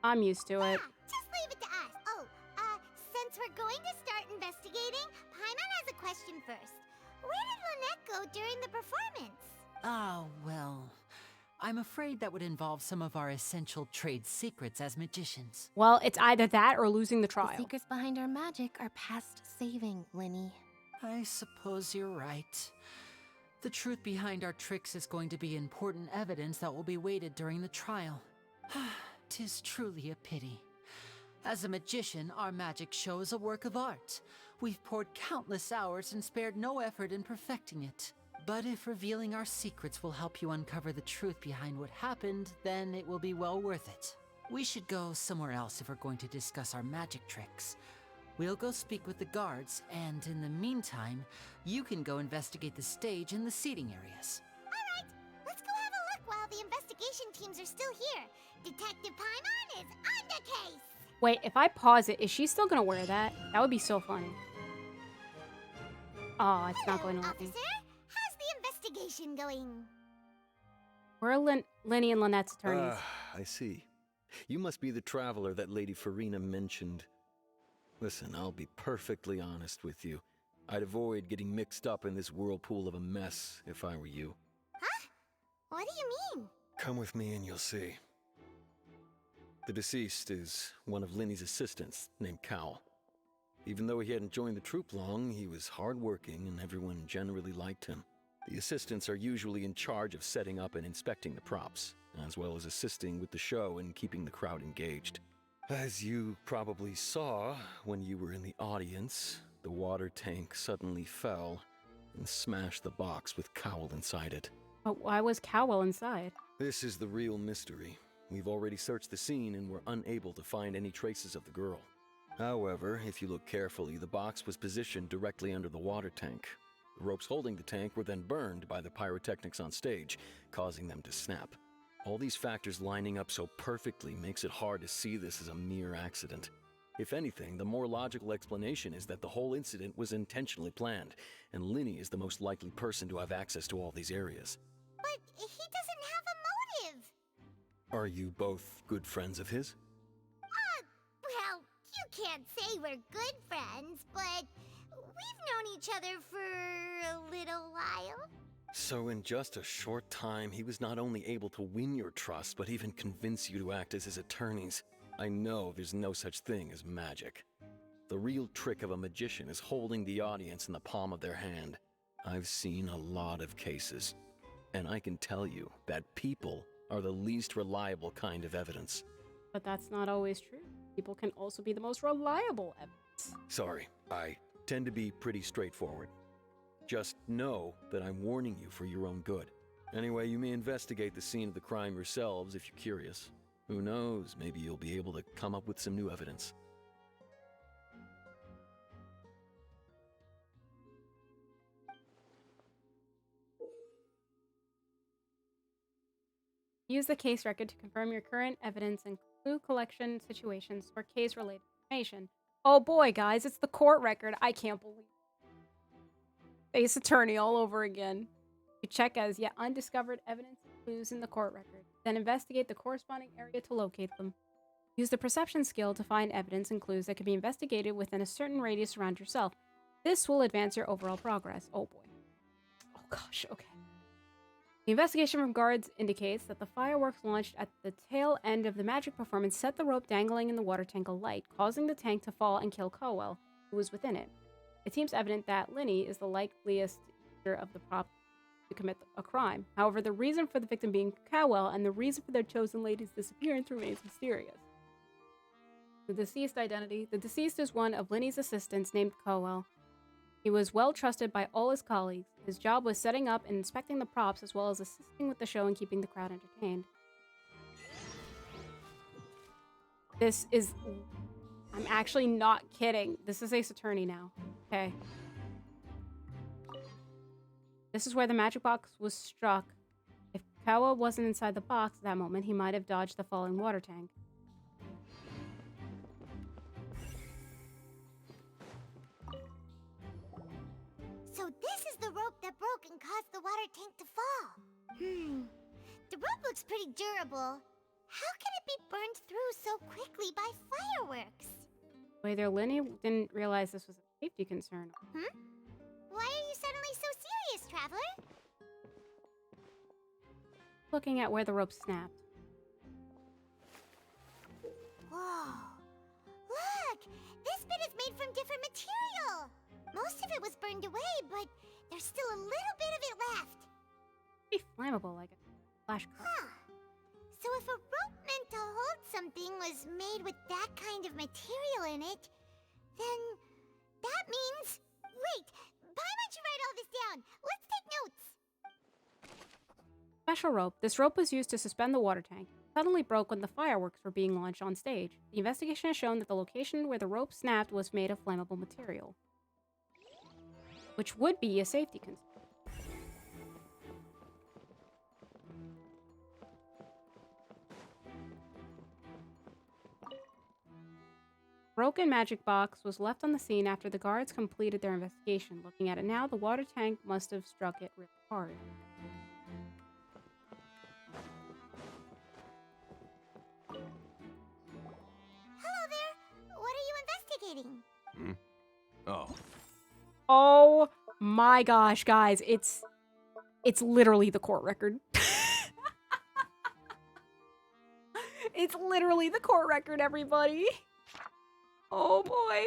I'm used to it. Just leave it to us. Oh, since we're going to start investigating, Paimon has a question first. Where did Lynette go during the performance? Ah, well, I'm afraid that would involve some of our essential trade secrets as magicians. Well, it's either that or losing the trial. The secrets behind our magic are past saving, Linny. I suppose you're right. The truth behind our tricks is going to be important evidence that will be weighted during the trial. 'Tis truly a pity. As a magician, our magic show is a work of art. We've poured countless hours and spared no effort in perfecting it. But if revealing our secrets will help you uncover the truth behind what happened, then it will be well worth it. We should go somewhere else if we're going to discuss our magic tricks. We'll go speak with the guards, and in the meantime, you can go investigate the stage and the seating areas. Alright, let's go have a look while the investigation teams are still here. Detective Paimon is on the case! Wait, if I pause it, is she still gonna wear that? That would be so funny. Oh, it's not going to let me. Officer, how's the investigation going? We're Lenny and Lynette's attorneys. I see. You must be the traveler that Lady Farina mentioned. Listen, I'll be perfectly honest with you. I'd avoid getting mixed up in this whirlpool of a mess if I were you. Huh? What do you mean? Come with me and you'll see. The deceased is one of Linny's assistants, named Cowell. Even though he hadn't joined the troupe long, he was hardworking and everyone generally liked him. The assistants are usually in charge of setting up and inspecting the props, as well as assisting with the show and keeping the crowd engaged. As you probably saw when you were in the audience, the water tank suddenly fell and smashed the box with Cowell inside it. But why was Cowell inside? This is the real mystery. We've already searched the scene and were unable to find any traces of the girl. However, if you look carefully, the box was positioned directly under the water tank. The ropes holding the tank were then burned by the pyrotechnics on stage, causing them to snap. All these factors lining up so perfectly makes it hard to see this as a mere accident. If anything, the more logical explanation is that the whole incident was intentionally planned, and Linny is the most likely person to have access to all these areas. But he doesn't have a motive. Are you both good friends of his? Well, you can't say we're good friends, but we've known each other for a little while. So in just a short time, he was not only able to win your trust, but even convince you to act as his attorneys. I know there's no such thing as magic. The real trick of a magician is holding the audience in the palm of their hand. I've seen a lot of cases, and I can tell you that people are the least reliable kind of evidence. But that's not always true. People can also be the most reliable evidence. Sorry, I tend to be pretty straightforward. Just know that I'm warning you for your own good. Anyway, you may investigate the scene of the crime yourselves if you're curious. Who knows, maybe you'll be able to come up with some new evidence. Use the case record to confirm your current evidence and clue collection situations or case-related information. Oh boy, guys, it's the court record. I can't believe it. Ace Attorney all over again. You check as yet undiscovered evidence and clues in the court record. Then investigate the corresponding area to locate them. Use the perception skill to find evidence and clues that can be investigated within a certain radius around yourself. This will advance your overall progress. Oh boy. Oh gosh, okay. The investigation from guards indicates that the fireworks launched at the tail end of the magic performance set the rope dangling in the water tank alight, causing the tank to fall and kill Cowell, who was within it. It seems evident that Linny is the likeliest user of the prop to commit a crime. However, the reason for the victim being Cowell and the reason for their chosen lady's disappearance remains mysterious. The deceased identity. The deceased is one of Linny's assistants named Cowell. He was well trusted by all his colleagues. His job was setting up and inspecting the props as well as assisting with the show and keeping the crowd entertained. This is... I'm actually not kidding. This is Ace Attorney now. Okay. This is where the magic box was struck. If Cowell wasn't inside the box at that moment, he might have dodged the falling water tank. So this is the rope that broke and caused the water tank to fall. The rope looks pretty durable. How can it be burned through so quickly by fireworks? Whether Linny didn't realize this was a safety concern. Why are you suddenly so serious, Traveler? Looking at where the rope snapped. Whoa. Look! This bit is made from different material. Most of it was burned away, but there's still a little bit of it left. Pretty flammable, like a flashcard. So if a rope meant to hold something was made with that kind of material in it, then that means... Wait, why don't you write all this down? Let's take notes. Special rope. This rope was used to suspend the water tank. It suddenly broke when the fireworks were being launched on stage. The investigation has shown that the location where the rope snapped was made of flammable material, which would be a safety concern. Broken magic box was left on the scene after the guards completed their investigation. Looking at it now, the water tank must have struck it really hard. Hello there. What are you investigating? Oh. Oh my gosh, guys. It's literally the court record. It's literally the court record, everybody. Oh boy.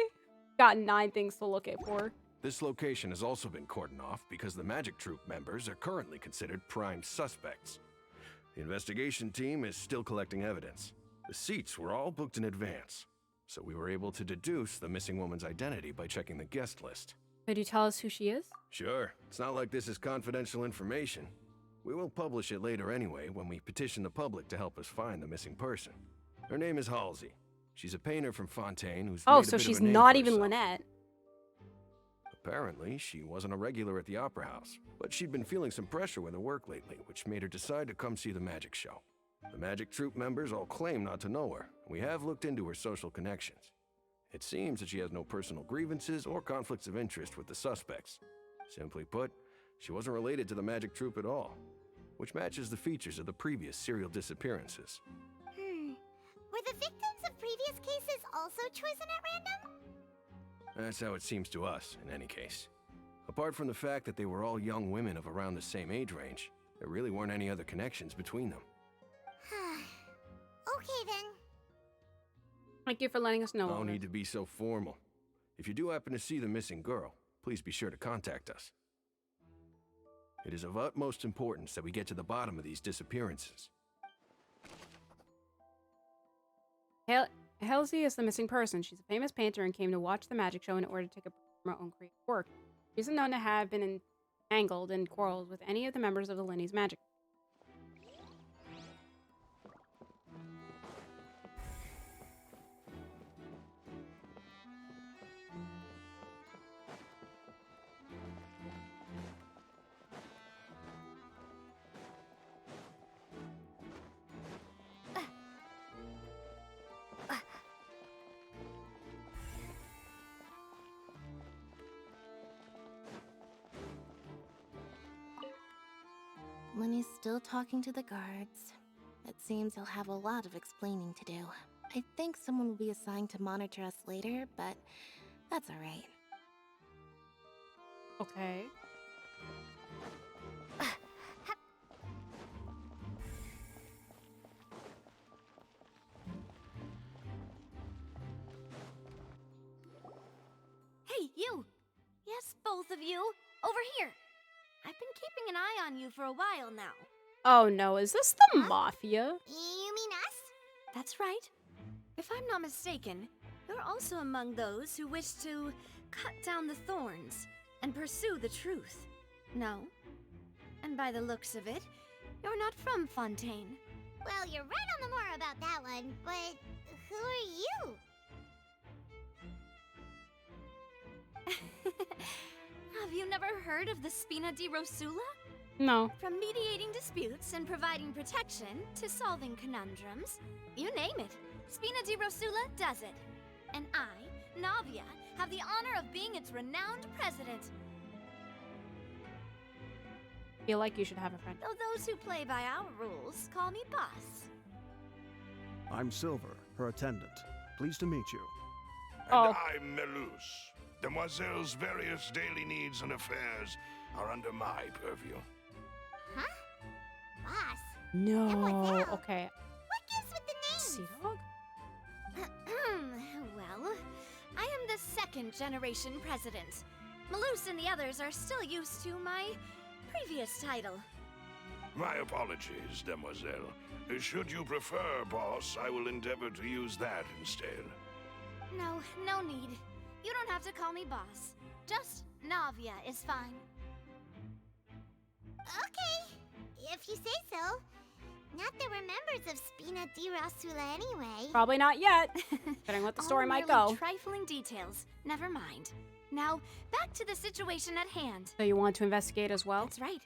Got 9 things to look at for. This location has also been cordoned off because the Magic Troop members are currently considered prime suspects. The investigation team is still collecting evidence. The seats were all booked in advance, so we were able to deduce the missing woman's identity by checking the guest list. Could you tell us who she is? Sure, it's not like this is confidential information. We will publish it later anyway when we petition the public to help us find the missing person. Her name is Halsey. She's a painter from Fontaine who's Oh, made a so bit she's of a name not for even herself. Lynette. Apparently, she wasn't a regular at the Opera House, but she'd been feeling some pressure with her work lately, which made her decide to come see the magic show. The Magic Troop members all claim not to know her. We have looked into her social connections. It seems that she has no personal grievances or conflicts of interest with the suspects. Simply put, she wasn't related to the Magic Troop at all, which matches the features of the previous serial disappearances. Were the victims of previous cases also chosen at random? That's how it seems to us, in any case. Apart from the fact that they were all young women of around the same age range, there really weren't any other connections between them. Okay then. Thank you for letting us know. No need to be so formal. If you do happen to see the missing girl, please be sure to contact us. It is of utmost importance that we get to the bottom of these disappearances. Halsey is the missing person. She's a famous painter and came to watch the magic show in order to take a break from her own creative work. She isn't known to have been entangled in quarrels with any of the members of the Lenny's magic. Lenny's still talking to the guards. It seems he'll have a lot of explaining to do. I think someone will be assigned to monitor us later, but that's alright. Okay. Hey, you! Yes, both of you! Over here! I've been keeping an eye on you for a while now. Oh no, is this the Mafia? You mean us? That's right. If I'm not mistaken, you're also among those who wish to cut down the thorns and pursue the truth. No? And by the looks of it, you're not from Fontaine. Well, you're right on the more about that one, but who are you? Have you never heard of the Spina di Rosula? No. From mediating disputes and providing protection to solving conundrums, you name it, Spina di Rosula does it. And I, Navia, have the honor of being its renowned president. Feel like you should have a friend. Though those who play by our rules call me boss. I'm Silver, her attendant. Pleased to meet you. And I'm Melus. Demoiselle's various daily needs and affairs are under my purview. Huh? Boss? No. Okay. What gives with the name? Sea Dog? Well, I am the second generation president. Malus and the others are still used to my previous title. My apologies, Demoiselle. Should you prefer, boss, I will endeavor to use that instead. No need. You don't have to call me boss. Just Navia is fine. Okay, if you say so. Not that we're members of Spina di Rosula anyway. Probably not yet. Depending what the story might go. Trifling details. Never mind. Now, back to the situation at hand. So you want to investigate as well? That's right.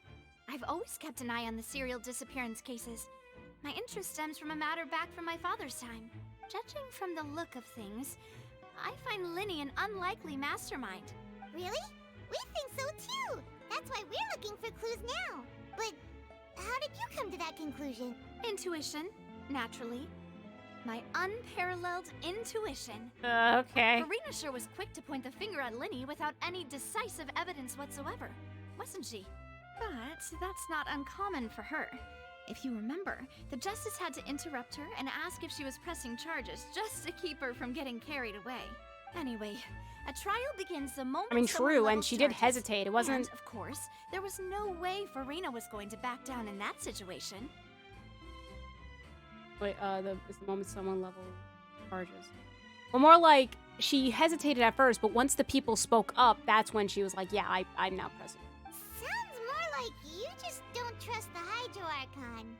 I've always kept an eye on the serial disappearance cases. My interest stems from a matter back from my father's time. Judging from the look of things, I find Linny an unlikely mastermind. Really? We think so too. That's why we're looking for clues now. But how did you come to that conclusion? Intuition, naturally. My unparalleled intuition. Okay. Farina sure was quick to point the finger at Linny without any decisive evidence whatsoever, wasn't she? But that's not uncommon for her. If you remember, the Justice had to interrupt her and ask if she was pressing charges just to keep her from getting carried away. Anyway, a trial begins the moment I mean, someone true, and levels she did charges. hesitate. It wasn't. And, of course, there was no way Farina was going to back down in that situation. Wait, is the moment someone level charges. Well, more like she hesitated at first, but once the people spoke up, that's when she was like, yeah, I'm now present. Sounds more like you just don't trust the Hydro Archon.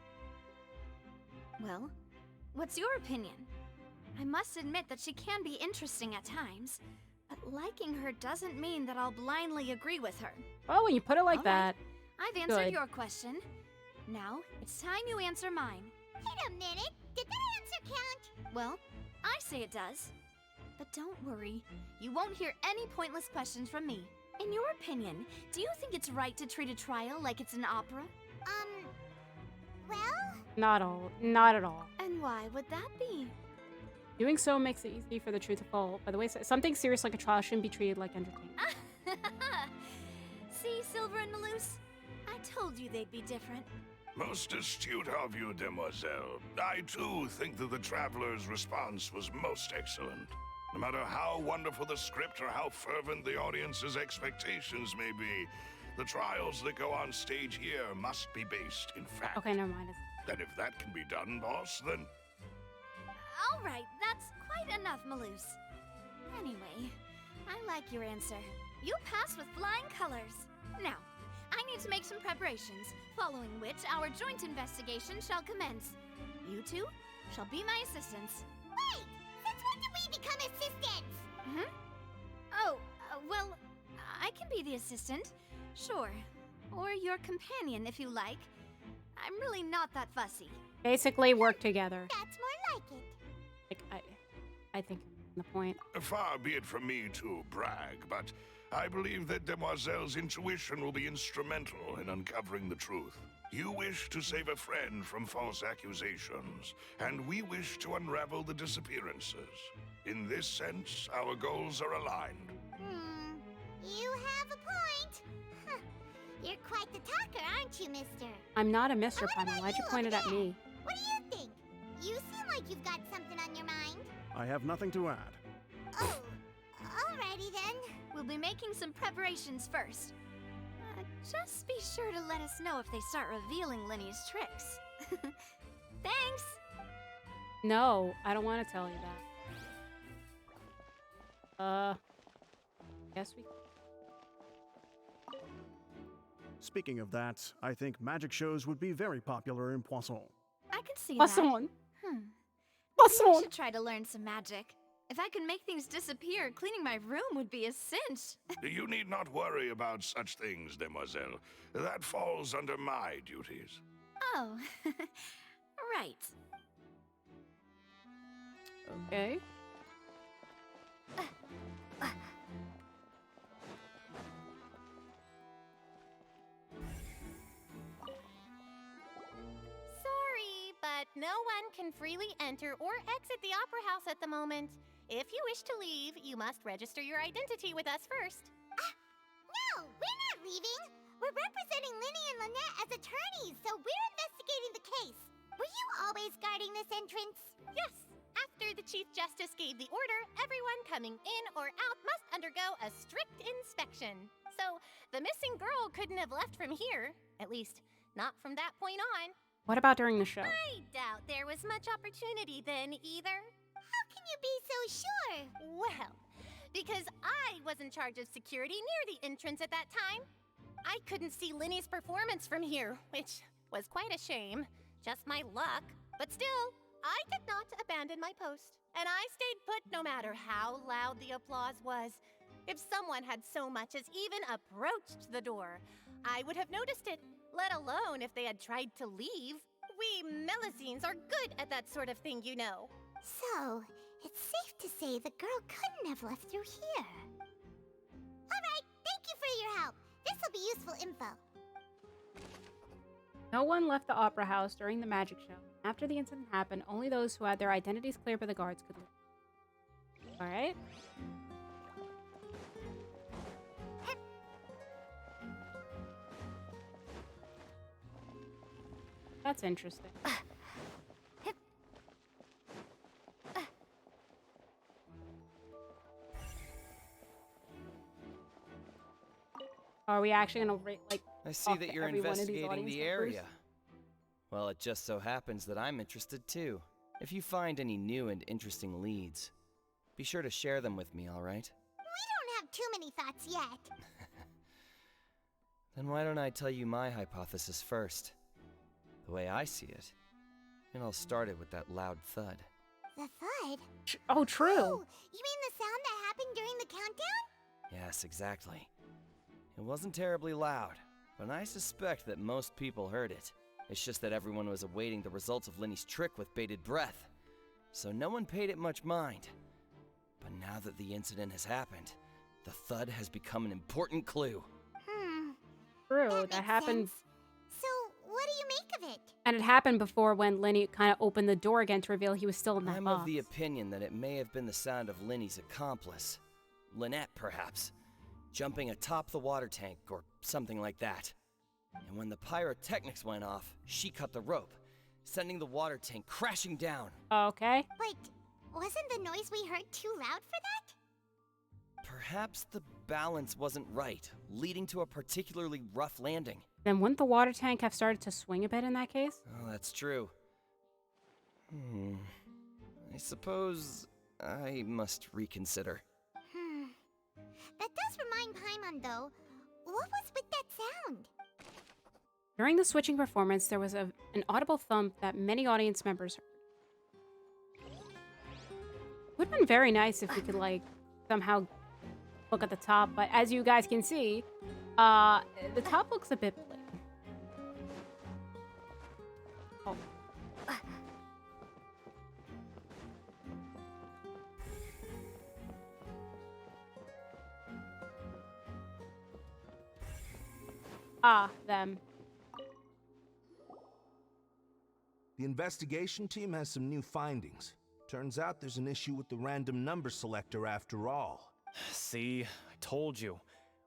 Well, what's your opinion? I must admit that she can be interesting at times, but liking her doesn't mean that I'll blindly agree with her. Well, when you put it like All that, right, I've answered good. your question. Now, it's time you answer mine. Wait a minute. Did that answer count? Well, I say it does. But don't worry, you won't hear any pointless questions from me. In your opinion, do you think it's right to treat a trial like it's an opera? Well? Not at all. And why would that be? Doing so makes it easy for the truth to fall. By the way, something serious like a trial shouldn't be treated like entertainment. See, Silver and Maloose? I told you they'd be different. Most astute of you, demoiselle. I too think that the traveler's response was most excellent. No matter how wonderful the script or how fervent the audience's expectations may be, the trials that go on stage here must be based in fact. Okay, never mind. And if that can be done, boss, then... All right, that's quite enough, Maloose. Anyway, I like your answer. You passed with flying colors. Now, I need to make some preparations, following which our joint investigation shall commence. You two shall be my assistants. Wait! Since when did we become assistants? Oh, well, I can be the assistant, sure. Or your companion, if you like. I'm really not that fussy. Basically, work together. That's more like it. Like, I think the point. Far be it from me to brag, but I believe that Demoiselle's intuition will be instrumental in uncovering the truth. You wish to save a friend from false accusations, and we wish to unravel the disappearances. In this sense, our goals are aligned. You have a point. Huh. You're quite the talker, aren't you, mister? I'm not a Mr. Primal. Why'd you point it at me? What do you think? You seem like you've got something on your mind. I have nothing to add. Oh, alrighty then. We'll be making some preparations first. Just be sure to let us know if they start revealing Linny's tricks. Thanks! No, I don't want to tell you that. Guess we... Speaking of that, I think magic shows would be very popular in Poisson. I can see Poisson. that. Maybe Poisson. I should try to learn some magic. If I could make things disappear, cleaning my room would be a cinch. You need not worry about such things, demoiselle. That falls under my duties. Oh, right. Okay. Sorry, but no one can freely enter or exit the Opera House at the moment. If you wish to leave, you must register your identity with us first. No, we're not leaving. We're representing Linny and Lynette as attorneys, so we're investigating the case. Were you always guarding this entrance? Yes. After the Chief Justice gave the order, everyone coming in or out must undergo a strict inspection. So, the missing girl couldn't have left from here. At least, not from that point on. What about during the show? I doubt there was much opportunity then, either. How can you be so sure? Well, because I was in charge of security near the entrance at that time. I couldn't see Linny's performance from here, which was quite a shame. Just my luck. But still, I did not abandon my post. And I stayed put no matter how loud the applause was. If someone had so much as even approached the door, I would have noticed it, let alone if they had tried to leave. We Melusines are good at that sort of thing, you know. So, It's safe to say the girl couldn't have left through here. Alright, thank you for your help. This'll be useful info. No one left the Opera House during the magic show. After the incident happened, only those who had their identities cleared by the guards could leave. Alright. That's interesting. Are we actually gonna rate, like, I see talk that to you're everyone of these investigating audience the members? area. Well, it just so happens that I'm interested too. If you find any new and interesting leads, be sure to share them with me, alright? We don't have too many thoughts yet. Then why don't I tell you my hypothesis first? The way I see it. It all started with that loud thud. The thud? Oh, true. Oh, you mean the sound that happened during the countdown? Yes, exactly. It wasn't terribly loud, but I suspect that most people heard it. It's just that everyone was awaiting the results of Linny's trick with bated breath, so no one paid it much mind. But now that the incident has happened, the thud has become an important clue. True, that happened. So, what do you make of it? And it happened before when Lenny kind of opened the door again to reveal he was still in that I'm box. of the opinion that it may have been the sound of Linny's accomplice, Lynette perhaps, jumping atop the water tank or something like that. And when the pyrotechnics went off, she cut the rope, sending the water tank crashing down. Okay. But wasn't the noise we heard too loud for that? Perhaps the balance wasn't right, leading to a particularly rough landing. Then wouldn't the water tank have started to swing a bit in that case? Oh, that's true. I suppose I must reconsider. That does remind Paimon, though. What was with that sound? During the switching performance, there was an audible thump that many audience members heard. Would have been very nice if we could, like, somehow look at the top, but as you guys can see, the top looks a bit plain. Oh. Them. The investigation team has some new findings. Turns out there's an issue with the random number selector after all. See, I told you.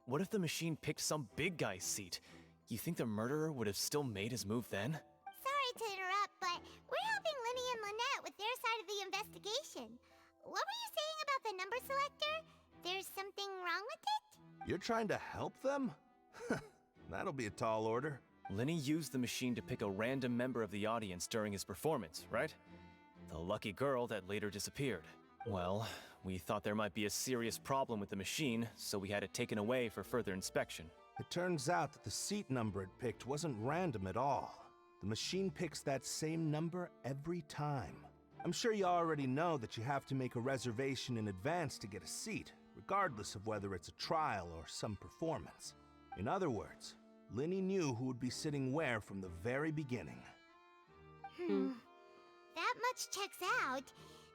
What if the machine picked some big guy's seat? You think the murderer would have still made his move then? Sorry to interrupt, but we're helping Linny and Lynette with their side of the investigation. What were you saying about the number selector? There's something wrong with it? You're trying to help them? That'll be a tall order. Linny used the machine to pick a random member of the audience during his performance, right? The lucky girl that later disappeared. Well, we thought there might be a serious problem with the machine, so we had it taken away for further inspection. It turns out that the seat number it picked wasn't random at all. The machine picks that same number every time. I'm sure you already know that you have to make a reservation in advance to get a seat, regardless of whether it's a trial or some performance. In other words, Linny knew who would be sitting where from the very beginning. That much checks out.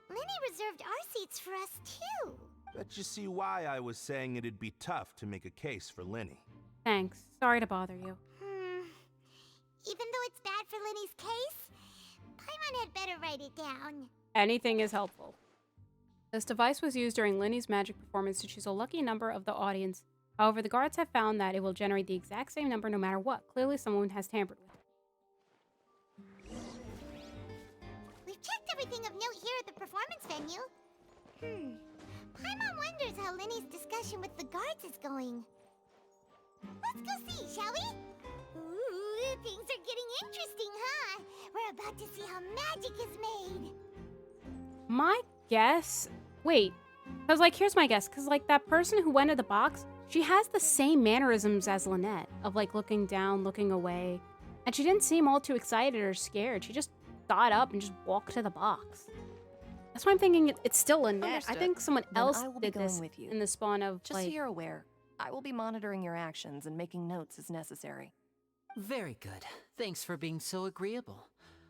Linny reserved our seats for us, too. Bet you see why I was saying it'd be tough to make a case for Linny. Thanks. Sorry to bother you. Even though it's bad for Linny's case, Paimon had better write it down. Anything is helpful. This device was used during Linny's magic performance to choose a lucky number of the audience. However, the guards have found that it will generate the exact same number no matter what. Clearly, someone has tampered with it. We've checked everything of note here at the performance venue. Paimon wonders how Linny's discussion with the guards is going. Let's go see, shall we? Ooh, things are getting interesting, huh? We're about to see how magic is made. My guess... Wait. Because, like, here's my guess. Because, like, that person who went to the box, she has the same mannerisms as Lynette. Of, like, looking down, looking away. And she didn't seem all too excited or scared. She just got up and just walked to the box. That's why I'm thinking it's still Lynette. Understood. I think someone Then else I will be did going this with you. in the spawn of, Just like... so you're aware, I will be monitoring your actions and making notes as necessary. Very good. Thanks for being so agreeable.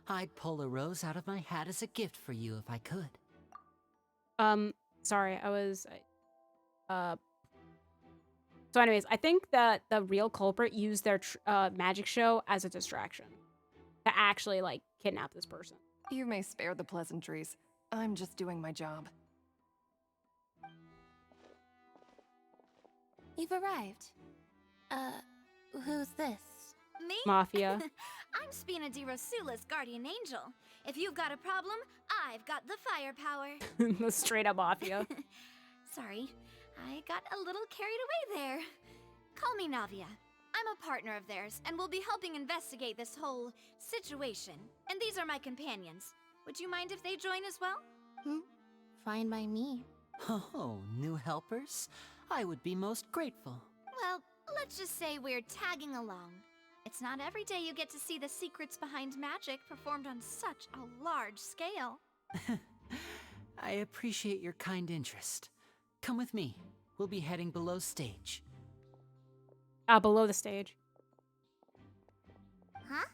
I'd pull a rose out of my hat as a gift for you if I could. Sorry, I was uh so anyways, I think that the real culprit used their magic show as a distraction to actually like kidnap this person. You may spare the pleasantries. I'm just doing my job. You've arrived. Who's this? Me? Mafia. I'm Spina di Rosula's guardian angel. If you've got a problem, I've got the firepower. The straight up mafia. Sorry, I got a little carried away there. Call me Navia. I'm a partner of theirs, and will be helping investigate this whole situation. And these are my companions. Would you mind if they join as well? Fine by me. Oh, new helpers? I would be most grateful. Well, let's just say we're tagging along. It's not every day you get to see the secrets behind magic performed on such a large scale. I appreciate your kind interest. Come with me. We'll be heading below stage. Below the stage. Huh?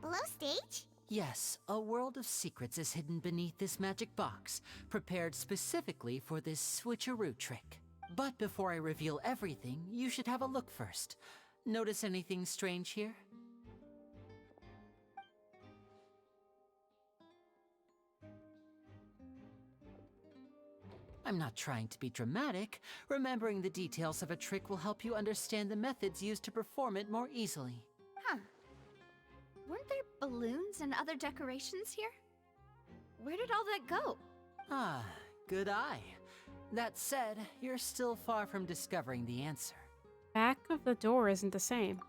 Below stage? Yes, a world of secrets is hidden beneath this magic box, prepared specifically for this switcheroo trick. But before I reveal everything, you should have a look first. Notice anything strange here? I'm not trying to be dramatic. Remembering the details of a trick will help you understand the methods used to perform it more easily. Huh. Weren't there balloons and other decorations here? Where did all that go? Ah, good eye. That said, you're still far from discovering the answer. Back of the door isn't the same.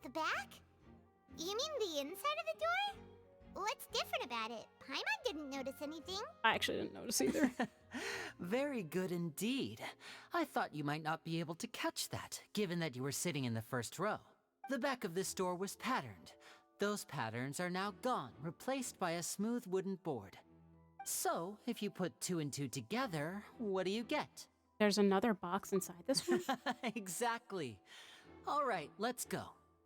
The back? You mean the inside of the door? What's different about it? Paimon didn't notice anything. I actually didn't notice either. Very good indeed. I thought you might not be able to catch that, given that you were sitting in the first row. The back of this door was patterned. Those patterns are now gone, replaced by a smooth wooden board. So, if you put 2 and 2 together, what do you get? There's another box inside this one? Exactly. All right, let's go.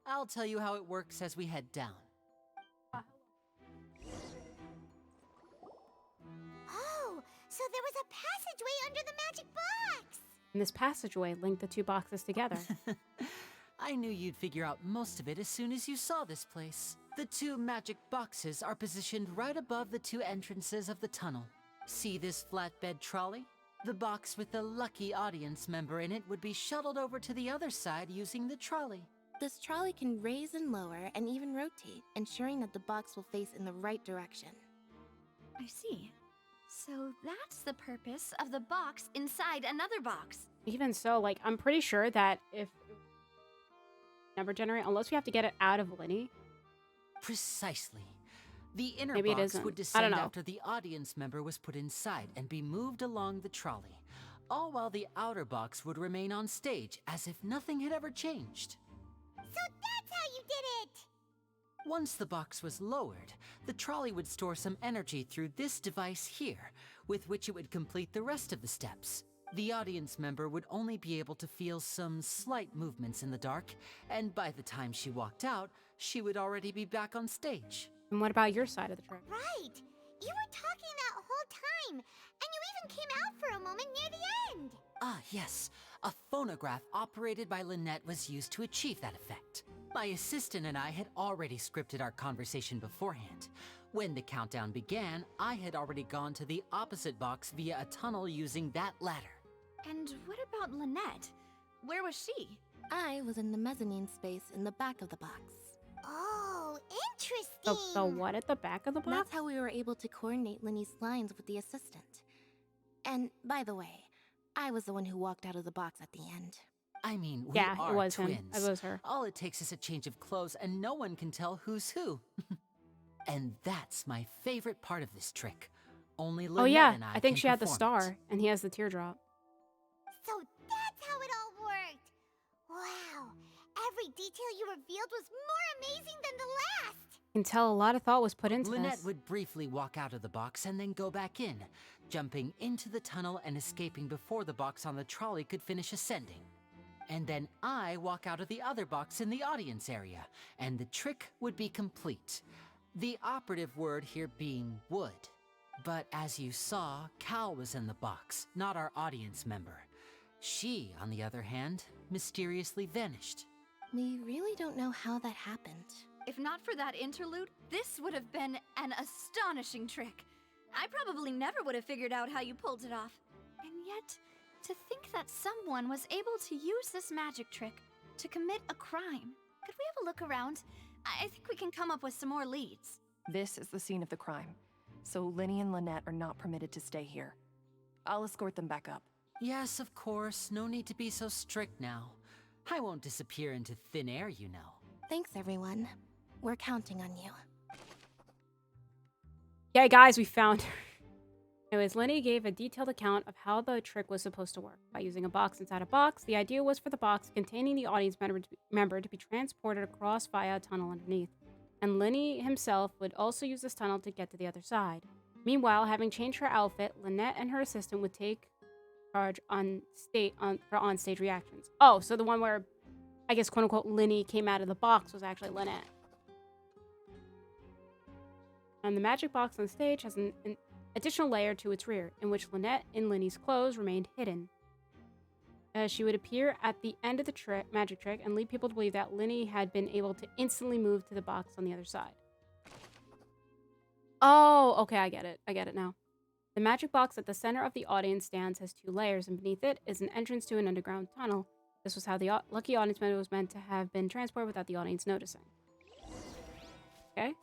I'll tell you how it works as we head down. Oh, so there was a passageway under the magic box! And this passageway linked the two boxes together. I knew you'd figure out most of it as soon as you saw this place. The 2 magic boxes are positioned right above the 2 entrances of the tunnel. See this flatbed trolley? The box with the lucky audience member in it would be shuttled over to the other side using the trolley. This trolley can raise and lower and even rotate, ensuring that the box will face in the right direction. I see. So that's the purpose of the box inside another box. Even so, like, I'm pretty sure that if number generate, unless we have to get it out of Linny. Precisely. The inner Maybe it box isn't. would I descend don't know. after the audience member was put inside and be moved along the trolley, all while the outer box would remain on stage as if nothing had ever changed. So that's how you did it! Once the box was lowered, the trolley would store some energy through this device here, with which it would complete the rest of the steps. The audience member would only be able to feel some slight movements in the dark, and by the time she walked out, she would already be back on stage. And what about your side of the trick? Right! You were talking that whole time, and you even came out for a moment near the end! Ah, yes. A phonograph operated by Lynette was used to achieve that effect. My assistant and I had already scripted our conversation beforehand. When the countdown began, I had already gone to the opposite box via a tunnel using that ladder. And what about Lynette? Where was she? I was in the mezzanine space in the back of the box. Oh, interesting! The what at the back of the box? That's how we were able to coordinate Linny's lines with the assistant. And, by the way, I was the one who walked out of the box at the end. I mean, we Yeah, are it was twins. him. It was her. All it takes is a change of clothes and no one can tell who's who. And that's my favorite part of this trick. Only Lynette Oh yeah, and I think can she had the perform it. star, and he has the teardrop. So that's how it all worked! Wow! Every detail you revealed was more amazing than the last! You can tell a lot of thought was put into Lynette this. would briefly walk out of the box and then go back in, jumping into the tunnel and escaping before the box on the trolley could finish ascending. And then I walk out of the other box in the audience area, and the trick would be complete. The operative word here being would. But as you saw, Cal was in the box, not our audience member. She, on the other hand, mysteriously vanished. We really don't know how that happened. If not for that interlude, this would have been an astonishing trick. I probably never would have figured out how you pulled it off. And yet, to think that someone was able to use this magic trick to commit a crime. Could we have a look around? I think we can come up with some more leads. This is the scene of the crime, so Linny and Lynette are not permitted to stay here. I'll escort them back up. Yes, of course. No need to be so strict now. I won't disappear into thin air, you know. Thanks, everyone. We're counting on you. Okay, guys, we found her. Anyways, Lenny gave a detailed account of how the trick was supposed to work. By using a box inside a box, the idea was for the box containing the audience member to be transported across via a tunnel underneath. And Lenny himself would also use this tunnel to get to the other side. Meanwhile, having changed her outfit, Lynette and her assistant would take charge for on-stage reactions. Oh, so the one where, I guess, quote-unquote, Lenny came out of the box was actually Lynette. And the magic box on stage has an additional layer to its rear, in which Lynette in Lenny's clothes remained hidden. She would appear at the end of the magic trick and lead people to believe that Lenny had been able to instantly move to the box on the other side. Oh, okay, I get it. I get it now. The magic box at the center of the audience stands has 2 layers, and beneath it is an entrance to an underground tunnel. This was how the lucky audience member was meant to have been transported without the audience noticing. Okay.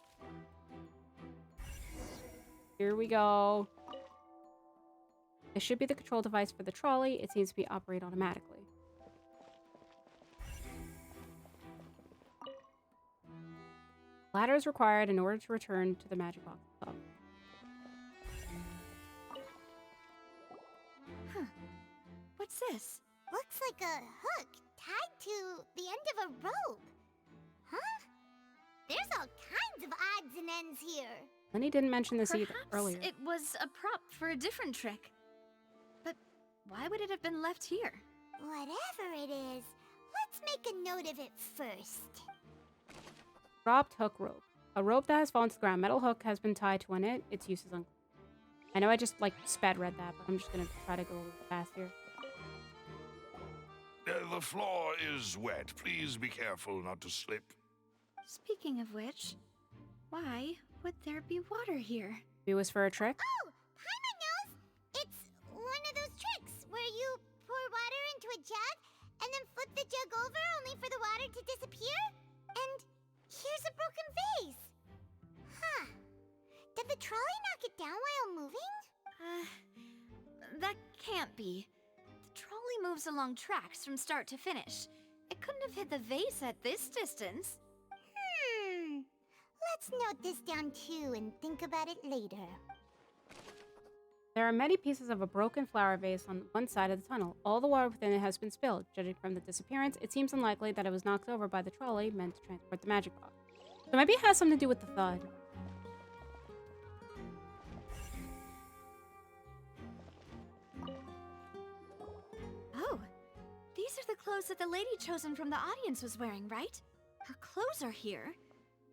Here we go. This should be the control device for the trolley. It seems to be operated automatically. Ladder is required in order to return to the magic box above. Huh. What's this? Looks like a hook tied to the end of a rope. Huh? There's all kinds of odds and ends here. Lenny didn't mention this either Perhaps earlier. it was a prop for a different trick. But why would it have been left here? Whatever it is, let's make a note of it first. Dropped hook rope. A rope that has fallen to the ground. Metal hook has been tied to one end. Its use is unclear. I know I just, sped read that, but I'm just gonna try to go a little fast here. The floor is wet. Please be careful not to slip. Speaking of which, why would there be water here? It was for a trick? Oh, Paimon knows! It's one of those tricks where you pour water into a jug and then flip the jug over only for the water to disappear. And here's a broken vase. Huh. Did the trolley knock it down while moving? That can't be. The trolley moves along tracks from start to finish. It couldn't have hit the vase at this distance. Let's note this down too and think about it later. There are many pieces of a broken flower vase on one side of the tunnel. All the water within it has been spilled. Judging from the disappearance, it seems unlikely that it was knocked over by the trolley meant to transport the magic box. So maybe it has something to do with the thud. Oh, these are the clothes that the lady chosen from the audience was wearing, right? Her clothes are here,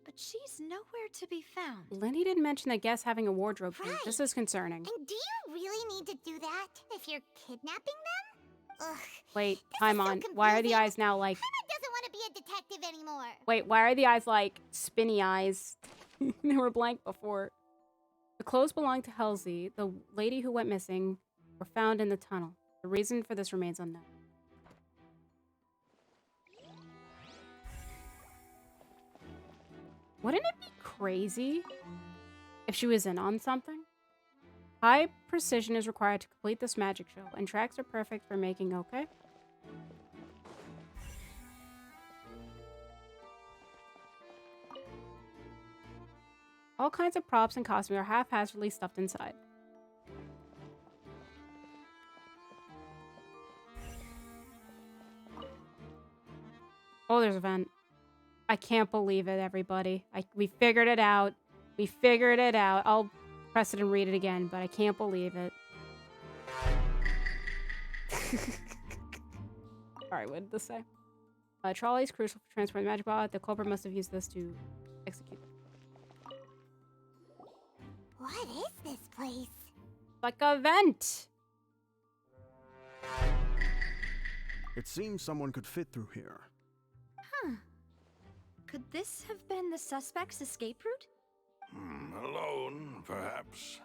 but she's nowhere to be found. Lenny didn't mention that guests having a wardrobe change. This is concerning. And do you really need to do that if you're kidnapping them? Ugh. Wait, time on. Why are the eyes now Paimon doesn't want to be a detective anymore. Wait, why are the eyes spinny eyes? They were blank before. The clothes belonged to Halsey, the lady who went missing, were found in the tunnel. The reason for this remains unknown. Wouldn't it be crazy if she was in on something? High precision is required to complete this magic show, and tracks are perfect for making okay. All kinds of props and costumes are haphazardly stuffed inside. Oh, there's a vent. I can't believe it, everybody. We figured it out. We figured it out. I'll press it and read it again, but I can't believe it. Alright, what did this say? Trolley is crucial for transporting the magic bot. The culprit must have used this to execute it. What is this place? Like a vent. It seems someone could fit through here. Huh. Could this have been the suspect's escape route? Alone, perhaps.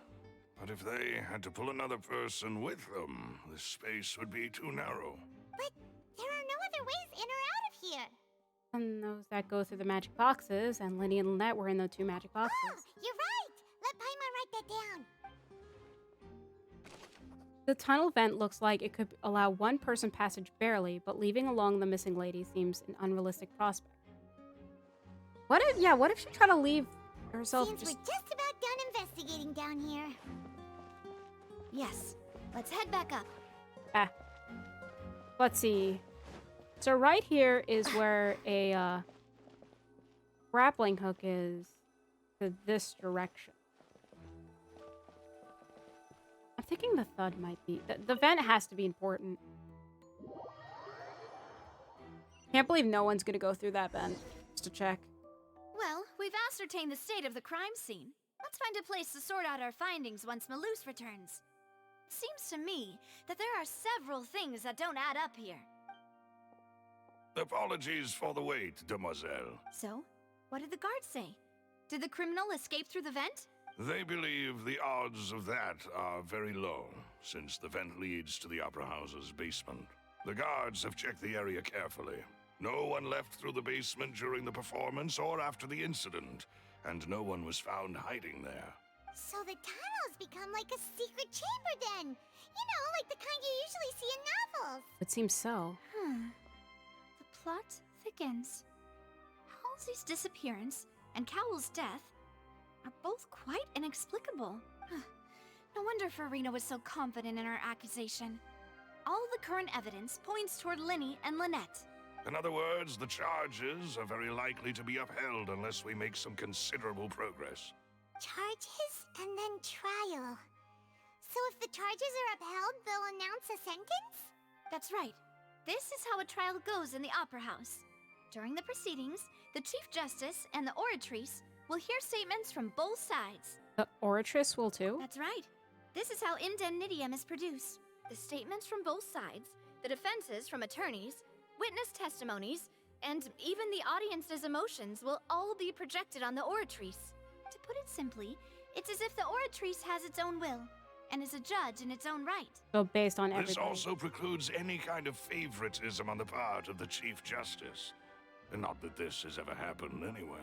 But if they had to pull another person with them, the space would be too narrow. But there are no other ways in or out of here. And those that go through the magic boxes, and Lenny and Lynette were in the 2 magic boxes. Oh, you're right. Let Paimon write that down. The tunnel vent looks like it could allow one person passage barely, but leaving along the missing lady seems an unrealistic prospect. What if she tried to leave herself? Seems we're just about done investigating down here. Yes. Let's head back up. Let's see. So right here is where a grappling hook is to this direction. I'm thinking the thud might be... The vent has to be important. Can't believe no one's gonna go through that vent. Just to check. Well, we've ascertained the state of the crime scene. Let's find a place to sort out our findings once Malus returns. Seems to me that there are several things that don't add up here. Apologies for the wait, demoiselle. So, what did the guards say? Did the criminal escape through the vent? They believe the odds of that are very low, since the vent leads to the Opera House's basement. The guards have checked the area carefully. No one left through the basement during the performance or after the incident, and no one was found hiding there. So the tunnels become like a secret chamber then. You know, like the kind you usually see in novels. It seems so. The plot thickens. Halsey's disappearance and Cowell's death are both quite inexplicable. No wonder Farina was so confident in her accusation. All the current evidence points toward Linny and Lynette. In other words, the charges are very likely to be upheld unless we make some considerable progress. Charges and then trial. So if the charges are upheld, they'll announce a sentence? That's right. This is how a trial goes in the Opera House. During the proceedings, the Chief Justice and the Oratrice will hear statements from both sides. The Oratrice will too? That's right. This is how indemnitium is produced. The statements from both sides, the defenses from attorneys, witness testimonies, and even the audience's emotions will all be projected on the Oratrice. To put it simply, it's as if the Oratrice has its own will, and is a judge in its own right. So based on everything. This also precludes any kind of favoritism on the part of the Chief Justice. And not that this has ever happened anyway.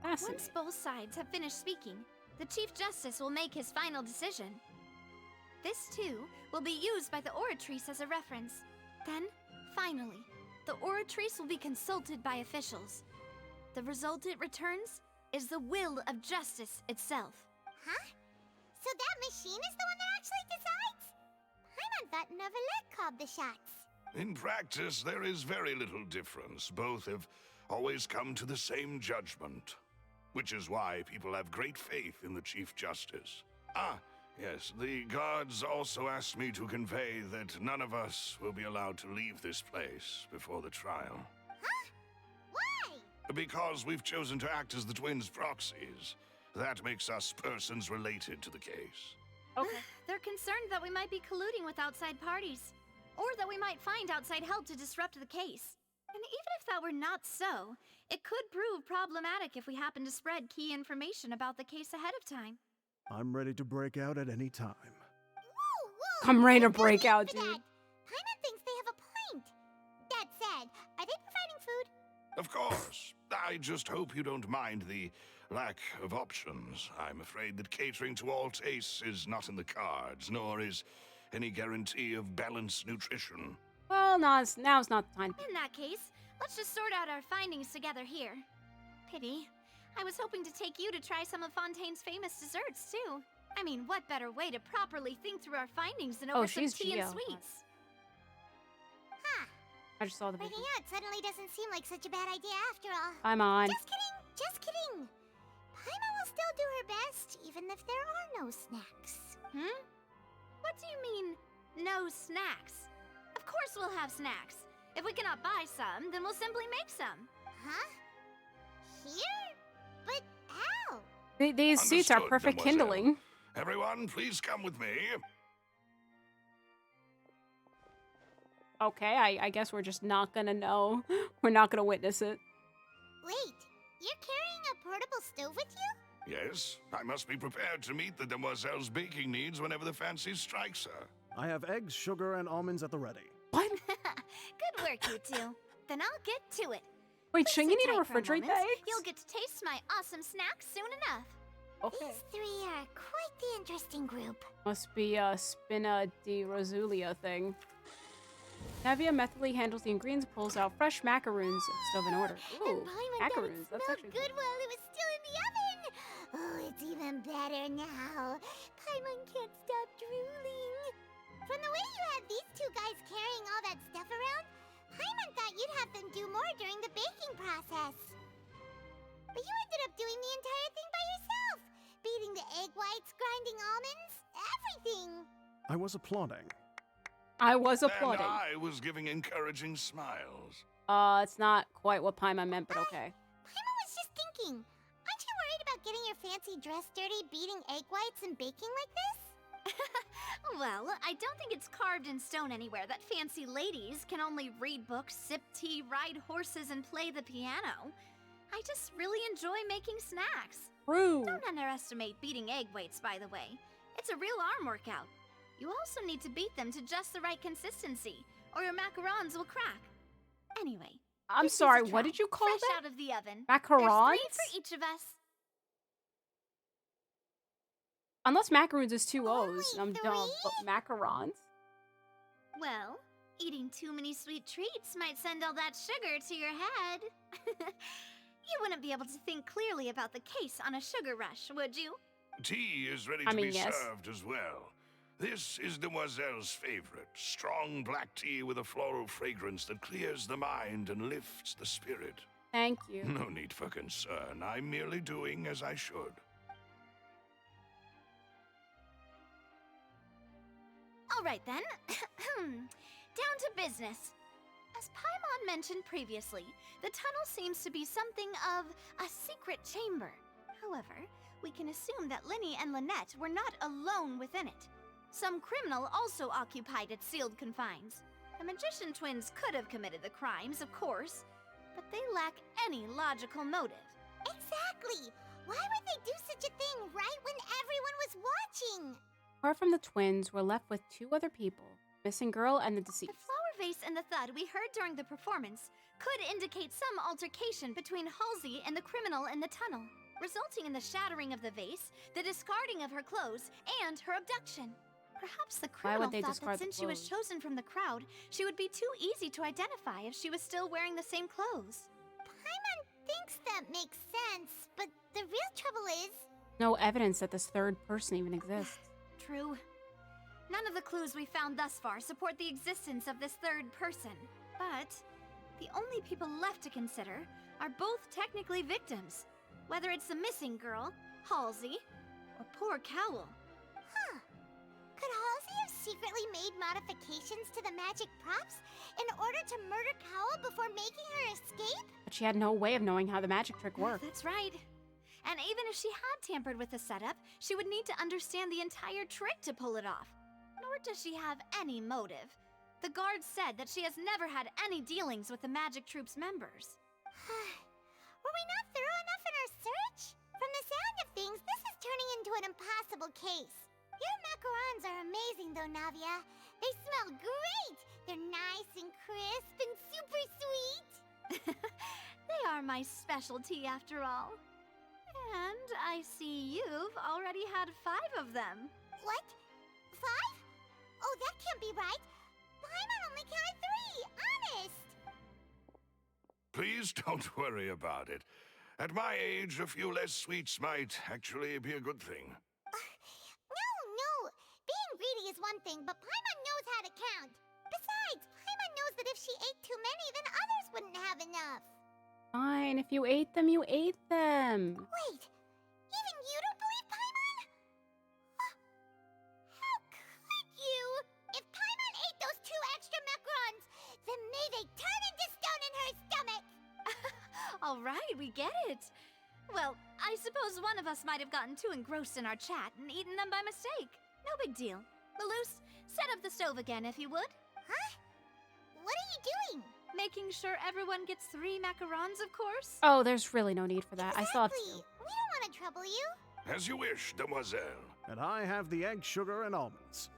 Once both sides have finished speaking, the Chief Justice will make his final decision. This, too, will be used by the Oratrice as a reference. Then, finally, the Oratrice will be consulted by officials. The result it returns is the will of justice itself. Huh? So that machine is the one that actually decides? Paimon thought Neuvillette called the shots. In practice, there is very little difference. Both have always come to the same judgment. Which is why people have great faith in the Chief Justice. Yes, the guards also asked me to convey that none of us will be allowed to leave this place before the trial. Huh? Why? Because we've chosen to act as the twins' proxies. That makes us persons related to the case. Okay. They're concerned that we might be colluding with outside parties, or that we might find outside help to disrupt the case. And even if that were not so, it could prove problematic if we happen to spread key information about the case ahead of time. I'm ready to break out at any time. Whoa! I'm ready to break out, dude. Paimon thinks they have a point. That said, are they providing food? Of course. I just hope you don't mind the lack of options. I'm afraid that catering to all tastes is not in the cards, nor is any guarantee of balanced nutrition. Well, now's not the time. In that case, let's just sort out our findings together here. Pity. I was hoping to take you to try some of Fontaine's famous desserts, too. I mean, what better way to properly think through our findings than over some tea and sweets? Huh. I just saw the video. Breaking out suddenly doesn't seem like such a bad idea after all. I'm on. Just kidding, just kidding. Paimon will still do her best, even if there are no snacks. What do you mean, no snacks? Of course we'll have snacks. If we cannot buy some, then we'll simply make some. Huh? Here? But how? These seats are perfect Mademoiselle. kindling. Everyone, please come with me. Okay, I guess we're just not gonna know. We're not gonna witness it. Wait, you're carrying a portable stove with you? Yes, I must be prepared to meet the demoiselle's baking needs whenever the fancy strikes her. I have eggs, sugar, and almonds at the ready. Good work, you two. Then I'll get to it. Wait, Please shouldn't you sit need to tight for a refrigerate the moment. eggs? You'll get to taste my awesome snack soon enough. Okay. These three are quite the interesting group. Must be a Spina di Rosulia thing. Navia methily handles the ingredients, pulls out fresh macaroons and stove in order. Ooh, macaroons. That's actually good while it was still in the oven. Oh, it's even better now. Paimon can't stop drooling. From the way you had these two guys carrying all that stuff around, Paimon thought you'd have them do more during the baking process. But you ended up doing the entire thing by yourself. Beating the egg whites, grinding almonds, everything. I was applauding. I was applauding. And I was giving encouraging smiles. It's not quite what Paimon meant, but okay. Paimon was just thinking, aren't you worried about getting your fancy dress dirty beating egg whites and baking like this? Well, I don't think it's carved in stone anywhere that fancy ladies can only read books, sip tea, ride horses, and play the piano. I just really enjoy making snacks. True. Don't underestimate beating egg weights, by the way. It's a real arm workout. You also need to beat them to just the right consistency, or your macarons will crack. Anyway. I'm this is sorry, a what try. did you call Fresh them? out of the oven. Macarons? There's 3 for each of us. Unless macaroons is 2 O's. I'm dumb, but macarons? Well, eating too many sweet treats might send all that sugar to your head. You wouldn't be able to think clearly about the case on a sugar rush, would you? Tea is ready I to mean, be yes. served as well. This is Demoiselle's favorite, strong black tea with a floral fragrance that clears the mind and lifts the spirit. Thank you. No need for concern. I'm merely doing as I should. All right then. Down to business. As Paimon mentioned previously, the tunnel seems to be something of a secret chamber. However, we can assume that Linny and Lynette were not alone within it. Some criminal also occupied its sealed confines. The magician twins could have committed the crimes, of course, but they lack any logical motive. Exactly! Why would they do such a thing right when everyone was watching? Apart from the twins, we're left with 2 other people. Missing girl and the The deceased. flower vase and the thud we heard during the performance could indicate some altercation between Halsey and the criminal in the tunnel, resulting in the shattering of the vase, the discarding of her clothes, and her abduction. Perhaps the Why would criminal they thought discard that the since she was clothes? chosen from the crowd, she would be too easy to identify if she was still wearing the same clothes. Paimon thinks that makes sense, but the real trouble is... No evidence that this 3rd person even exists. True. None of the clues we found thus far support the existence of this 3rd person. But the only people left to consider are both technically victims. Whether it's the missing girl, Halsey, or poor Cowl. Huh. Could Halsey have secretly made modifications to the magic props in order to murder Cowl before making her escape? But she had no way of knowing how the magic trick worked. That's right. And even if she had tampered with the setup, she would need to understand the entire trick to pull it off. Nor does she have any motive. The guard said that she has never had any dealings with the Magic Troop's members. Were we not thorough enough in our search? From the sound of things, this is turning into an impossible case. Your macarons are amazing though, Navia. They smell great! They're nice and crisp and super sweet! They are my specialty after all. And I see you've already had 5 of them. What? 5? Oh, that can't be right. Paimon only counted 3, honest! Please don't worry about it. At my age, a few less sweets might actually be a good thing. No. Being greedy is one thing, but Paimon knows how to count. Besides, Paimon knows that if she ate too many, then others wouldn't have enough. Fine, if you ate them, you ate them. Wait, even you don't believe Paimon? How could you? If Paimon ate those 2 extra macarons, then may they turn into stone in her stomach! All right, we get it. Well, I suppose one of us might have gotten too engrossed in our chat and eaten them by mistake. No big deal. Malus, set up the stove again if you would. Huh? What are you doing? Making sure everyone gets 3 macarons, of course. Oh, there's really no need for that. Exactly. I saw it We don't want to trouble you. As you wish, demoiselle. And I have the egg, sugar, and almonds.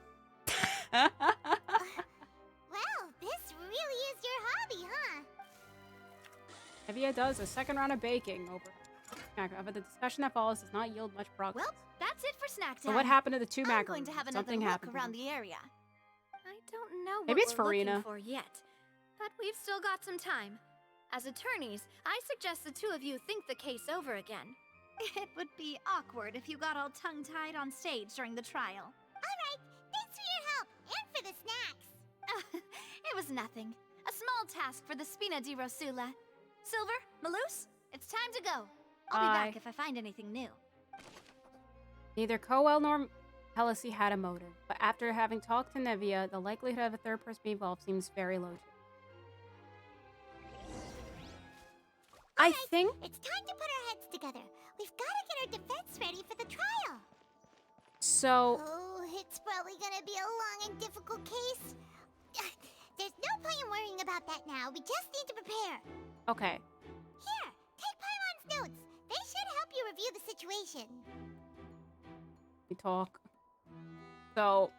Well, this really is your hobby, huh? Nevia does a second round of baking over. But the discussion that follows does not yield much progress. Well, that's it for snack time. So what happened to the 2 I'm macarons? going to have another Something look happened. around the area. I don't know Maybe what it's we're Farina. looking for yet, but we've still got some time. As attorneys, I suggest the 2 of you think the case over again. It would be awkward if you got all tongue-tied on stage during the trial. All right, thanks for your help and for the snacks. It was nothing. A small task for the Spina di Rosula. Silver, Malus, it's time to go. I'll be back if I find anything new. Neither Coel nor Helisy had a motive, but after having talked to Nevia, the likelihood of a third person being involved seems very low. I think It's time to put our heads together. We've got to get our defense ready for the trial. so. Oh, it's probably gonna be a long and difficult case. There's no point in worrying about that now. We just need to prepare. Okay. Here, take Paimon's notes. They should help you review the situation. We talk. So,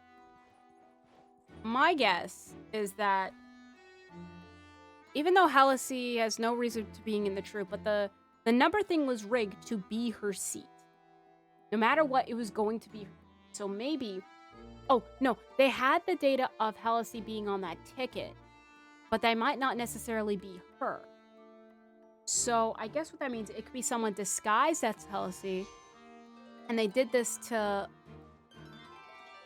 my guess is that even though Helisy has no reason to being in the troop, but the number thing was rigged to be her seat. No matter what, it was going to be her. So maybe... Oh, no. They had the data of Helisy being on that ticket, but they might not necessarily be her. So I guess what that means, it could be someone disguised as Helisy, and they did this to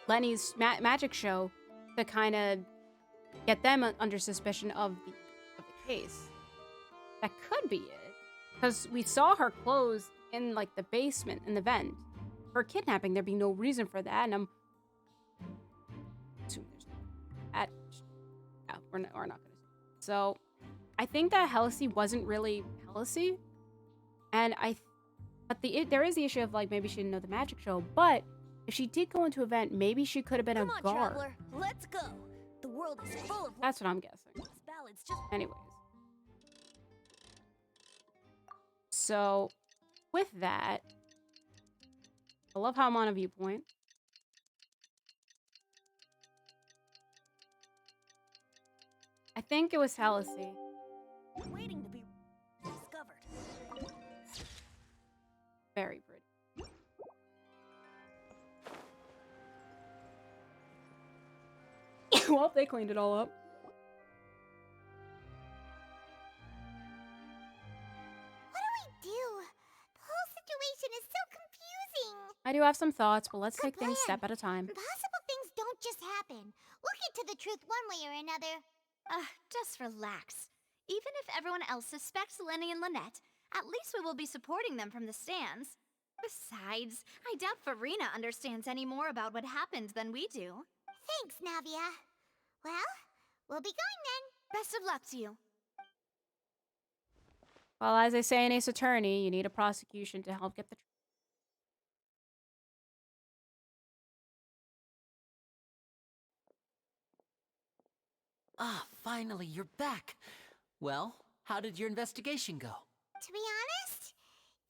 Lenny's magic show to kind of get them under suspicion of the case. That could be it. Because we saw her clothes in, like, the basement, in the vent. For kidnapping, there'd be no reason for that, and I'm assuming there's that. Yeah, we're not gonna. So, I think that Helisy wasn't really Helisy, and but there is the issue of, like, maybe she didn't know the magic show, but if she did go into an event, maybe she could have been Come a on, guard. traveler, let's go. The world is full of That's what I'm guessing. ballads just Anyways. So, with that, I love how I'm on a viewpoint. I think it was Helisy. waiting to be discovered. Very pretty. Well, they cleaned it all up. What do we do? The whole situation is so confusing. I do have some thoughts, but let's take things plan. step at a time. Impossible things don't just happen. We'll get to the truth one way or another. Just relax. Even if everyone else suspects Lenny and Lynette, at least we will be supporting them from the stands. Besides, I doubt Farina understands any more about what happened than we do. Thanks, Navia. Well, we'll be going then. Best of luck to you. Well, as they say in Ace Attorney, you need a prosecution to help get the truth. Ah, finally, you're back. Well, how did your investigation go? To be honest,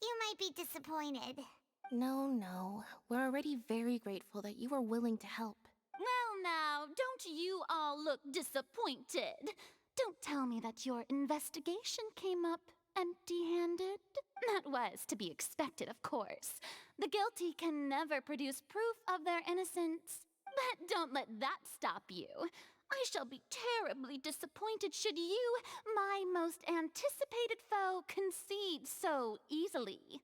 you might be disappointed. No. We're already very grateful that you were willing to help. Well, now, don't you all look disappointed. Don't tell me that your investigation came up empty-handed. That was to be expected, of course. The guilty can never produce proof of their innocence. But don't let that stop you. I shall be terribly disappointed should you, my most anticipated foe, concede so easily.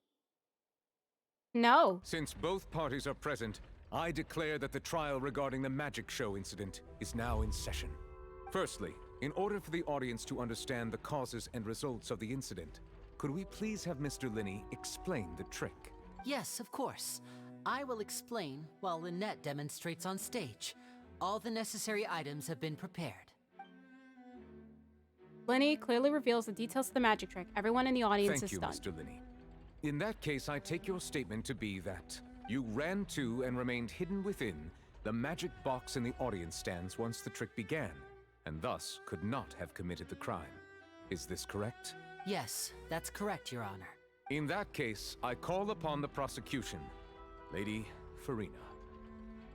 No. Since both parties are present, I declare that the trial regarding the magic show incident is now in session. Firstly, in order for the audience to understand the causes and results of the incident, could we please have Mr. Linney explain the trick? Yes, of course. I will explain while Lynette demonstrates on stage. All the necessary items have been prepared. Linney clearly reveals the details of the magic trick. Everyone in the audience Thank is you, stunned. Mr. Linney. In that case, I take your statement to be that you ran to and remained hidden within the magic box in the audience stands once the trick began, and thus could not have committed the crime. Is this correct? Yes, that's correct, Your Honor. In that case, I call upon the prosecution. Lady Farina,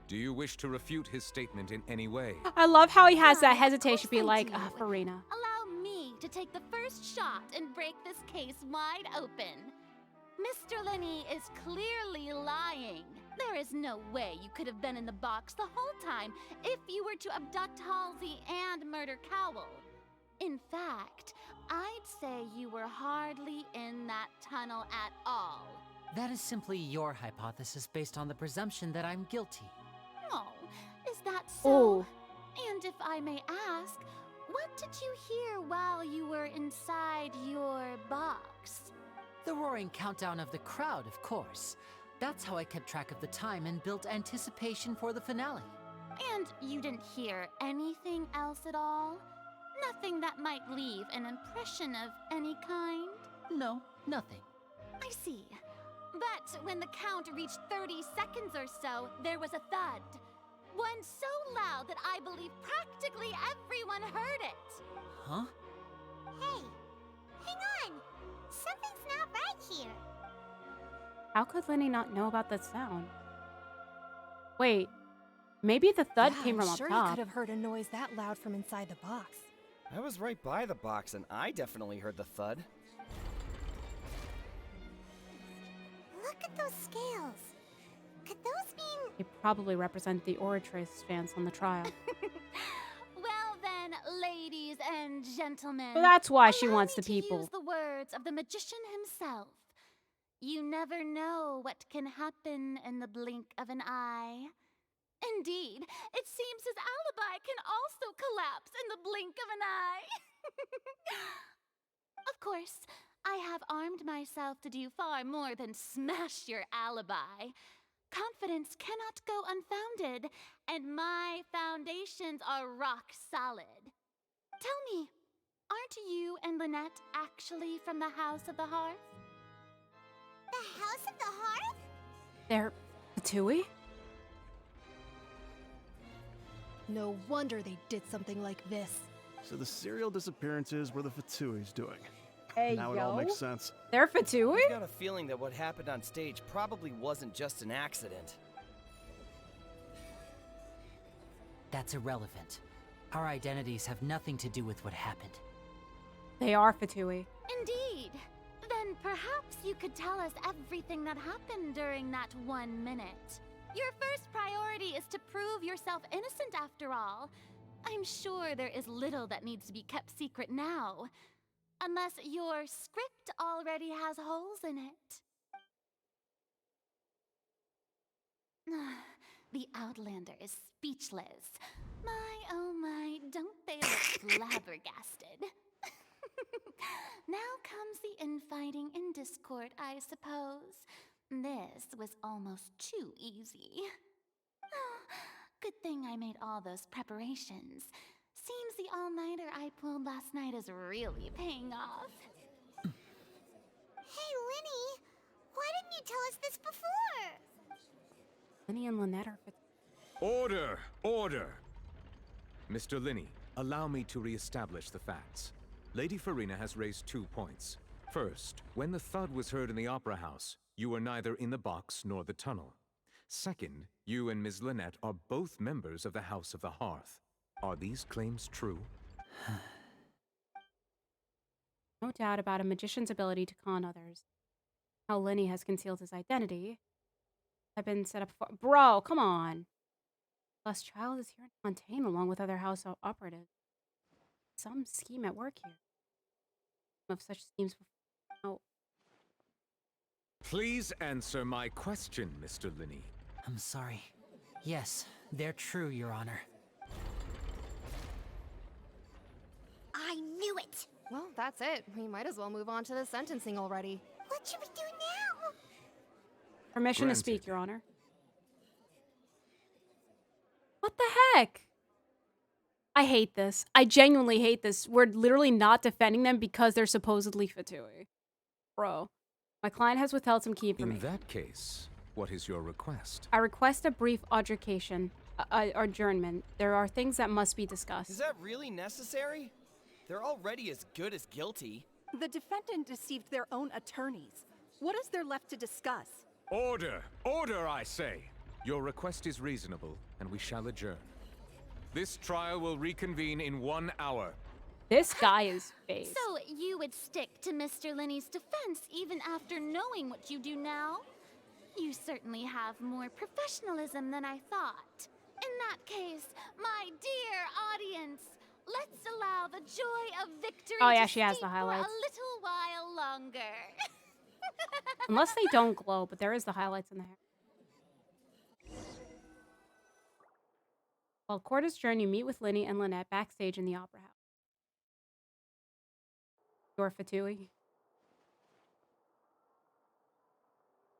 do you wish to refute his statement in any way? I love how he has that hesitation to be like, Farina. Allow me to take the first shot and break this case wide open. Mr. Lenny is clearly lying. There is no way you could have been in the box the whole time if you were to abduct Halsey and murder Cowell. In fact, I'd say you were hardly in that tunnel at all. That is simply your hypothesis based on the presumption that I'm guilty. Oh, is that so? And if I may ask, what did you hear while you were inside your box? The roaring countdown of the crowd, of course. That's how I kept track of the time and built anticipation for the finale. And you didn't hear anything else at all? Nothing that might leave an impression of any kind? No, nothing. I see. But when the count reached 30 seconds or so, there was a thud. One so loud that I believe practically everyone heard it. Huh? Hey, hang on. Something's not right here. How could Lenny not know about that sound? Wait, maybe the thud came from I'm up sure top. he could have heard a noise that loud from inside the box. I was right by the box and I definitely heard the thud. Look at those scales. Could those mean... They probably represent the Oratrice stance on the trial. Well then, ladies and gentlemen. So that's why she allow wants me the people. To use the words of the magician himself. You never know what can happen in the blink of an eye. Indeed, it seems his alibi can also collapse in the blink of an eye. Of course, I have armed myself to do far more than smash your alibi. Confidence cannot go unfounded, and my foundations are rock solid. Tell me, aren't you and Lynette actually from the House of the Hearth? The House of the Hearth? They're Fatui? No wonder they did something like this. So the serial disappearances were the Fatui's doing. Hey, now it all makes sense. They're Fatui? I've got a feeling that what happened on stage probably wasn't just an accident. That's irrelevant. Our identities have nothing to do with what happened. They are Fatui. Indeed. Then perhaps you could tell us everything that happened during that 1 minute. Your first priority is to prove yourself innocent after all. I'm sure there is little that needs to be kept secret now. Unless your script already has holes in it. The Outlander is speechless. My, oh my, don't they look flabbergasted? Now comes the infighting and discord, I suppose. This was almost too easy. Good thing I made all those preparations. Seems the all-nighter I pulled last night is really paying off. Hey, Lenny, why didn't you tell us this before? Lenny and Lynette are Order! Order! Mr. Linney, allow me to re-establish the facts. Lady Farina has raised 2 points. First, when the thud was heard in the Opera House, you were neither in the box nor the tunnel. Second, you and Ms. Lynette are both members of the House of the Hearth. Are these claims true? no doubt about a magician's ability to con others. How Lenny has concealed his identity. I've been set up for. Bro, come on. Plus, Child is here in Fontaine along with other house operatives. Some scheme at work here. Of such schemes before. Oh. Please answer my question, Mr. Linney. I'm sorry. Yes, they're true, Your Honor. I knew it! Well, that's it. We might as well move on to the sentencing already. What should we do now? Permission Granted. to speak, Your Honor. What the heck? I hate this. I genuinely hate this. We're literally not defending them because they're supposedly Fatui. Bro. My client has withheld some key In information. that case, what is your request? I request a brief adjournment. There are things that must be discussed. Is that really necessary? They're already as good as guilty. The defendant deceived their own attorneys. What is there left to discuss? Order! Order, I say! Your request is reasonable, and we shall adjourn. This trial will reconvene in 1 hour. This guy is phased. So you would stick to Mr. Linney's defense even after knowing what you do now? You certainly have more professionalism than I thought. In that case, my dear audience, let's allow the joy of victory Oh, yeah, to she has steep the highlights. for a little while longer. Unless they don't glow, but there is the highlights in the hair. While court is adjourned, you meet with Linny and Lynette backstage in the Opera House. Your Fatui.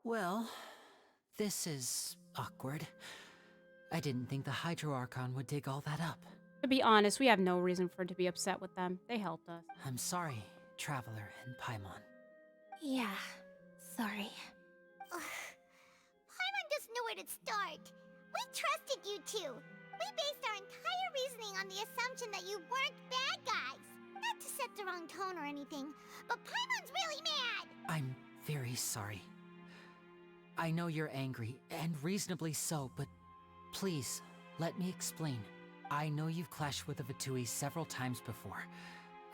Well, this is awkward. I didn't think the Hydro Archon would dig all that up. To be honest, we have no reason for to be upset with them. They helped us. I'm sorry, Traveler and Paimon. Yeah, sorry. Paimon doesn't know where to start. We trusted you two. We based our entire reasoning on the assumption that you weren't bad guys. Not to set the wrong tone or anything, but Paimon's really mad. I'm very sorry. I know you're angry, and reasonably so, but please, let me explain. I know you've clashed with the Fatui several times before.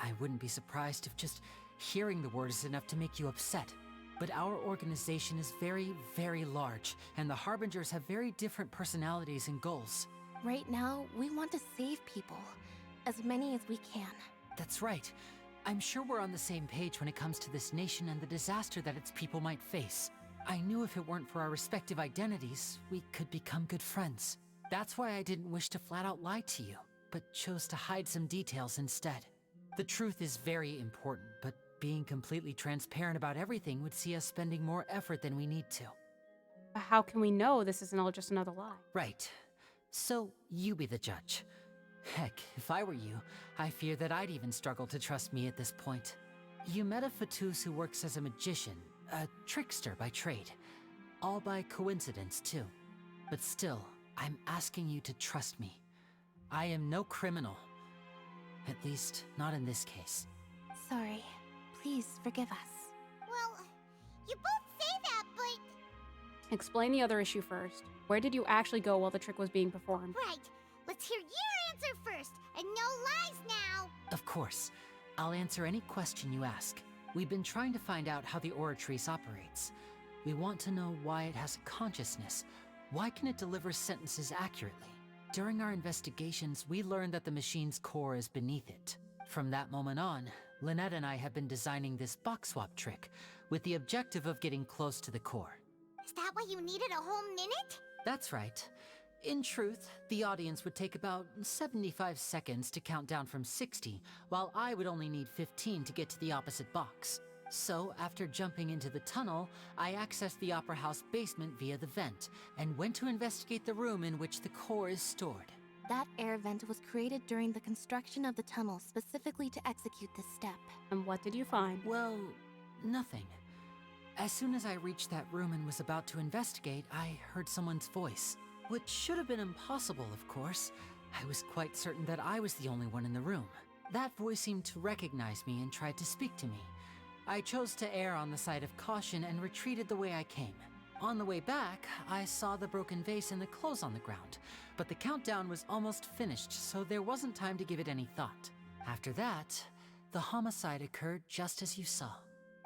I wouldn't be surprised if just hearing the word is enough to make you upset. But our organization is very, very large, and the Harbingers have very different personalities and goals. Right now, we want to save people. As many as we can. That's right. I'm sure we're on the same page when it comes to this nation and the disaster that its people might face. I knew if it weren't for our respective identities, we could become good friends. That's why I didn't wish to flat out lie to you, but chose to hide some details instead. The truth is very important, but being completely transparent about everything would see us spending more effort than we need to. But how can we know this isn't all just another lie? Right. So, you be the judge. Heck, if I were you, I fear that I'd even struggle to trust me at this point. You met a Fatus who works as a magician, a trickster by trade. All by coincidence, too. But still, I'm asking you to trust me. I am no criminal. At least, not in this case. Sorry. Please forgive us. Well, you both say that, but... Explain the other issue first. Where did you actually go while the trick was being performed? Right. Let's hear your answer first, and no lies now. Of course. I'll answer any question you ask. We've been trying to find out how the Oratrice operates. We want to know why it has a consciousness. Why can it deliver sentences accurately? During our investigations, we learned that the machine's core is beneath it. From that moment on, Lynette and I have been designing this box swap trick, with the objective of getting close to the core. Is that why you needed a whole minute? That's right. In truth, the audience would take about 75 seconds to count down from 60, while I would only need 15 to get to the opposite box. So, after jumping into the tunnel, I accessed the Opera House basement via the vent, and went to investigate the room in which the core is stored. That air vent was created during the construction of the tunnel specifically to execute this step. And what did you find? Well, nothing. As soon as I reached that room and was about to investigate, I heard someone's voice. Which should have been impossible, of course. I was quite certain that I was the only one in the room. That voice seemed to recognize me and tried to speak to me. I chose to err on the side of caution and retreated the way I came. On the way back, I saw the broken vase and the clothes on the ground, but the countdown was almost finished, so there wasn't time to give it any thought. After that, the homicide occurred just as you saw.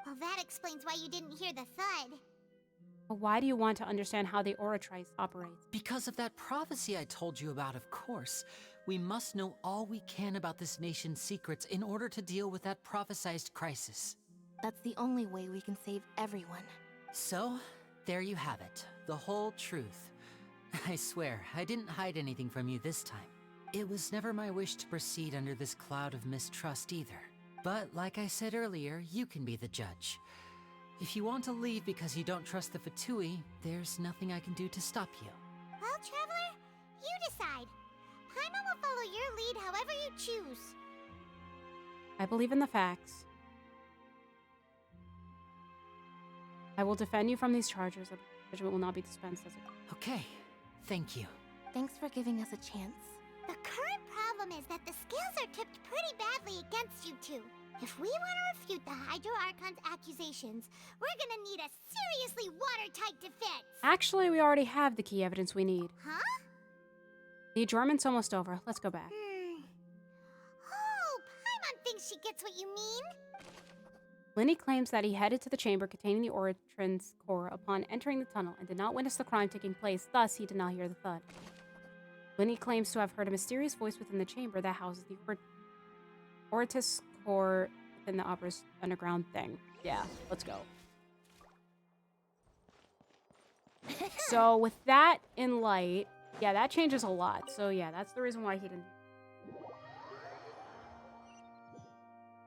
Well, that explains why you didn't hear the thud. But why do you want to understand how the Oratrice operates? Because of that prophecy I told you about, of course. We must know all we can about this nation's secrets in order to deal with that prophesized crisis. That's the only way we can save everyone. So, there you have it. The whole truth. I swear, I didn't hide anything from you this time. It was never my wish to proceed under this cloud of mistrust either. But like I said earlier, you can be the judge. If you want to leave because you don't trust the Fatui, there's nothing I can do to stop you. Well, Traveler, you decide. Paimon will follow your lead however you choose. I believe in the facts. I will defend you from these charges. A judgment will not be dispensed as a... Okay, thank you. Thanks for giving us a chance. The current problem is that the scales are tipped pretty badly against you two. If we want to refute the Hydro Archon's accusations, we're gonna need a seriously watertight defense. Actually, we already have the key evidence we need. Huh? The adjournment's almost over. Let's go back. Oh, Paimon thinks she gets what you mean. Lenny claims that he headed to the chamber containing the Oratrin's core upon entering the tunnel and did not witness the crime taking place, thus he did not hear the thud. Lenny claims to have heard a mysterious voice within the chamber that houses the Oratus core within the opera's underground thing. Yeah, let's go. So with that in light, yeah, that changes a lot. So yeah, that's the reason why he didn't.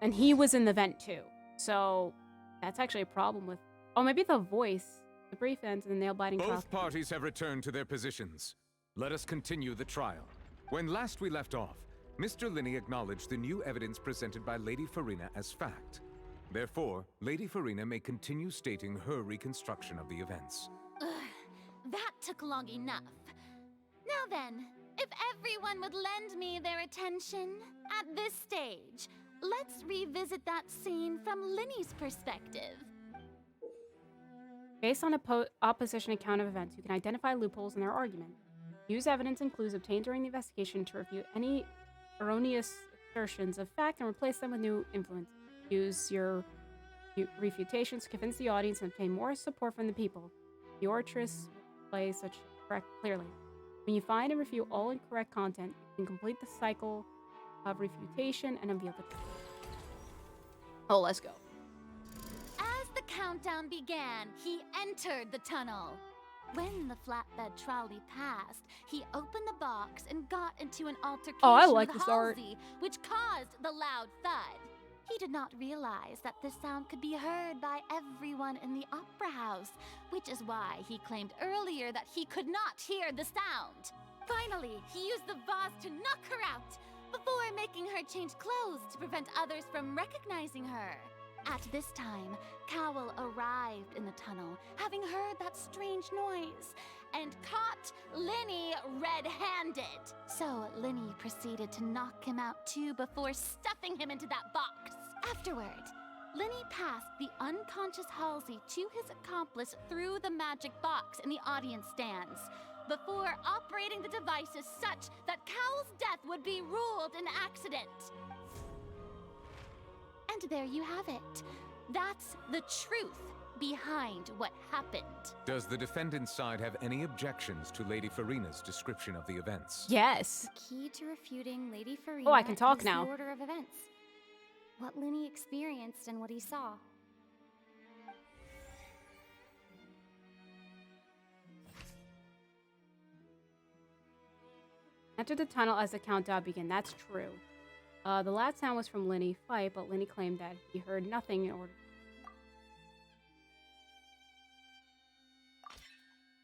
And he was in the vent too. So that's actually a problem with... Oh, maybe the voice. The brief ends and the nail-biting trial. Both parties have returned to their positions. Let us continue the trial. When last we left off, Mr. Linney acknowledged the new evidence presented by Lady Farina as fact. Therefore, Lady Farina may continue stating her reconstruction of the events. Ugh, that took long enough. Now then, if everyone would lend me their attention at this stage, let's revisit that scene from Linny's perspective. Based on a opposition account of events, you can identify loopholes in their argument. Use evidence and clues obtained during the investigation to refute any erroneous assertions of fact and replace them with new influence. Use your refutations to convince the audience and obtain more support from the people. The oratress plays such correct clearly. When you find and refute all incorrect content, you can complete the cycle of refutation and unveil the truth. Oh, let's go. As the countdown began, he entered the tunnel. When the flatbed trolley passed, he opened the box and got into an altercation with Halsey, which caused the loud thud. He did not realize that this sound could be heard by everyone in the opera house, which is why he claimed earlier that he could not hear the sound. Finally, he used the vase to knock her out, before making her change clothes to prevent others from recognizing her. At this time, Cowell arrived in the tunnel, having heard that strange noise, and caught Linny red-handed. So Linny proceeded to knock him out too before stuffing him into that box. Afterward, Linny passed the unconscious Halsey to his accomplice through the magic box in the audience stands, before operating the devices such that Cowell's death would be ruled an accident. And there you have it. That's the truth behind what happened. Does the defendant's side have any objections to Lady Farina's description of the events? Yes. The key to refuting Lady Farina Oh, I can talk is now. the order of events. What Linny experienced and what he saw. Enter the tunnel as the countdown began. That's true. The last sound was from Linny fight, but Linny claimed that he heard nothing in order.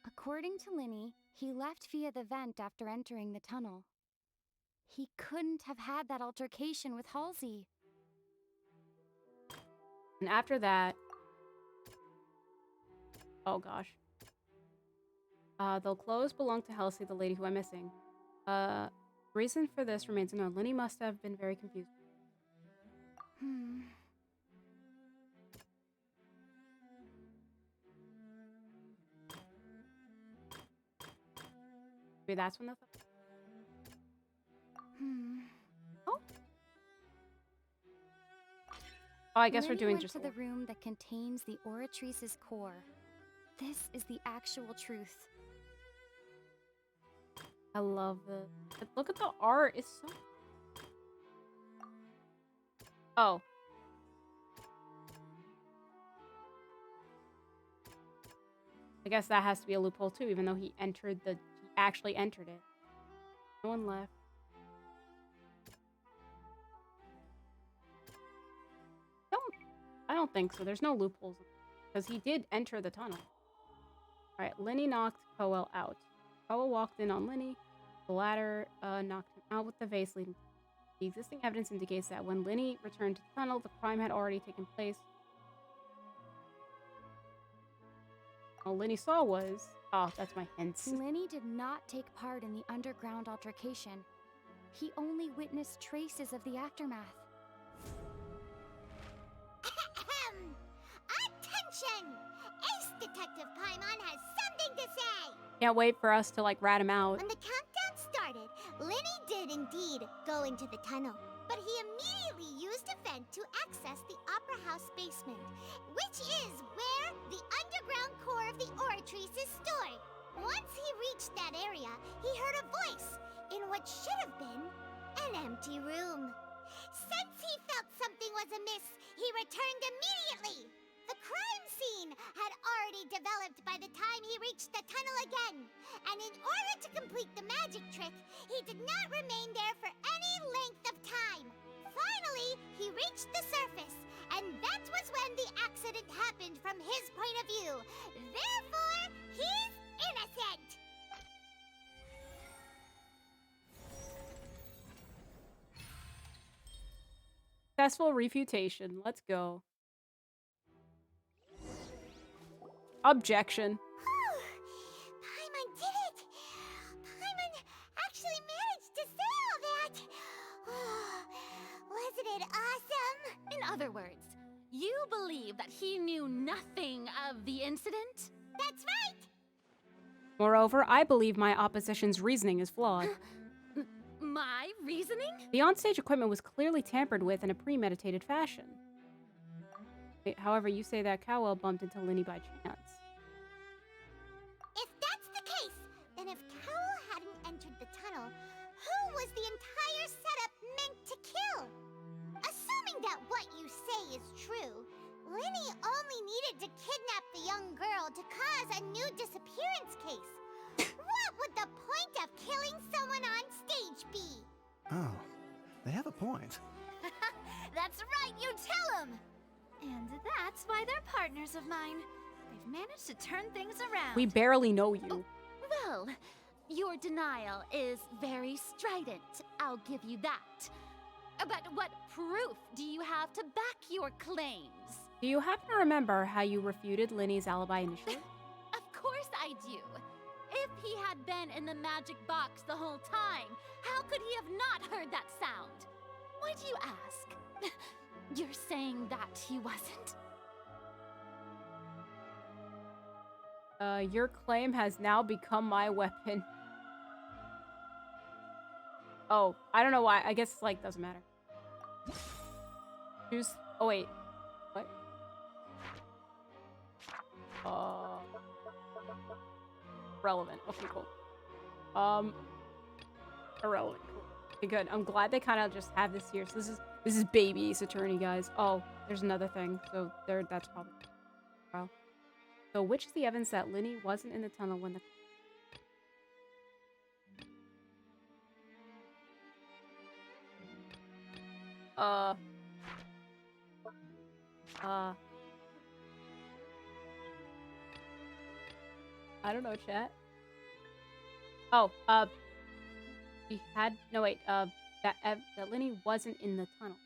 According to Linny, he left via the vent after entering the tunnel. He couldn't have had that altercation with Halsey. And after that... Oh, gosh. The clothes belonged to Halsey, the lady who went missing. Reason for this remains unknown. Linny must have been very confused. Maybe that's when the... Oh, I guess we're doing went just... to the room that contains the Oratrice's core. This is the actual truth. I love it. Look at the art. It's so... Oh. I guess that has to be a loophole too, even though he actually entered it. No one left. I don't think so. There's no loopholes. Because he did enter the tunnel. Alright, Linny knocked Cowell out. Cowell walked in on Linny. The latter knocked him out with the vase leading. The existing evidence indicates that when Linny returned to the tunnel, the crime had already taken place. All Linny saw was... Oh, that's my hints. Lenny did not take part in the underground altercation. He only witnessed traces of the aftermath. Attention! Ace Detective Paimon has something to say! Can't wait for us to, like, rat him out. When the countdown started, Lenny did indeed go into the tunnel. But he immediately used a vent to access the Opera House basement, which is where the underground core of the Oratrice is stored. Once he reached that area, he heard a voice in what should have been an empty room. Since he felt something was amiss, he returned immediately. The crime scene had already developed by the time he reached the tunnel again, and in order to complete the magic trick, he did not remain there for any length of time. Finally, he reached the surface, and that was when the accident happened from his point of view. Therefore, he's innocent! Successful refutation. Let's go. Objection. Paimon did it! Paimon actually managed to say all that! Wasn't it awesome? In other words, you believe that he knew nothing of the incident? That's right! Moreover, I believe my opposition's reasoning is flawed. My reasoning? The onstage equipment was clearly tampered with in a premeditated fashion. However, you say that Cowell bumped into Linny by chance. If that's the case, then if Cowell hadn't entered the tunnel, who was the entire setup meant to kill? Assuming that what you say is true, Linny only needed to kidnap the young girl to cause a new disappearance case. What would the point of killing someone on stage be? Oh, they have a point. That's right, you tell him! And that's why they're partners of mine. They've managed to turn things around. We barely know you. Well, your denial is very strident, I'll give you that. But what proof do you have to back your claims? Do you happen to remember how you refuted Linny's alibi initially? Of course I do. If he had been in the magic box the whole time, how could he have not heard that sound? Why do you ask? You're saying that he wasn't? Your claim has now become my weapon. Oh, I don't know why. I guess, like, doesn't matter. Choose... Oh, wait. What? Relevant. Okay, cool. Irrelevant. Cool. Okay, good. I'm glad they kind of just have this here. So this is baby Ace Attorney, guys. Oh, there's another thing. So that's probably... Well. So which is the evidence that Linny wasn't in the tunnel when the... I don't know, chat. Oh, we had... No, wait, that Linny wasn't in the tunnel.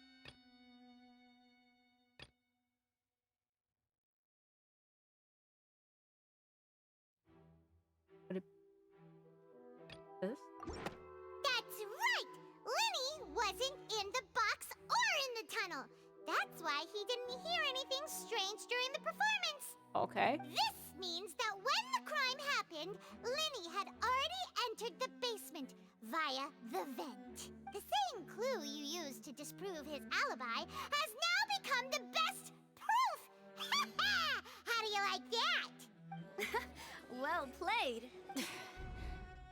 This? That's right! Linny wasn't in the box or in the tunnel. That's why he didn't hear anything strange during the performance. Okay. This means that when the crime happened, Linny had already entered the basement via the vent. The same clue you used to disprove his alibi has now become the best proof! How do you like that? Well played.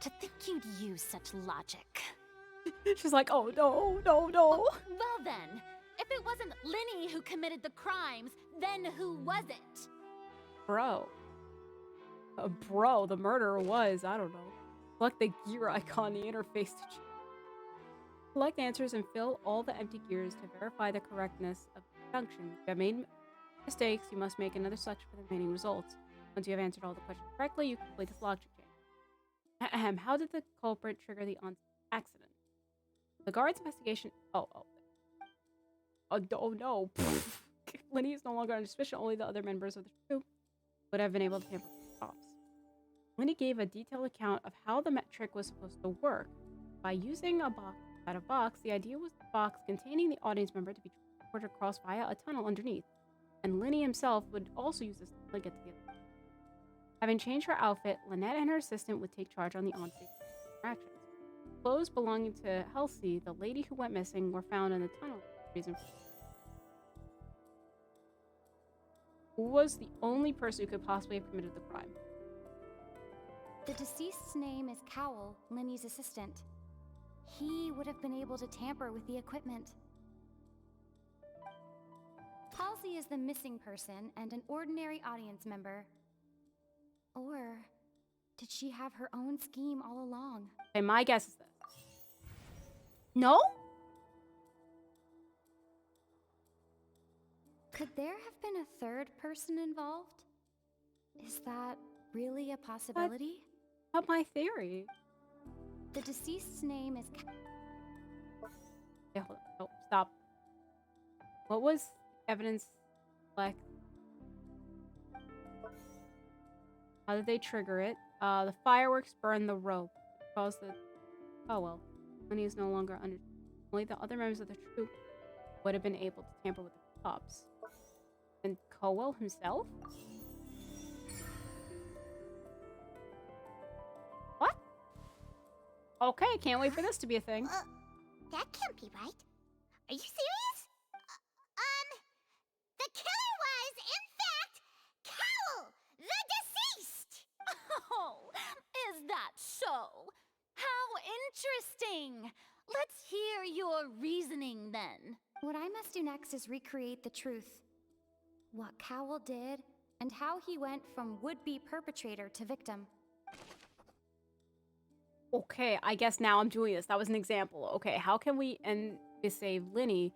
To think you'd use such logic. She's like, oh, no. Well then, if it wasn't Linny who committed the crimes, then who was it? Bro. Bro, the murderer was, I don't know. Select the gear icon on the interface to check. Select answers and fill all the empty gears to verify the correctness of the function. If you have made mistakes, you must make another selection for the remaining results. Once you have answered all the questions correctly, you complete this logic chain. Ahem. How did the culprit trigger the accident? The guard's investigation... Oh, no. Linny is no longer under suspicion. Only the other members of the crew would have been able to tamper with the stops. Lenny gave a detailed account of how the trick was supposed to work. By using a box out of box, the idea was the box containing the audience member to be transported across via a tunnel underneath, and Lenny himself would also use this to get to the other. Having changed her outfit, Lynette and her assistant would take charge on the onstage interactions. Clothes belonging to Halsey, the lady who went missing, were found in the tunnel. Who was the only person who could possibly have committed the crime? The deceased's name is Cowell, Lenny's assistant. He would have been able to tamper with the equipment. Halsey is the missing person and an ordinary audience member. Or did she have her own scheme all along? Okay, my guess is this. No? Could there have been a third person involved? Is that really a possibility? What my theory? The deceased's name is... Yeah, hold on. Oh, stop. What was evidence like? How did they trigger it? The fireworks burned the rope. Caused the... Oh well. Lenny is no longer under... Only the other members of the troupe would have been able to tamper with the props. And Cowell himself? What? Okay, can't wait for this to be a thing. That can't be right. Are you serious? The killer was, in fact, Cowell, the deceased! Oh, is that so? How interesting! Let's hear your reasoning then. What I must do next is recreate the truth. What Cowell did, and how he went from would-be perpetrator to victim. Okay, I guess now I'm doing this. That was an example. Okay, how can we save Lenny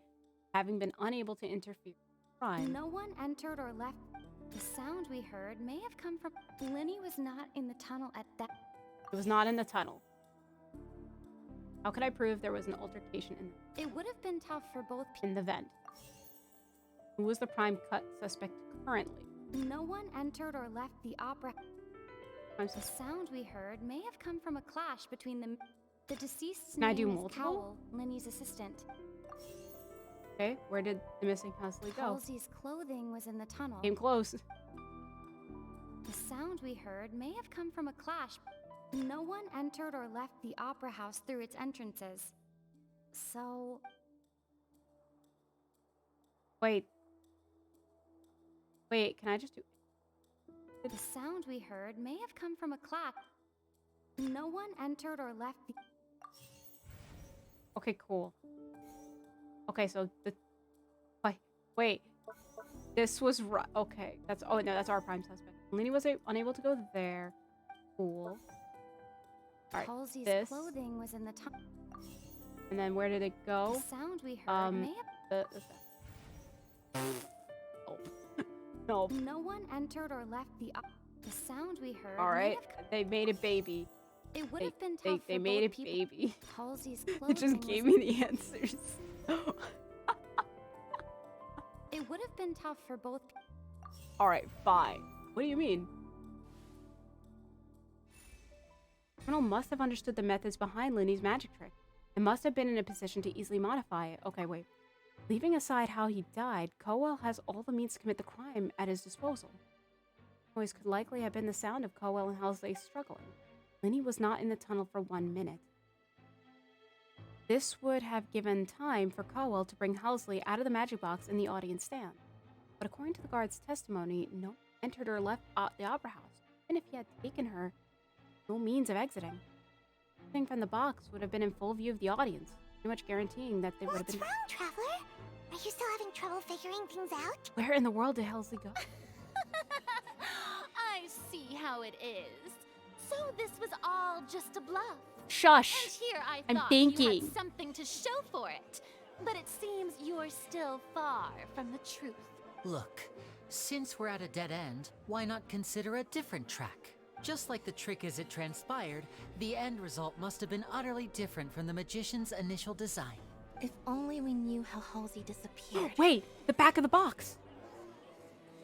having been unable to interfere with crime? No one entered or left. The sound we heard may have come from... Lenny was not in the tunnel at that... It was not in the tunnel. How could I prove there was an altercation in the... It would have been tough for both... In the vent. Who was the prime cut suspect currently? No one entered or left the opera... The sound we heard may have come from a clash between the deceased's name is Cowell, Lenny's assistant. Okay, where did the missing Halsey go? Halsey's clothing was in the tunnel. Came close. The sound we heard may have come from a clash. No one entered or left the opera house through its entrances. So... Wait, can I just do... The sound we heard may have come from a clash. No one entered or left the... Okay, cool. Okay, so the... Wait. This was right. Okay, that's... Oh, no, that's our prime suspect. Lenny was unable to go there. Cool. Alright, Halsey's clothing was in the tunnel. And then where did it go? The sound we heard may have... No. No one entered or left the sound we heard. Alright, they made a baby. It would have been tough they for made a both people. baby. Halsey's It clothing just gave me the answers. It would have been tough for both. Alright, fine. What do you mean? The criminal must have understood the methods behind Lenny's magic trick and must have been in a position to easily modify it. Okay, wait. Leaving aside how he died, Cowell has all the means to commit the crime at his disposal. The noise could likely have been the sound of Cowell and Halsey struggling. Lenny was not in the tunnel for 1 minute. This would have given time for Cowell to bring Halsey out of the magic box in the audience stand. But according to the guard's testimony, no one entered or left the opera house. Even if he had taken her, no means of exiting. Everything from the box would have been in full view of the audience, pretty much guaranteeing that they would have been... What's wrong, Traveler? Are you still having trouble figuring things out? Where in the world did Halsey go? I see how it is. So this was all just a bluff. Shush! And here I I'm thought thinking. you had something to show for it. But it seems you're still far from the truth. Look, since we're at a dead end, why not consider a different track? Just like the trick as it transpired, the end result must have been utterly different from the magician's initial design. If only we knew how Halsey disappeared. Wait, the back of the box.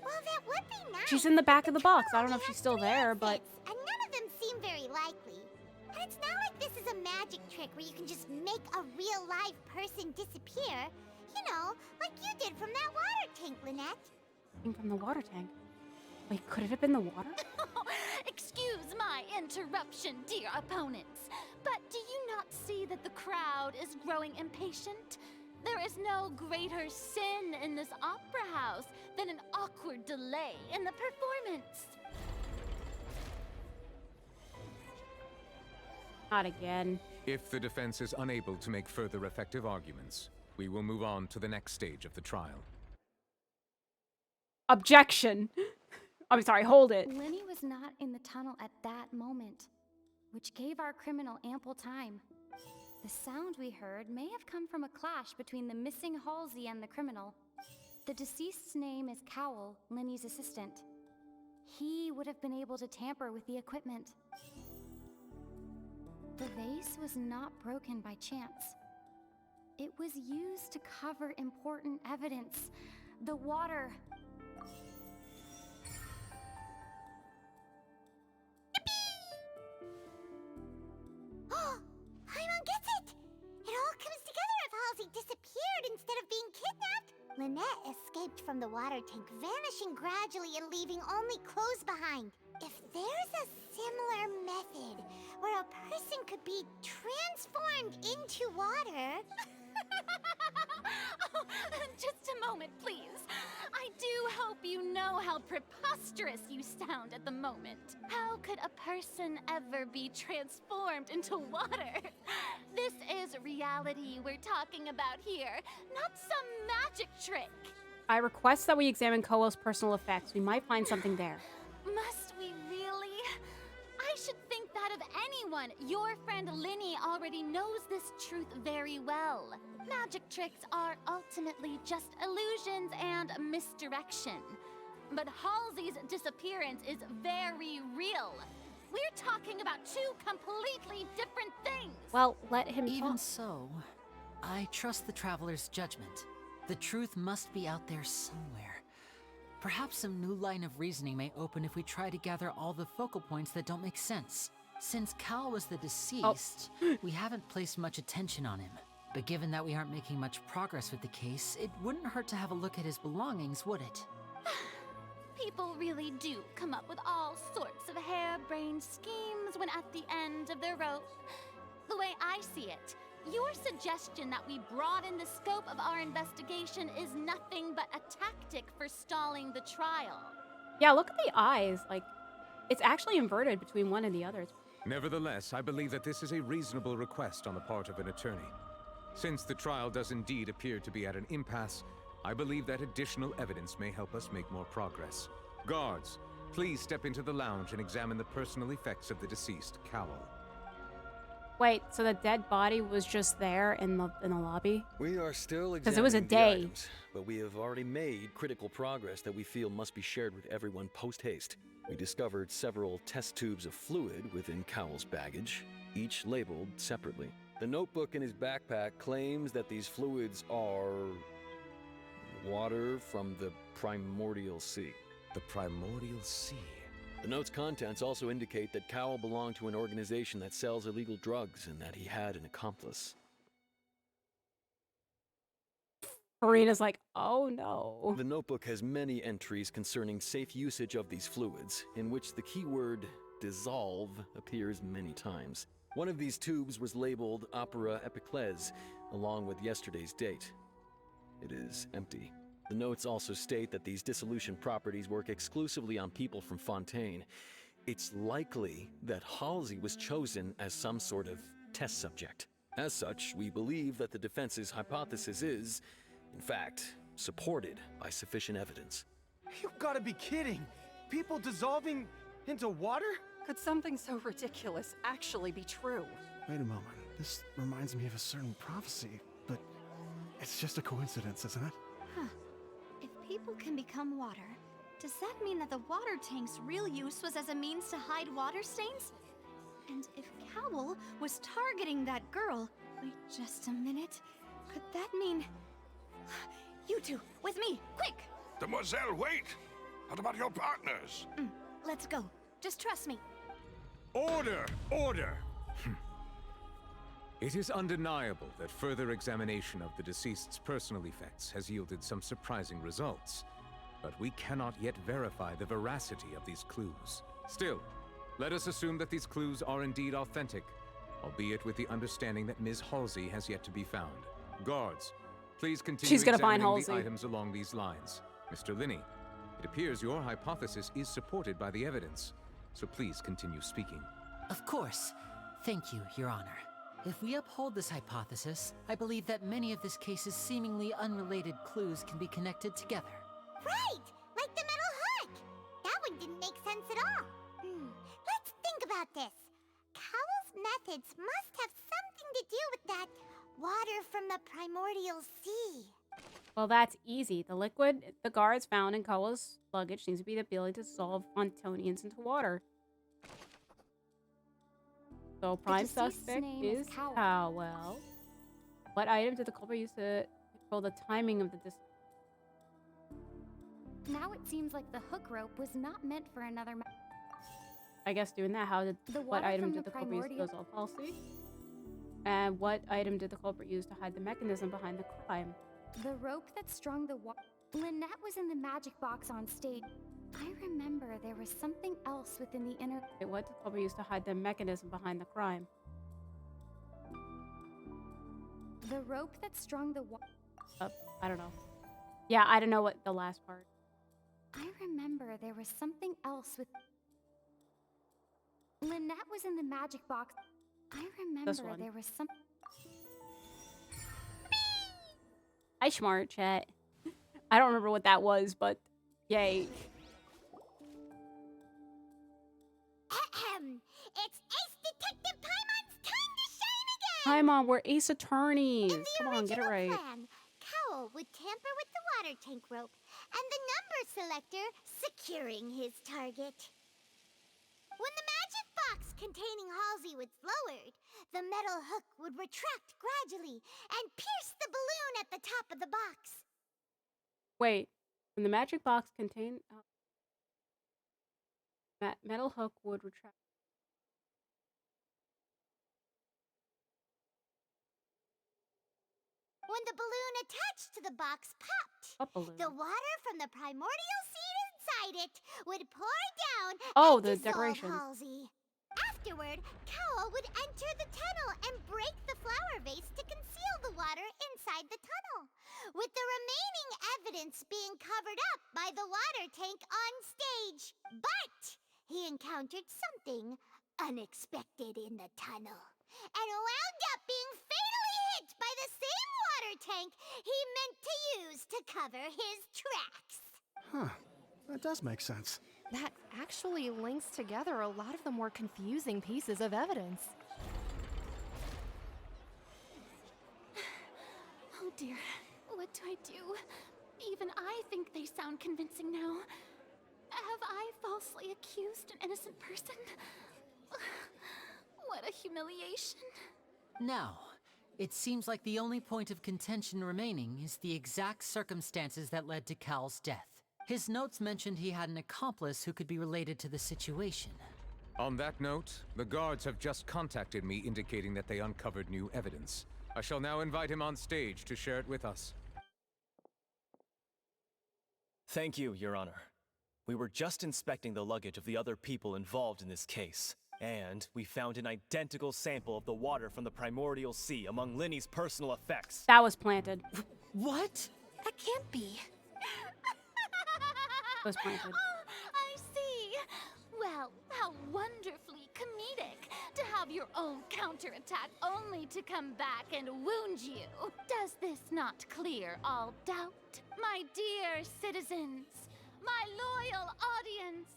What? Well, that would be nice. She's in the back of the box. I don't know if she's still there, but... And none of them seem very likely. And it's not like this is a magic trick where you can just make a real live person disappear. You know, like you did from that water tank, Lynette. From the water tank? Wait, could it have been the water? Excuse my interruption, dear opponents, but do you not see that the crowd is growing impatient? There is no greater sin in this opera house than an awkward delay in the performance. Not again. If the defense is unable to make further effective arguments, we will move on to the next stage of the trial. Objection! I'm sorry, hold it. Lenny was not in the tunnel at that moment, which gave our criminal ample time. The sound we heard may have come from a clash between the missing Halsey and the criminal. The deceased's name is Cowell, Lenny's assistant. He would have been able to tamper with the equipment. The vase was not broken by chance. It was used to cover important evidence. The water... Oh, Paimon gets it! It all comes together if Halsey disappeared instead of being kidnapped. Lynette escaped from the water tank, vanishing gradually and leaving only clothes behind. If there's a similar method where a person could be transformed into water... Oh, just a moment, please. I do hope you know how preposterous you sound at the moment. How could a person ever be transformed into water? This is reality we're talking about here, not some magic trick. I request that we examine Cowell's personal effects. We might find something there. Must we really? I should think that of anyone. Your friend Linny already knows this truth very well. Magic tricks are ultimately just illusions and misdirection. But Halsey's disappearance is very real. We're talking about two completely different things. Well, let him Even talk. so, I trust the traveler's judgment. The truth must be out there somewhere. Perhaps some new line of reasoning may open if we try to gather all the focal points that don't make sense. Since Cal was the deceased, we haven't placed much attention on him. But given that we aren't making much progress with the case, it wouldn't hurt to have a look at his belongings, would it? People really do come up with all sorts of harebrained schemes when at the end of their rope. The way I see it, your suggestion that we broaden the scope of our investigation is nothing but a tactic for stalling the trial. Yeah, look at the eyes. Like, it's actually inverted between one and the other. Nevertheless, I believe that this is a reasonable request on the part of an attorney. Since the trial does indeed appear to be at an impasse, I believe that additional evidence may help us make more progress. Guards, please step into the lounge and examine the personal effects of the deceased, Cowell. Wait, so the dead body was just there in the lobby? We are still Because it was a examining the day. items, but we have already made critical progress that we feel must be shared with everyone post-haste. We discovered several test tubes of fluid within Cowell's baggage, each labeled separately. The notebook in his backpack claims that these fluids are... water from the primordial sea. The primordial sea? The note's contents also indicate that Cowell belonged to an organization that sells illegal drugs and that he had an accomplice. Karina's like, oh no. The notebook has many entries concerning safe usage of these fluids, in which the keyword dissolve appears many times. One of these tubes was labeled Opera Epiclese, along with yesterday's date. It is empty. The notes also state that these dissolution properties work exclusively on people from Fontaine. It's likely that Halsey was chosen as some sort of test subject. As such, we believe that the defense's hypothesis is, in fact, supported by sufficient evidence. You've got to be kidding! People dissolving into water? Could something so ridiculous actually be true? Wait a moment. This reminds me of a certain prophecy, but it's just a coincidence, isn't it? Huh. If people can become water, does that mean that the water tank's real use was as a means to hide water stains? And if Cowell was targeting that girl... Wait just a minute. Could that mean... You two, with me, quick! Demoiselle, wait! What about your partners? Let's go. Just trust me. Order! Order! It is undeniable that further examination of the deceased's personal effects has yielded some surprising results, but we cannot yet verify the veracity of these clues. Still, let us assume that these clues are indeed authentic, albeit with the understanding that Ms. Halsey has yet to be found. Guards, please continue She's gonna find examining the Halsey. items along these lines. Mr. Linney, it appears your hypothesis is supported by the evidence, so please continue speaking. Of course. Thank you, Your Honor. If we uphold this hypothesis, I believe that many of this case's seemingly unrelated clues can be connected together. Right! Like the metal hook! That one didn't make sense at all. Let's think about this. Cowell's methods must have something to do with that water from the primordial sea. Well, that's easy. The liquid the guards found in Cowell's luggage seems to be the ability to dissolve Ontonians into water. So prime deceased's suspect name is is Cowell. Cowell. What item did the culprit use to control the timing of the Now it seems like the hook rope was not meant for another. I guess doing that, how did The what water item from did the the culprit use to primordial- dissolve Halsey? And what item did the culprit use to hide the mechanism behind the crime? The rope that strung the water. Lynette was in the magic box on stage. I remember there was something else within the inner. Okay, what did the culprit use to hide the mechanism behind the crime? The rope that strung the water. I don't know. Yeah, I don't know what the last part. I remember there was something else with. Lynette was in the magic box. I remember one. there was some. Hi, smart chat. I don't remember what that was, but yay. Ahem. It's Ace Detective Paimon's time to shine again! Paimon, we're ace attorneys. In the Come on, get it original right. plan, Cowell would tamper with the water tank rope and the number selector securing his target. When the magic box containing Halsey was lowered, the metal hook would retract gradually and pierce the balloon at the top of the box. Wait, when the magic box contained metal hook would retract. When the balloon attached to the box popped, What balloon? the water from the primordial seed inside it would pour down Oh, and the dissolve decorations. Halsey. Afterward, Cowell would enter the tunnel and break the flower vase to conceal the water inside the tunnel, with the remaining evidence being covered up by the water tank on stage. But he encountered something unexpected in the tunnel and wound up being fatally hit by the same water tank he meant to use to cover his tracks. Huh. That does make sense. That actually links together a lot of the more confusing pieces of evidence. Oh dear, what do I do? Even I think they sound convincing now. Have I falsely accused an innocent person? What a humiliation. Now, it seems like the only point of contention remaining is the exact circumstances that led to Cal's death. His notes mentioned he had an accomplice who could be related to the situation. On that note, the guards have just contacted me indicating that they uncovered new evidence. I shall now invite him on stage to share it with us. Thank you, Your Honor. We were just inspecting the luggage of the other people involved in this case, and we found an identical sample of the water from the primordial sea among Linny's personal effects. That was planted. What? That can't be. Was planted. Oh, I see. Well, how wonderfully comedic to have your own counterattack only to come back and wound you. Does this not clear all doubt? My dear citizens, my loyal audience,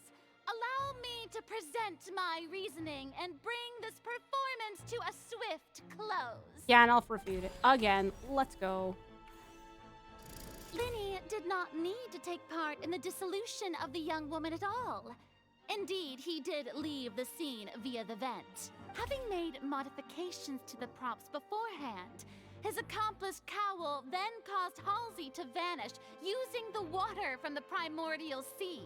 allow me to present my reasoning and bring this performance to a swift close. Yeah, and I'll refute it. Again, let's go. Linny did not need to take part in the dissolution of the young woman at all. Indeed, he did leave the scene via the vent. Having made modifications to the props beforehand, his accomplice Cowell then caused Halsey to vanish using the water from the primordial sea.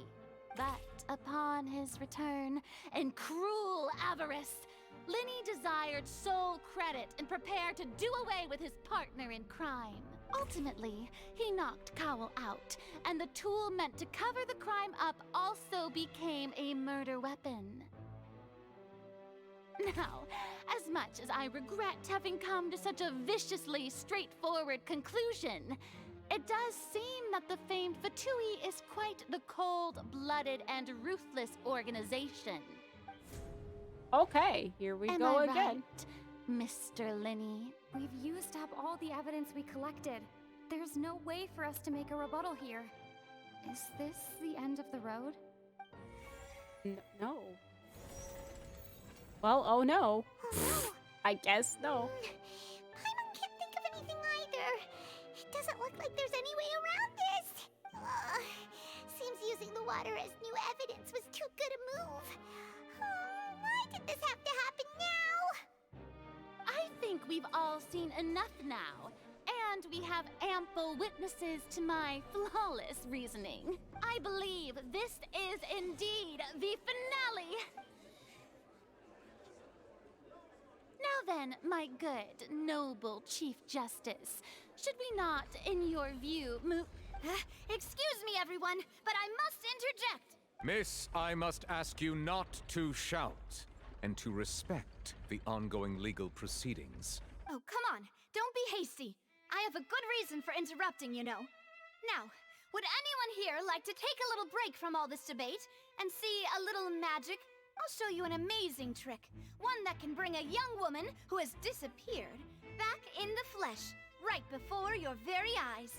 But upon his return, in cruel avarice, Linny desired sole credit and prepared to do away with his partner in crime. Ultimately, he knocked Cowell out, and the tool meant to cover the crime up also became a murder weapon. Now, as much as I regret having come to such a viciously straightforward conclusion, it does seem that the famed Fatui is quite the cold-blooded and ruthless organization. Okay, here we go I again. right, Mr. Linny? We've used up all the evidence we collected. There's no way for us to make a rebuttal here. Is this the end of the road? No. Well, oh no. I guess no. Paimon can't think of anything either. It doesn't look like there's any way around this. Seems using the water as new evidence was too good a move. Why did this have to happen now? I think we've all seen enough now, and we have ample witnesses to my flawless reasoning. I believe this is indeed the finale. Now then, my good, noble Chief Justice, should we not, in your view, move... Excuse me, everyone, but I must interject. Miss, I must ask you not to shout, and to respect the ongoing legal proceedings. Oh, come on. Don't be hasty. I have a good reason for interrupting, you know. Now, would anyone here like to take a little break from all this debate and see a little magic? I'll show you an amazing trick. One that can bring a young woman who has disappeared back in the flesh, right before your very eyes.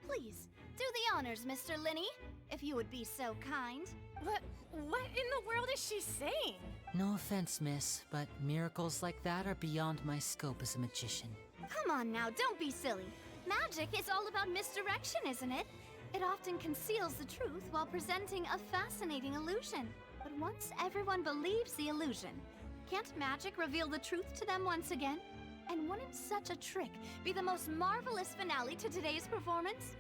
Please, do the honors, Mr. Linny, if you would be so kind. What in the world is she saying? No offense, miss, but miracles like that are beyond my scope as a magician. Come on now, don't be silly. Magic is all about misdirection, isn't it? It often conceals the truth while presenting a fascinating illusion. But once everyone believes the illusion, can't magic reveal the truth to them once again? And wouldn't such a trick be the most marvelous finale to today's performance?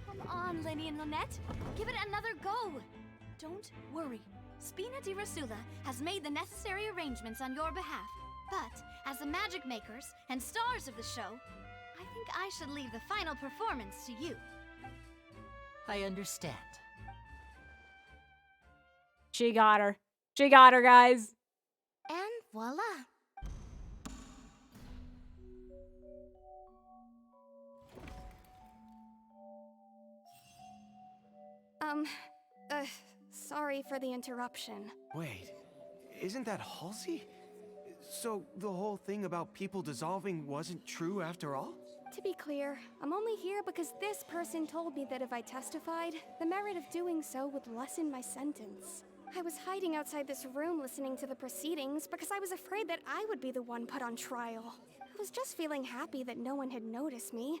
Come on, Linny and Lynette, give it another go. Don't worry, Spina di Rasula has made the necessary arrangements on your behalf. But as the magic makers and stars of the show, I think I should leave the final performance to you. I understand. She got her. She got her, guys. And voila. Sorry for the interruption. Wait, isn't that Halsey? So the whole thing about people dissolving wasn't true after all? To be clear, I'm only here because this person told me that if I testified, the merit of doing so would lessen my sentence. I was hiding outside this room listening to the proceedings because I was afraid that I would be the one put on trial. I was just feeling happy that no one had noticed me.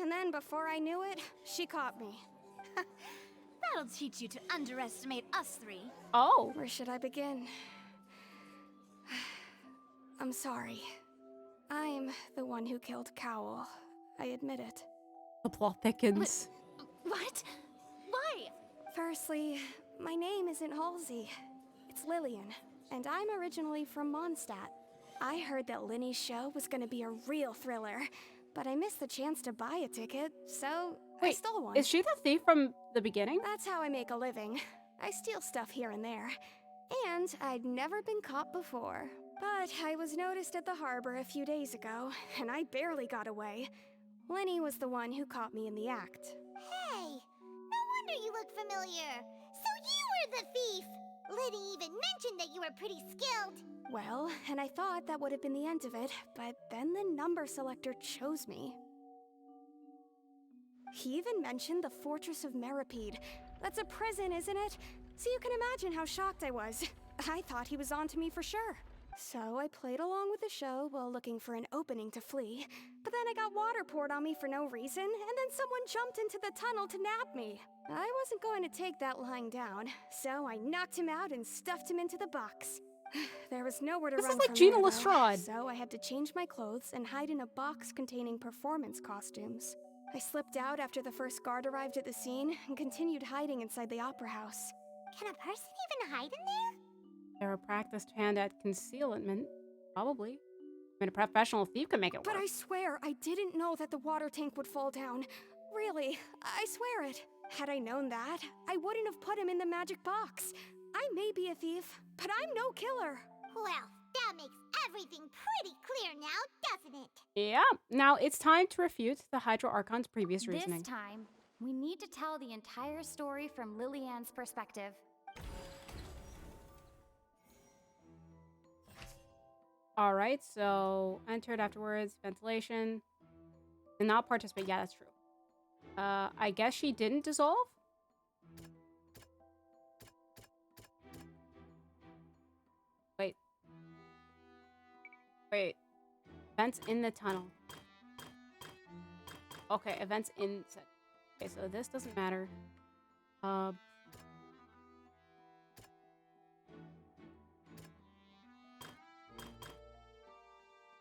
And then before I knew it, she caught me. That'll teach you to underestimate us three. Oh. Where should I begin? I'm sorry. I'm the one who killed Cowell. I admit it. The plot thickens. What? Why? Firstly, my name isn't Halsey. It's Lillian, and I'm originally from Mondstadt. I heard that Linny's show was gonna be a real thriller, but I missed the chance to buy a ticket, so I stole one. Is she the thief from the beginning? That's how I make a living. I steal stuff here and there. And I'd never been caught before. But I was noticed at the harbor a few days ago, and I barely got away. Linny was the one who caught me in the act. Hey, no wonder you look familiar. So you were the thief. Liddy even mentioned that you were pretty skilled. Well, and I thought that would have been the end of it, but then the number selector chose me. He even mentioned the Fortress of Meripede. That's a prison, isn't it? So you can imagine how shocked I was. I thought he was on to me for sure. So I played along with the show while looking for an opening to flee. But then I got water poured on me for no reason, and then someone jumped into the tunnel to nab me. I wasn't going to take that lying down, so I knocked him out and stuffed him into the box. There was nowhere to run This is like from Gina there, though, Lestrade. so I had to change my clothes and hide in a box containing performance costumes. I slipped out after the first guard arrived at the scene and continued hiding inside the opera house. Can a person even hide in there? They're a practiced hand at concealment. Probably. I mean, a professional thief can make it But work. I swear, I didn't know that the water tank would fall down. Really, I swear it. Had I known that, I wouldn't have put him in the magic box. I may be a thief, but I'm no killer. Well, that makes everything pretty clear now, doesn't it? Yeah. Now it's time to refute the Hydro Archon's previous reasoning. This time, we need to tell the entire story from Lillian's perspective. All right, so entered afterwards, ventilation, and not participate. Yeah, that's true. I guess she didn't dissolve? Wait. Wait. Events in the tunnel. Okay, events in... Okay, so this doesn't matter.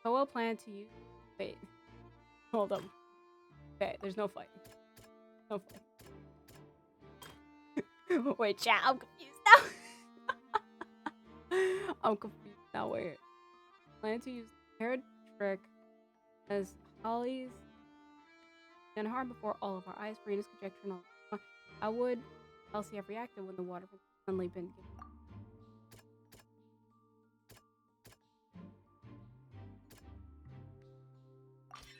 Koa planned to use... Wait. Hold up. Okay, there's no fight. No fight. Wait, chat, I'm confused now. I'm confused now. Wait. Plan to use Parrot Trick as Holly's and harm before all of our eyes. Marina's conjecture and all. How would Elsie have reacted when the water had suddenly been given?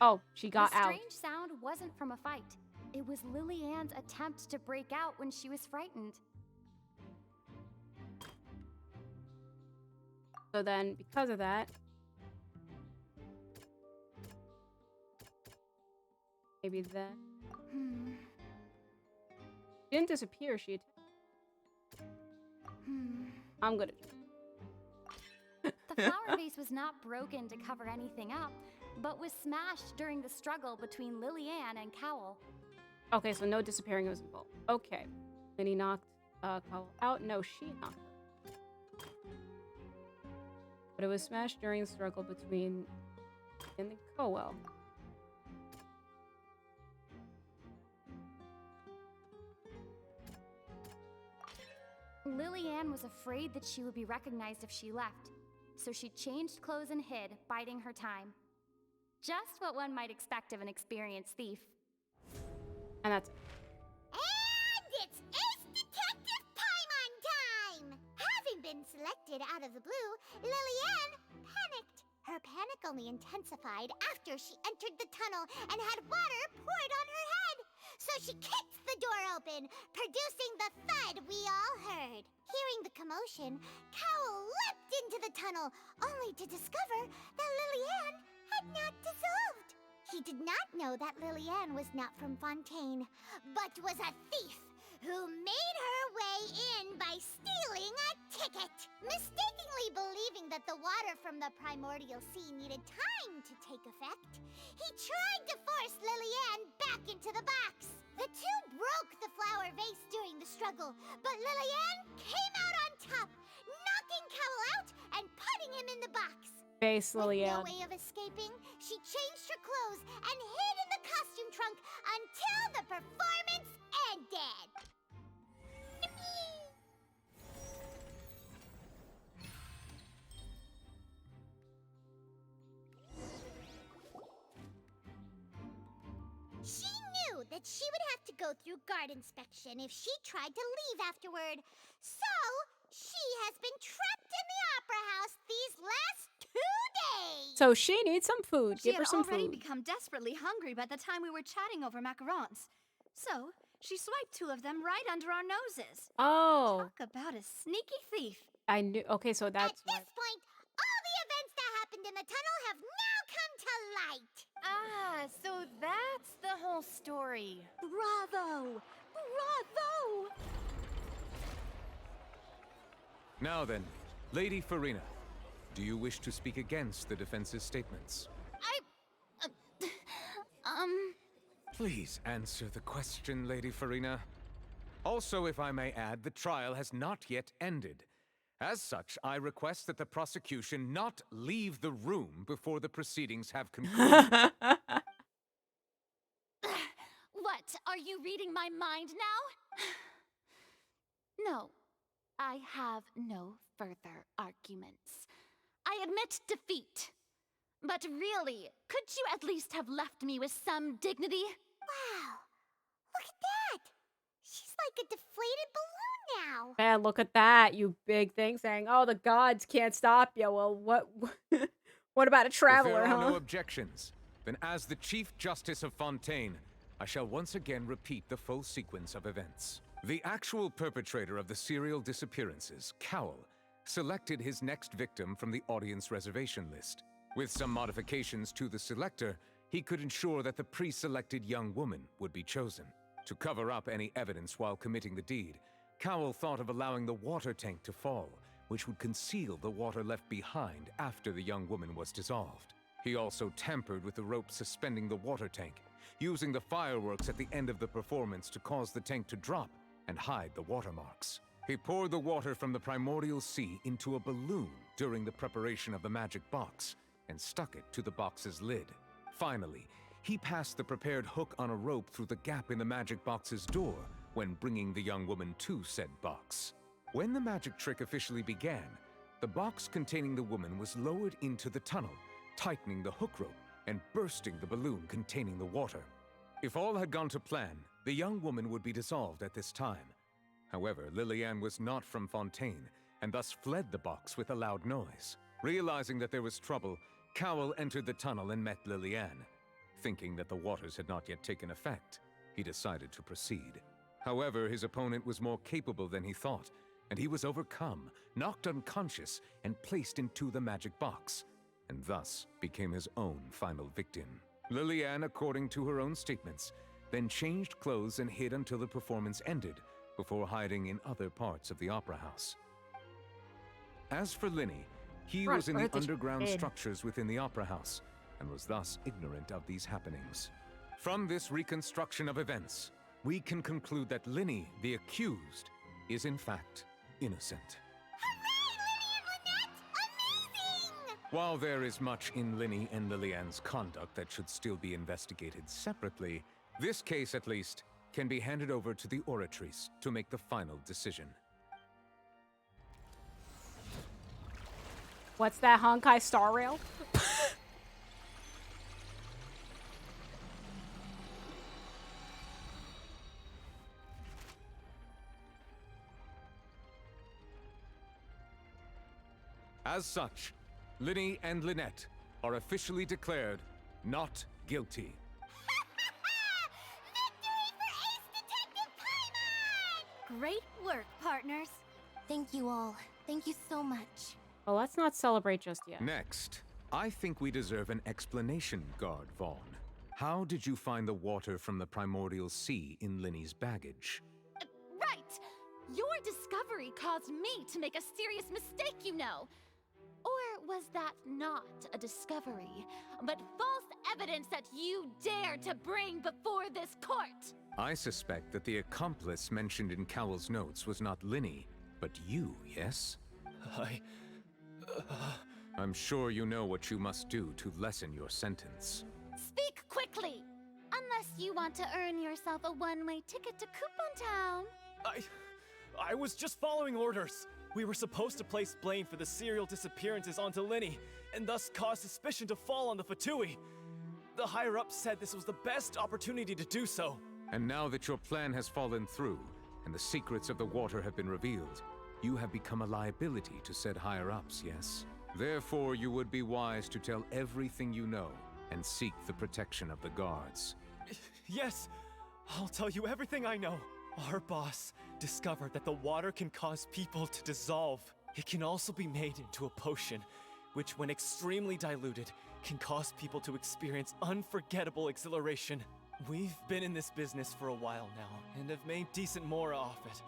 Oh, she got out. The strange sound wasn't from a fight. It was Lillian's attempt to break out when she was frightened. So then, because of that, maybe then she didn't disappear. She attacked. I'm gonna. The flower vase was not broken to cover anything up, but was smashed during the struggle between Lillian and Cowell. Okay, so no disappearing was involved. Okay, then he knocked Cowell out. No, she knocked her. But it was smashed during the struggle between and Cowell. Lillian was afraid that she would be recognized if she left, so she changed clothes and hid, biding her time. Just what one might expect of an experienced thief. And that's it. And it's Ace Detective Paimon time! Having been selected out of the blue, Lillian panicked. Her panic only intensified after she entered the tunnel and had water poured on her head. So she kicked the door open, producing the thud we all heard. Hearing the commotion, Cowell leapt into the tunnel, only to discover that Lillian had not dissolved. He did not know that Lillian was not from Fontaine, but was a thief who made her way in by stealing a ticket. Mistakenly believing that the water from the primordial sea needed time to take effect, he tried to force Lillian back into the box. The two broke the flower vase during the struggle, but Lillian came out on top, knocking Cowell out and putting him in the box. Base Lillian. With no way of escaping, she changed her clothes and hid in the costume trunk until the performance ended. She knew that she would have to go through guard inspection if she tried to leave afterward. So, she has been trapped in the Opera House these last 2 days. So she needs some food. She Give her had some already food. become desperately hungry by the time we were chatting over macarons. So, she swiped 2 of them right under our noses. Oh. Talk about a sneaky thief. I knew. Okay, so that's At this point, all the events that happened in the tunnel have now come to light. Ah, so that's the whole story. Bravo! Bravo! Now then, Lady Farina, do you wish to speak against the defense's statements? Please answer the question, Lady Farina. Also, if I may add, the trial has not yet ended. As such, I request that the prosecution not leave the room before the proceedings have concluded. What? Are you reading my mind now? No. I have no further arguments. I admit defeat. But really, could you at least have left me with some dignity? Wow, look at that! She's like a deflated balloon now. Man, look at that, you big thing saying, "Oh, the gods can't stop you." Well, what what about a If traveler, there are huh? no objections, then as the Chief Justice of Fontaine, I shall once again repeat the full sequence of events. The actual perpetrator of the serial disappearances, Cowell, selected his next victim from the audience reservation list. With some modifications to the selector, he could ensure that the pre-selected young woman would be chosen. To cover up any evidence while committing the deed, Cowell thought of allowing the water tank to fall, which would conceal the water left behind after the young woman was dissolved. He also tampered with the rope suspending the water tank, using the fireworks at the end of the performance to cause the tank to drop and hide the watermarks. He poured the water from the primordial sea into a balloon during the preparation of the magic box and stuck it to the box's lid. Finally, he passed the prepared hook on a rope through the gap in the magic box's door when bringing the young woman to said box. When the magic trick officially began, the box containing the woman was lowered into the tunnel, tightening the hook rope and bursting the balloon containing the water. If all had gone to plan, the young woman would be dissolved at this time. However, Lillian was not from Fontaine, and thus fled the box with a loud noise. Realizing that there was trouble, Cowell entered the tunnel and met Lillian. Thinking that the waters had not yet taken effect, he decided to proceed. However, his opponent was more capable than he thought, and he was overcome, knocked unconscious, and placed into the magic box, and thus became his own final victim. Lillian, according to her own statements, then changed clothes and hid until the performance ended, before hiding in other parts of the opera house. As for Linny, he was in the underground structures within the opera house, and was thus ignorant of these happenings. From this reconstruction of events, we can conclude that Linny, the accused, is in fact innocent. While there is much in Linny and Lillian's conduct that should still be investigated separately, this case, at least, can be handed over to the Oratrice to make the final decision. What's that Honkai Star Rail? As such, Linny and Lynette are officially declared not guilty. Great work, partners. Thank you all. Thank you so much. Well, let's not celebrate just yet. Next, I think we deserve an explanation, Guard Vaughn. How did you find the water from the primordial sea in Linny's baggage? Right! Your discovery caused me to make a serious mistake, you know. Or was that not a discovery, but false evidence that you dared to bring before this court? I suspect that the accomplice mentioned in Cowell's notes was not Linny, but you, yes? I'm sure you know what you must do to lessen your sentence. Speak quickly! Unless you want to earn yourself a one-way ticket to Coupon Town. I was just following orders. We were supposed to place blame for the serial disappearances onto Linny, and thus cause suspicion to fall on the Fatui. The higher-ups said this was the best opportunity to do so. And now that your plan has fallen through, and the secrets of the water have been revealed, you have become a liability to said higher-ups, yes? Therefore, you would be wise to tell everything you know, and seek the protection of the guards. Yes, I'll tell you everything I know. Our boss discovered that the water can cause people to dissolve. It can also be made into a potion, which when extremely diluted, can cause people to experience unforgettable exhilaration. We've been in this business for a while now, and have made decent more off it.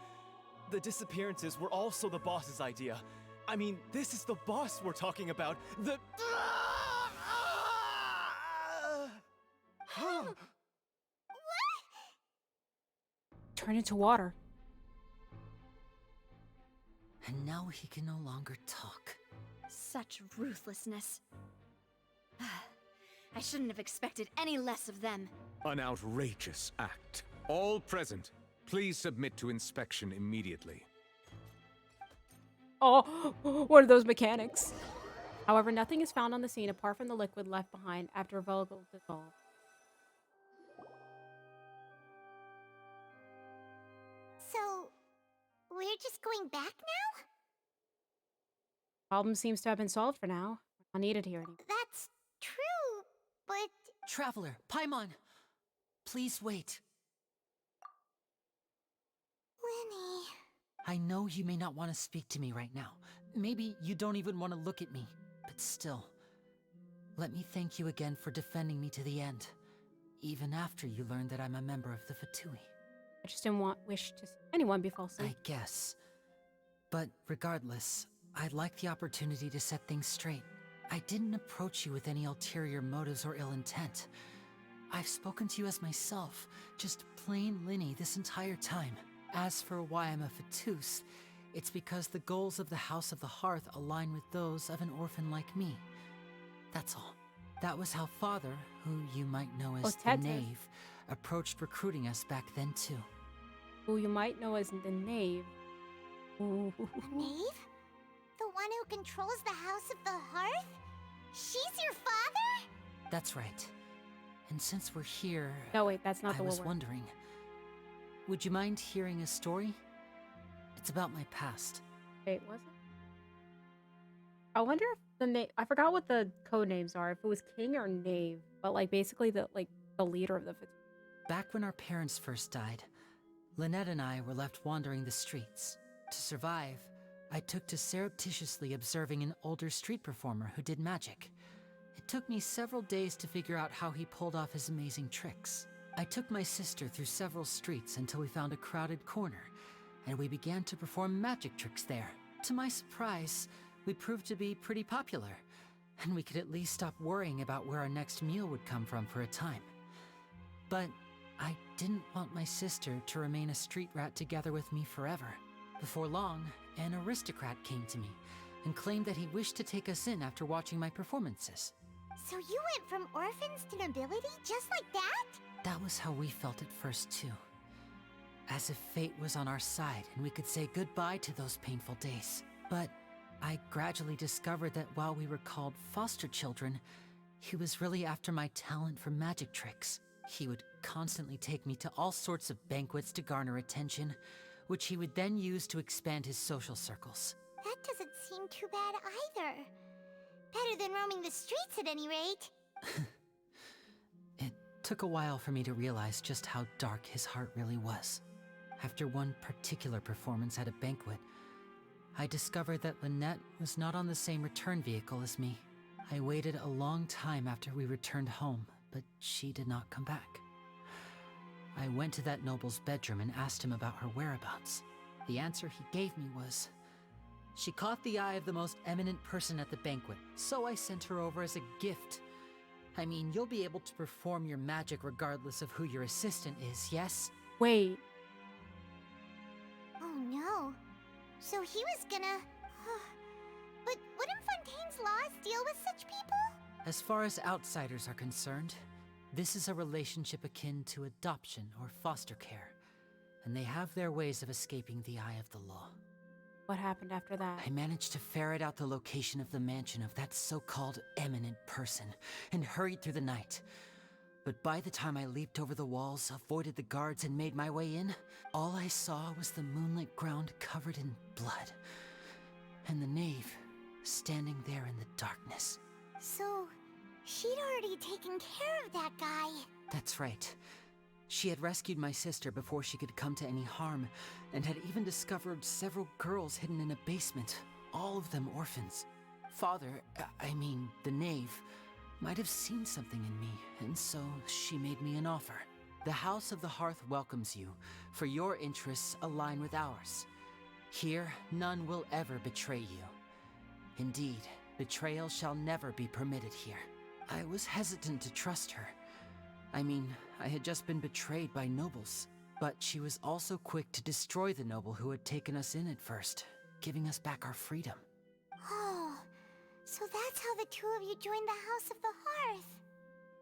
The disappearances were also the boss's idea. I mean, this is the boss we're talking about. The... Turn into water. And now he can no longer talk. Such ruthlessness. I shouldn't have expected any less of them. An outrageous act. All present, please submit to inspection immediately. Oh, one of those mechanics. However, nothing is found on the scene apart from the liquid left behind after Volgal dissolved. So, we're just going back now? Problem seems to have been solved for now. We're not needed here anymore. That's true, but... Traveler, Paimon! Please wait. Lenny... I know you may not want to speak to me right now. Maybe you don't even want to look at me. But still, let me thank you again for defending me to the end. Even after you learned that I'm a member of the Fatui. I just didn't wish to see anyone be falsely. I guess. But regardless, I'd like the opportunity to set things straight. I didn't approach you with any ulterior motives or ill intent. I've spoken to you as myself, just plain Linny this entire time. As for why I'm a Fatus, it's because the goals of the House of the Hearth align with those of an orphan like me. That's all. That was how Father, who you might know as the Knave, approached recruiting us back then too. Who you might know as the Knave. Ooh. Knave? The one who controls the House of the Hearth? She's your father? That's right. And since we're here... No, wait, that's not the I was word. wondering, would you mind hearing a story? It's about my past. Wait, was it? I wonder if the name... I forgot what the code names are. If it was King or Knave. But, like, basically the leader of the... Back when our parents first died, Lynette and I were left wandering the streets. To survive, I took to surreptitiously observing an older street performer who did magic. It took me several days to figure out how he pulled off his amazing tricks. I took my sister through several streets until we found a crowded corner, and we began to perform magic tricks there. To my surprise, we proved to be pretty popular, and we could at least stop worrying about where our next meal would come from for a time. But I didn't want my sister to remain a street rat together with me forever. Before long, an aristocrat came to me and claimed that he wished to take us in after watching my performances. So you went from orphans to nobility just like that? That was how we felt at first too. As if fate was on our side and we could say goodbye to those painful days. But I gradually discovered that while we were called foster children, he was really after my talent for magic tricks. He would constantly take me to all sorts of banquets to garner attention, which he would then use to expand his social circles. That doesn't seem too bad either. Better than roaming the streets at any rate. It took a while for me to realize just how dark his heart really was. After one particular performance at a banquet, I discovered that Lynette was not on the same return vehicle as me. I waited a long time after we returned home, but she did not come back. I went to that noble's bedroom and asked him about her whereabouts. The answer he gave me was, she caught the eye of the most eminent person at the banquet, so I sent her over as a gift. I mean, you'll be able to perform your magic regardless of who your assistant is, yes? Wait. Oh no. So he was gonna... But wouldn't Fontaine's laws deal with such people? As far as outsiders are concerned, this is a relationship akin to adoption or foster care, and they have their ways of escaping the eye of the law. What happened after that? I managed to ferret out the location of the mansion of that so-called eminent person and hurried through the night. But by the time I leaped over the walls, avoided the guards, and made my way in, all I saw was the moonlit ground covered in blood, and the knave standing there in the darkness. So, she'd already taken care of that guy. That's right. She had rescued my sister before she could come to any harm, and had even discovered several girls hidden in a basement, all of them orphans. Father, I mean, the knave, might have seen something in me, and so she made me an offer. The House of the Hearth welcomes you, for your interests align with ours. Here, none will ever betray you. Indeed, betrayal shall never be permitted here. I was hesitant to trust her. I mean, I had just been betrayed by nobles. But she was also quick to destroy the noble who had taken us in at first, giving us back our freedom. Oh, so that's how the two of you joined the House of the Hearth.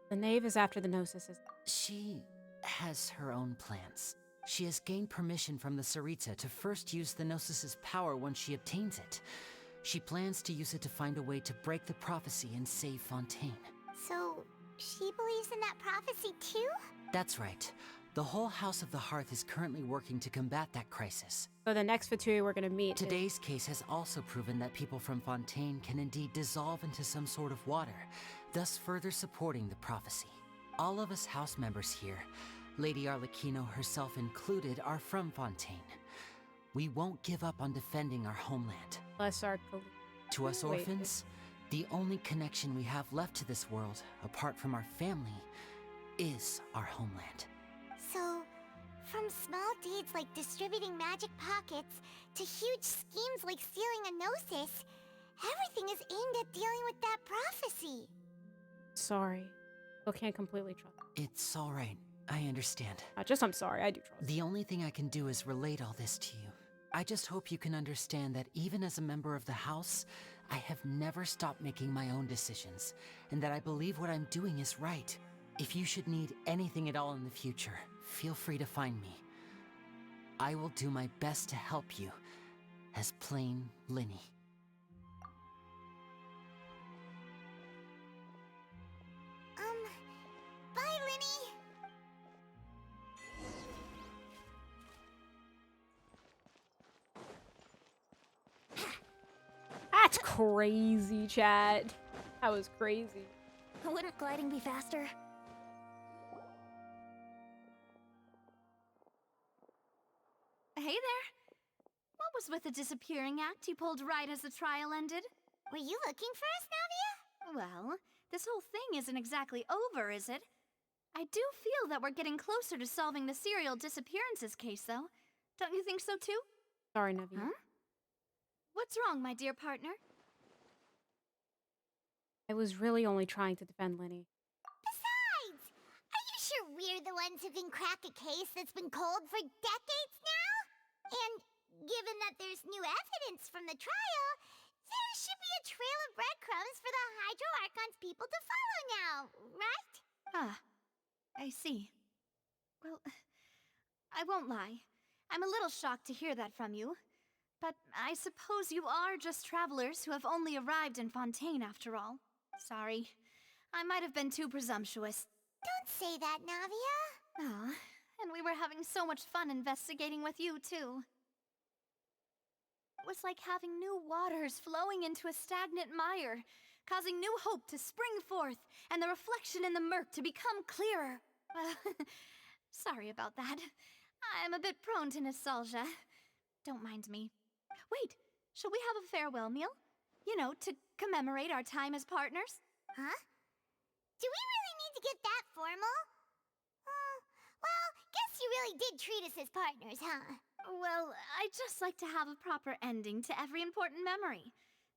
The knave is after the Gnosis. She has her own plans. She has gained permission from the Tsaritsa to first use the Gnosis' power once she obtains it. She plans to use it to find a way to break the prophecy and save Fontaine. So, she believes in that prophecy too? That's right. The whole House of the Hearth is currently working to combat that crisis. So the next Fatui we're gonna meet Today's case has also proven that people from Fontaine can indeed dissolve into some sort of water, thus further supporting the prophecy. All of us house members here, Lady Arlecchino herself included, are from Fontaine. We won't give up on defending our homeland. Bless our... To us Wait. orphans, the only connection we have left to this world, apart from our family, is our homeland. So, from small deeds like distributing magic pockets to huge schemes like stealing a Gnosis, everything is aimed at dealing with that prophecy. Sorry. Still can't completely trust. It's all right. I understand. Just I'm sorry, I do trust. The only thing I can do is relate all this to you. I just hope you can understand that even as a member of the House, I have never stopped making my own decisions, and that I believe what I'm doing is right. If you should need anything at all in the future, feel free to find me. I will do my best to help you, as plain Linny. Bye, Linny! That's crazy, chat. That was crazy. Wouldn't gliding be faster? Hey there. What was with the disappearing act you pulled right as the trial ended? Were you looking for us, Navia? Well, this whole thing isn't exactly over, is it? I do feel that we're getting closer to solving the serial disappearances case, though. Don't you think so, too? Sorry, Navi. Huh? What's wrong, my dear partner? I was really only trying to defend Linny. Besides, are you sure we're the ones who can crack a case that's been cold for decades now? And given that there's new evidence from the trial, there should be a trail of breadcrumbs for the Hydro Archon's people to follow now, right? Ah, I see. Well, I won't lie. I'm a little shocked to hear that from you. But I suppose you are just travelers who have only arrived in Fontaine after all. Sorry. I might have been too presumptuous. Don't say that, Navia. Ah, and we were having so much fun investigating with you, too. It was like having new waters flowing into a stagnant mire, causing new hope to spring forth, and the reflection in the murk to become clearer. Sorry about that. I'm a bit prone to nostalgia. Don't mind me. Wait, shall we have a farewell meal? You know, to commemorate our time as partners? Huh? Do we really need to get that formal? Well, guess you really did treat us as partners, huh? Well, I'd just like to have a proper ending to every important memory.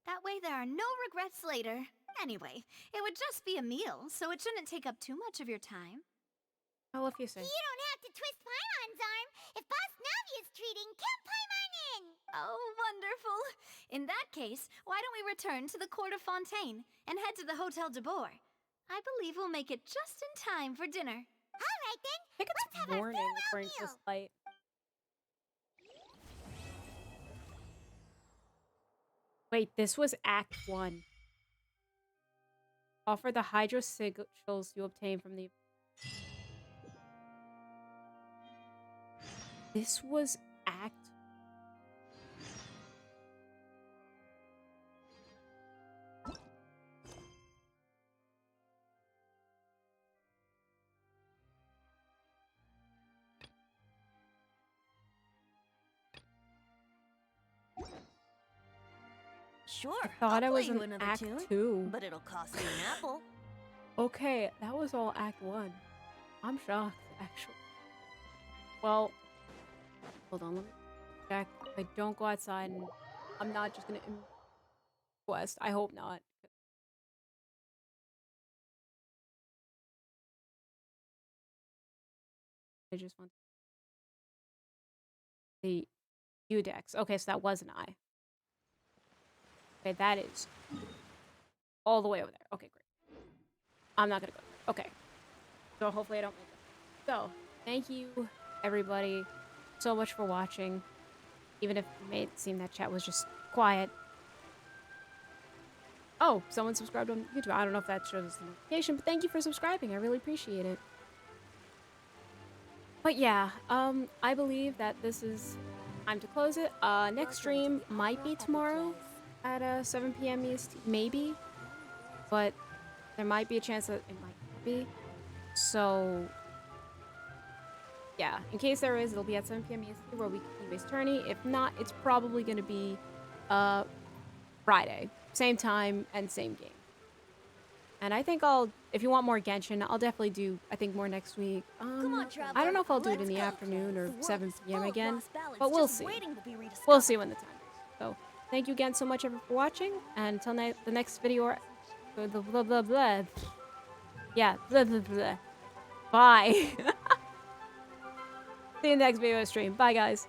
That way there are no regrets later. Anyway, it would just be a meal, so it shouldn't take up too much of your time. Well, if you say. You don't have to twist Paimon's arm. If Boss Navia's treating, count Paimon in! Oh, wonderful. In that case, why don't we return to the Court of Fontaine and head to the Hotel de Boer? I believe we'll make it just in time for dinner. All right, then. I think it's morning according to this light. Wait, this was Act 1. Offer the hydro sigils you obtain from the... This was Act... Sure, I thought I'll I was play you in another Act tune, 2. but it'll cost you an apple. Okay, that was all Act 1. I'm shocked, actually. Well, hold on, let me check. If I don't go outside, and I'm not just gonna quest. I hope not. I just want the Udex. Okay, so that was an eye. Okay, that is all the way over there. Okay, great. I'm not gonna go there. Okay. So hopefully I don't make it. So, thank you everybody so much for watching. Even if it may seem that chat was just quiet. Oh, someone subscribed on YouTube. I don't know if that shows the notification, but thank you for subscribing. I really appreciate it. But yeah, I believe that this is time to close it. Next stream might be tomorrow at 7 p.m. EST, maybe. But there might be a chance that it might not be. So yeah, in case there is, it'll be at 7 p.m. EST where we can base tourney. If not, it's probably going to be Friday. Same time and same game. And I think if you want more Genshin, I'll definitely do, I think, more next week. I don't know if I'll do it in the afternoon or 7 p.m. again, but we'll see. We'll see when the time is. So, thank you again so much, everyone, for watching, and until the next video, blah, blah, blah, blah. Yeah, blah, blah, blah. Bye. See you in the next video stream. Bye, guys.